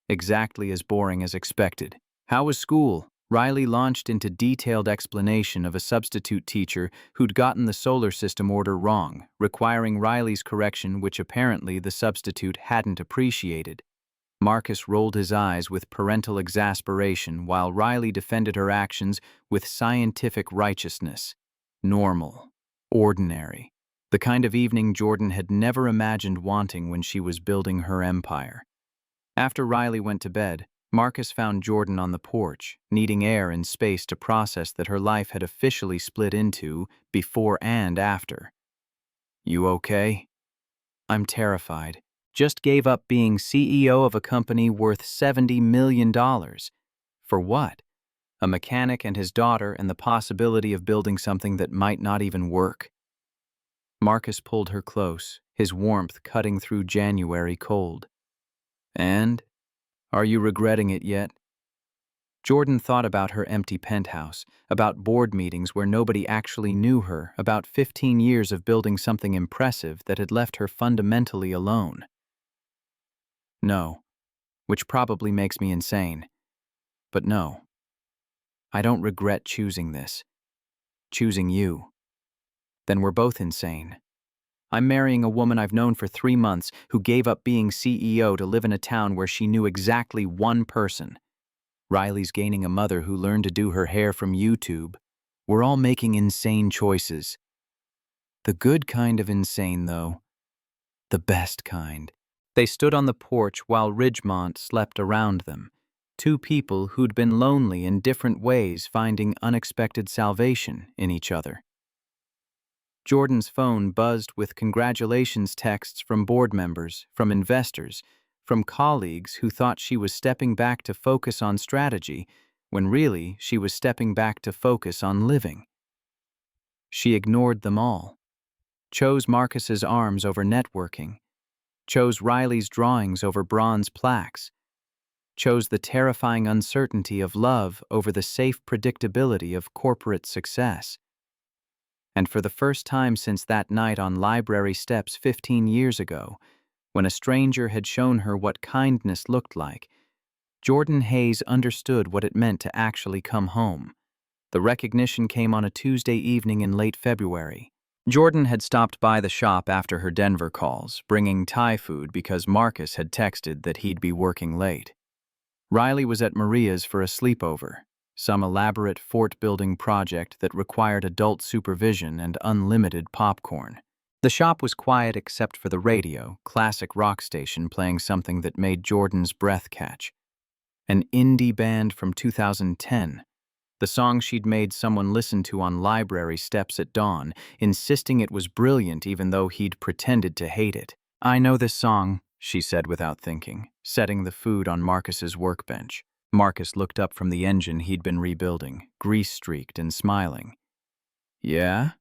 Exactly as boring as expected. How was school? Riley launched into detailed explanation of a substitute teacher who'd gotten the solar system order wrong, requiring Riley's correction, which apparently the substitute hadn't appreciated. Marcus rolled his eyes with parental exasperation while Riley defended her actions with scientific righteousness. Normal. Ordinary. The kind of evening Jordan had never imagined wanting when she was building her empire. After Riley went to bed, Marcus found Jordan on the porch, needing air and space to process that her life had officially split into before and after. "You okay?" "I'm terrified. Just gave up being CEO of a company worth $70 million. For what? A mechanic and his daughter and the possibility of building something that might not even work." Marcus pulled her close, his warmth cutting through January cold. "And? Are you regretting it yet?" Jordan thought about her empty penthouse, about board meetings where nobody actually knew her, about 15 years of building something impressive that had left her fundamentally alone. "No," which probably makes me insane. But no, I don't regret choosing this. Choosing you. Then we're both insane. I'm marrying a woman I've known for 3 months who gave up being CEO to live in a town where she knew exactly one person. Riley's gaining a mother who learned to do her hair from YouTube. We're all making insane choices. The good kind of insane, though. The best kind. They stood on the porch while Ridgemont slept around them. Two people who'd been lonely in different ways, finding unexpected salvation in each other. Jordan's phone buzzed with congratulations texts from board members, from investors, from colleagues who thought she was stepping back to focus on strategy, when really she was stepping back to focus on living. She ignored them all. Chose Marcus's arms over networking. Chose Riley's drawings over bronze plaques. Chose the terrifying uncertainty of love over the safe predictability of corporate success. And for the first time since that night on library steps 15 years ago, when a stranger had shown her what kindness looked like, Jordan Hayes understood what it meant to actually come home. The recognition came on a Tuesday evening in late February. Jordan had stopped by the shop after her Denver calls, bringing Thai food because Marcus had texted that he'd be working late. Riley was at Maria's for a sleepover, some elaborate fort-building project that required adult supervision and unlimited popcorn. The shop was quiet except for the radio, classic rock station playing something that made Jordan's breath catch. An indie band from 2010, the song she'd made someone listen to on library steps at dawn, insisting it was brilliant even though he'd pretended to hate it. "I know this song," she said without thinking, setting the food on Marcus's workbench. Marcus looked up from the engine he'd been rebuilding, grease-streaked and smiling. "Yeah?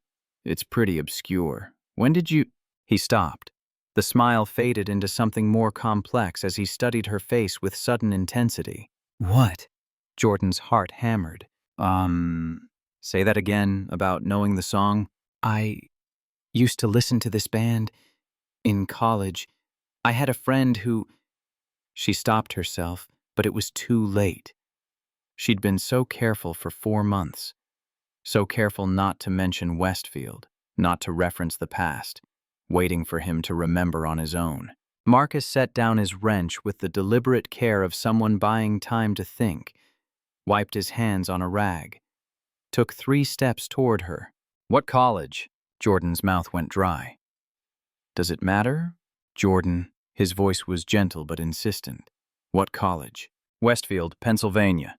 It's pretty obscure. When did you—" He stopped. The smile faded into something more complex as he studied her face with sudden intensity. "What?" Jordan's heart hammered. Say that again, about knowing the song." "I used to listen to this band in college. I had a friend who—" She stopped herself, but it was too late. She'd been so careful for 4 months. So careful not to mention Westfield, not to reference the past, waiting for him to remember on his own. Marcus set down his wrench with the deliberate care of someone buying time to think, wiped his hands on a rag, took 3 steps toward her. "What college?" Jordan's mouth went dry. "Does it matter?" "Jordan," his voice was gentle but insistent. "What college?" "Westfield, Pennsylvania."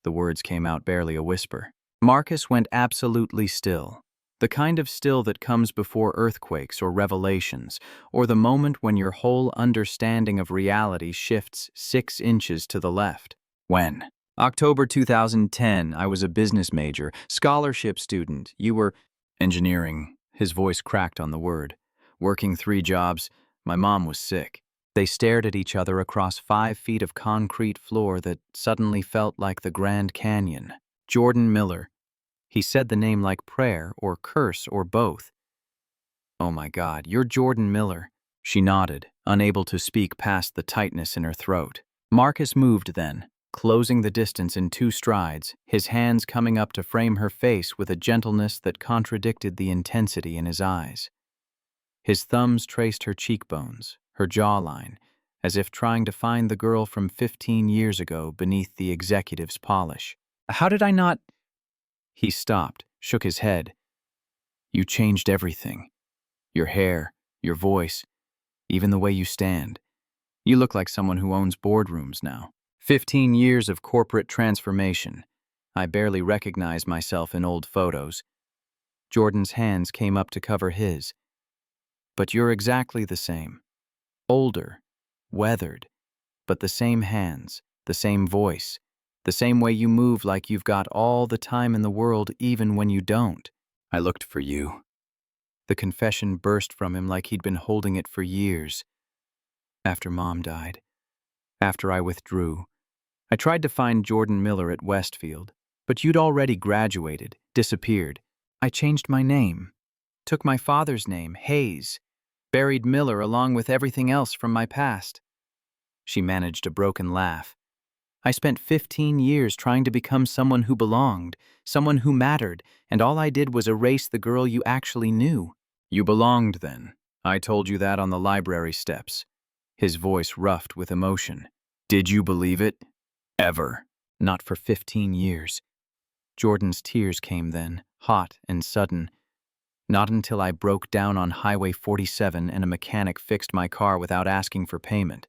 The words came out barely a whisper. Marcus went absolutely still. The kind of still that comes before earthquakes or revelations, or the moment when your whole understanding of reality shifts 6 inches to the left. "When?" "October 2010. I was a business major, scholarship student. You were—" "Engineering." His voice cracked on the word. "Working 3 jobs. My mom was sick." They stared at each other across 5 feet of concrete floor that suddenly felt like the Grand Canyon. "Jordan Miller." He said the name like prayer or curse or both. "Oh my God, you're Jordan Miller." She nodded, unable to speak past the tightness in her throat. Marcus moved then, closing the distance in 2 strides, his hands coming up to frame her face with a gentleness that contradicted the intensity in his eyes. His thumbs traced her cheekbones, her jawline, as if trying to find the girl from 15 years ago beneath the executive's polish. "How did I not—" He stopped, shook his head. You changed everything. Your hair, your voice, even the way you stand. You look like someone who owns boardrooms now. 15 years of corporate transformation. I barely recognize myself in old photos. Jordan's hands came up to cover his. But you're exactly the same. Older, weathered, but the same hands, the same voice, the same way you move like you've got all the time in the world even when you don't. I looked for you. The confession burst from him like he'd been holding it for years. After Mom died, after I withdrew, I tried to find Jordan Miller at Westfield, but you'd already graduated, disappeared. I changed my name, took my father's name, Hayes, buried Miller along with everything else from my past. She managed a broken laugh. I spent 15 years trying to become someone who belonged, someone who mattered, and all I did was erase the girl you actually knew. You belonged then. I told you that on the library steps. His voice roughed with emotion. Did you believe it? Ever. Not for 15 years. Jordan's tears came then, hot and sudden. Not until I broke down on Highway 47 and a mechanic fixed my car without asking for payment.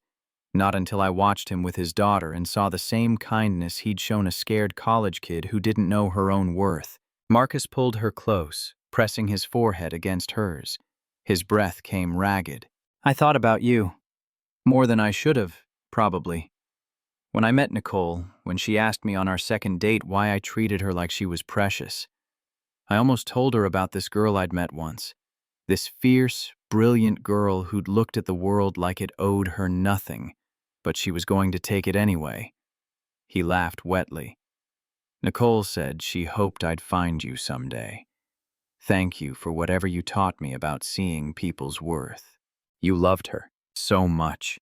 Not until I watched him with his daughter and saw the same kindness he'd shown a scared college kid who didn't know her own worth. Marcus pulled her close, pressing his forehead against hers. His breath came ragged. I thought about you. More than I should have, probably. When I met Nicole, when she asked me on our second date why I treated her like she was precious, I almost told her about this girl I'd met once. This fierce, brilliant girl who'd looked at the world like it owed her nothing, but she was going to take it anyway. He laughed wetly. Nicole said she hoped I'd find you someday. Thank you for whatever you taught me about seeing people's worth. You loved her so much.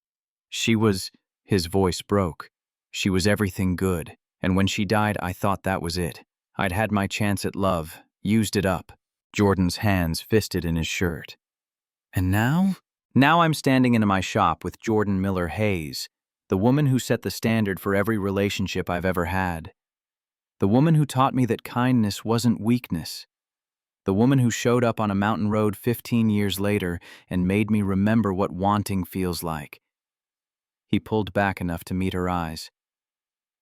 She was, his voice broke. She was everything good, and when she died, I thought that was it. I'd had my chance at love, used it up. Jordan's hands fisted in his shirt. And now? Now I'm standing in my shop with Jordan Miller Hayes, the woman who set the standard for every relationship I've ever had. The woman who taught me that kindness wasn't weakness. The woman who showed up on a mountain road 15 years later and made me remember what wanting feels like. He pulled back enough to meet her eyes.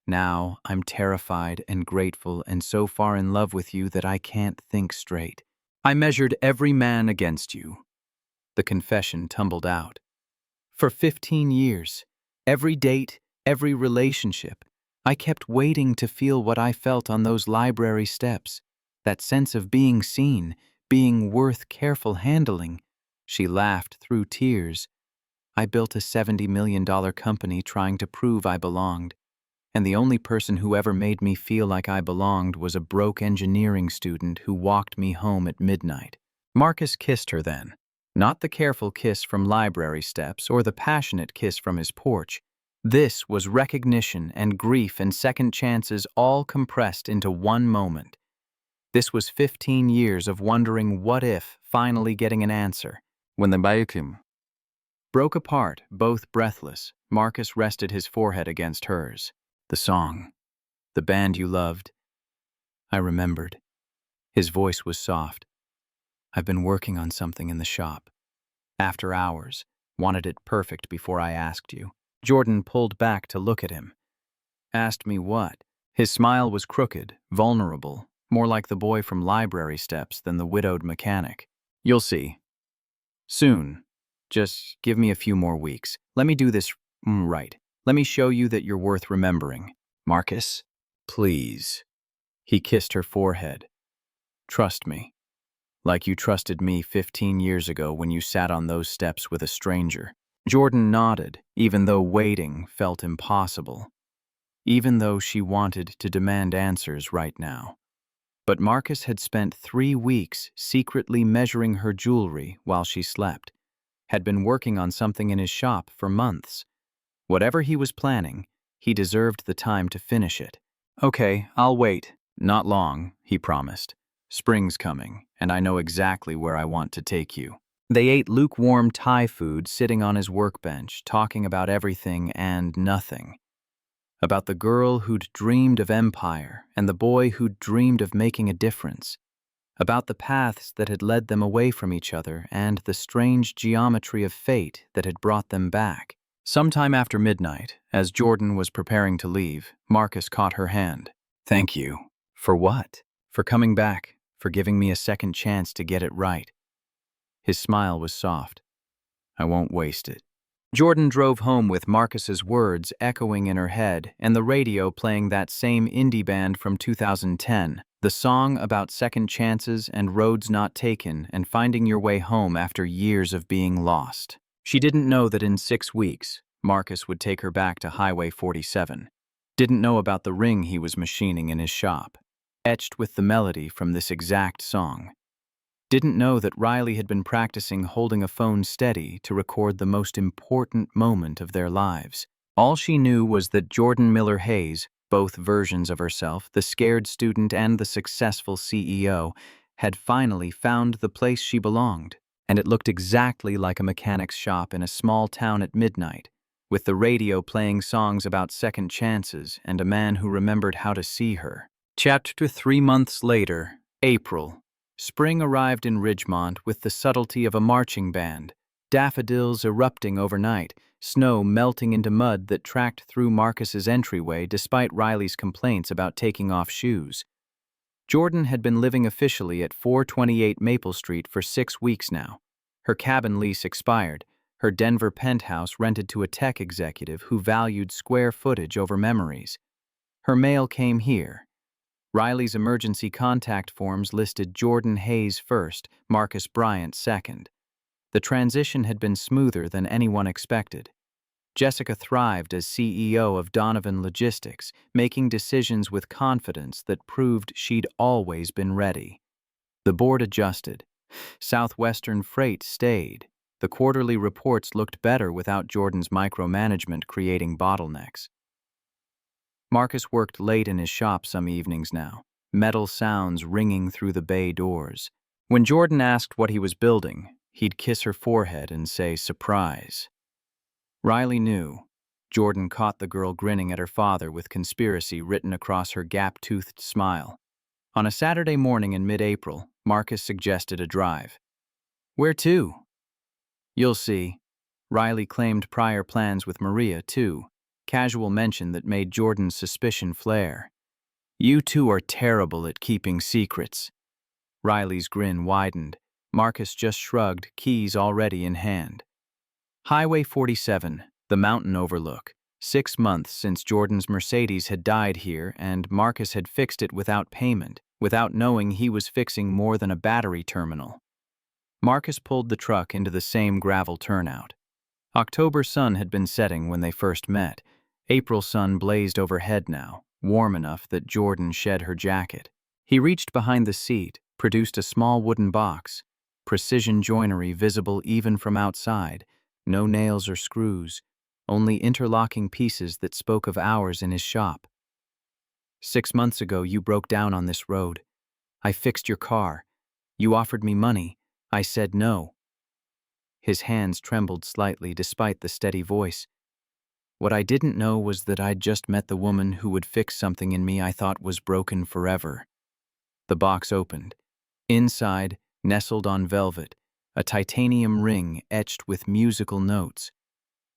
Now I'm terrified and grateful and so far in love with you that I can't think straight. I measured every man against you. The confession tumbled out. For 15 years, every date, every relationship, I kept waiting to feel what I felt on those library steps, that sense of being seen, being worth careful handling. She laughed through tears. I built a $70 million company trying to prove I belonged, and the only person who ever made me feel like I belonged was a broke engineering student who walked me home at midnight. Marcus kissed her then. Not the careful kiss from library steps or the passionate kiss from his porch. This was recognition and grief and second chances all compressed into one moment. This was 15 years of wondering what if, finally getting an answer. When the Bayukim broke apart, both breathless, Marcus rested his forehead against hers. The song. The band you loved. I remembered. His voice was soft. I've been working on something in the shop. After hours, wanted it perfect before I asked you. Jordan pulled back to look at him. Asked me what? His smile was crooked, vulnerable, more like the boy from library steps than the widowed mechanic. You'll see. Soon. Just give me a few more weeks. Let me do this right. Let me show you that you're worth remembering. Marcus, please. He kissed her forehead. Trust me. Like you trusted me 15 years ago when you sat on those steps with a stranger. Jordan nodded, even though waiting felt impossible. Even though she wanted to demand answers right now. But Marcus had spent 3 weeks secretly measuring her jewelry while she slept. Had been working on something in his shop for months. Whatever he was planning, he deserved the time to finish it. Okay, I'll wait. Not long, he promised. Spring's coming, and I know exactly where I want to take you. They ate lukewarm Thai food sitting on his workbench, talking about everything and nothing. About the girl who'd dreamed of empire and the boy who'd dreamed of making a difference. about the paths that had led them away from each other and the strange geometry of fate that had brought them back. Sometime after midnight, as Jordan was preparing to leave, Marcus caught her hand. "Thank you." "For what?" "For coming back, for giving me a second chance to get it right." His smile was soft. "I won't waste it." Jordan drove home with Marcus's words echoing in her head and the radio playing that same indie band from 2010, the song about second chances and roads not taken and finding your way home after years of being lost. She didn't know that in 6 weeks, Marcus would take her back to Highway 47. Didn't know about the ring he was machining in his shop, etched with the melody from this exact song. Didn't know that Riley had been practicing holding a phone steady to record the most important moment of their lives. All she knew was that Jordan Miller Hayes, both versions of herself, the scared student and the successful CEO, had finally found the place she belonged. And it looked exactly like a mechanic's shop in a small town at midnight, with the radio playing songs about second chances and a man who remembered how to see her. Chapter 3 months later, April. Spring arrived in Ridgemont with the subtlety of a marching band, daffodils erupting overnight, snow melting into mud that tracked through Marcus's entryway despite Riley's complaints about taking off shoes. Jordan had been living officially at 428 Maple Street for 6 weeks now. Her cabin lease expired, her Denver penthouse rented to a tech executive who valued square footage over memories. Her mail came here. Riley's emergency contact forms listed Jordan Hayes first, Marcus Bryant second. The transition had been smoother than anyone expected. Jessica thrived as CEO of Donovan Logistics, making decisions with confidence that proved she'd always been ready. The board adjusted. Southwestern Freight stayed. The quarterly reports looked better without Jordan's micromanagement creating bottlenecks. Marcus worked late in his shop some evenings now, metal sounds ringing through the bay doors. When Jordan asked what he was building, he'd kiss her forehead and say, "Surprise." Riley knew. Jordan caught the girl grinning at her father with conspiracy written across her gap-toothed smile. On a Saturday morning in mid-April, Marcus suggested a drive. "Where to?" "You'll see." Riley claimed prior plans with Maria, too. Casual mention that made Jordan's suspicion flare. "You two are terrible at keeping secrets." Riley's grin widened. Marcus just shrugged, keys already in hand. Highway 47, the mountain overlook. 6 months since Jordan's Mercedes had died here, and Marcus had fixed it without payment, without knowing he was fixing more than a battery terminal. Marcus pulled the truck into the same gravel turnout. October sun had been setting when they first met. April sun blazed overhead now, warm enough that Jordan shed her jacket. He reached behind the seat, produced a small wooden box, precision joinery visible even from outside, no nails or screws, only interlocking pieces that spoke of hours in his shop. "6 months ago you broke down on this road. I fixed your car. You offered me money. I said no." His hands trembled slightly despite the steady voice. "What I didn't know was that I'd just met the woman who would fix something in me I thought was broken forever." The box opened. Inside, nestled on velvet, a titanium ring etched with musical notes.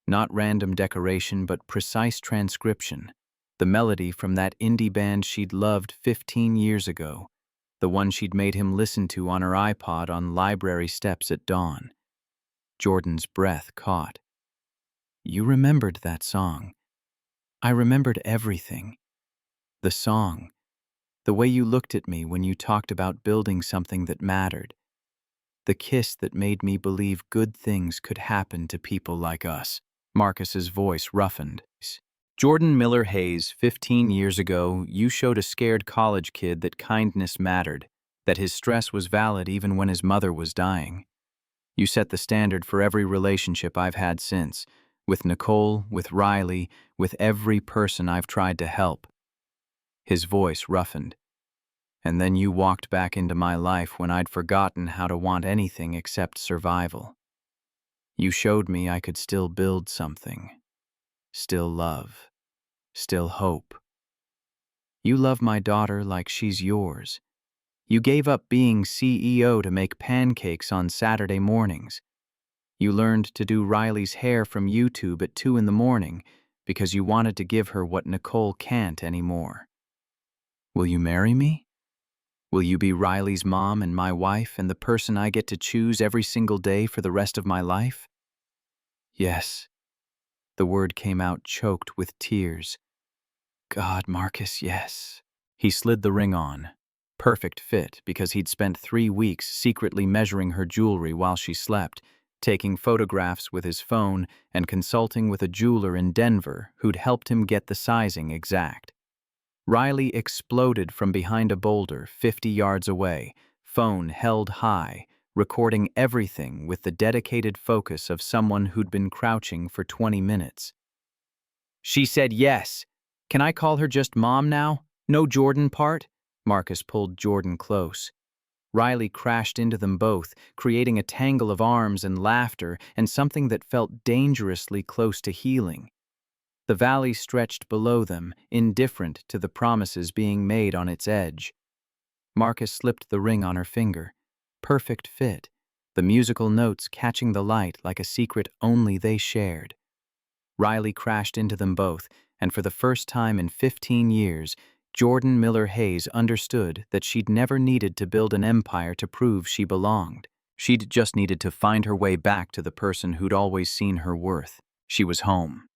Not random decoration, but precise transcription. The melody from that indie band she'd loved 15 years ago. The one she'd made him listen to on her iPod on library steps at dawn. Jordan's breath caught. "You remembered that song." "I remembered everything. The song. The way you looked at me when you talked about building something that mattered. The kiss that made me believe good things could happen to people like us." Marcus's voice roughened. "Jordan Miller Hayes, 15 years ago, you showed a scared college kid that kindness mattered, that his stress was valid even when his mother was dying. You set the standard for every relationship I've had since, with Nicole, with Riley, with every person I've tried to help." His voice roughened. "And then you walked back into my life when I'd forgotten how to want anything except survival. You showed me I could still build something, still love, still hope. You love my daughter like she's yours. You gave up being CEO to make pancakes on Saturday mornings. You learned to do Riley's hair from YouTube at 2 in the morning because you wanted to give her what Nicole can't anymore. Will you marry me? Will you be Riley's mom and my wife and the person I get to choose every single day for the rest of my life? Yes. The word came out choked with tears. God, Marcus, yes. He slid the ring on. Perfect fit because he'd spent 3 weeks secretly measuring her jewelry while she slept, taking photographs with his phone and consulting with a jeweler in Denver who'd helped him get the sizing exact. Riley exploded from behind a boulder 50 yards away, phone held high, recording everything with the dedicated focus of someone who'd been crouching for 20 minutes. She said yes. Can I call her just Mom now? No Jordan part? Marcus pulled Jordan close. Riley crashed into them both, creating a tangle of arms and laughter and something that felt dangerously close to healing. The valley stretched below them, indifferent to the promises being made on its edge. Marcus slipped the ring on her finger. Perfect fit, the musical notes catching the light like a secret only they shared. Riley crashed into them both, and for the first time in 15 years, Jordan Miller Hayes understood that she'd never needed to build an empire to prove she belonged. She'd just needed to find her way back to the person who'd always seen her worth. She was home.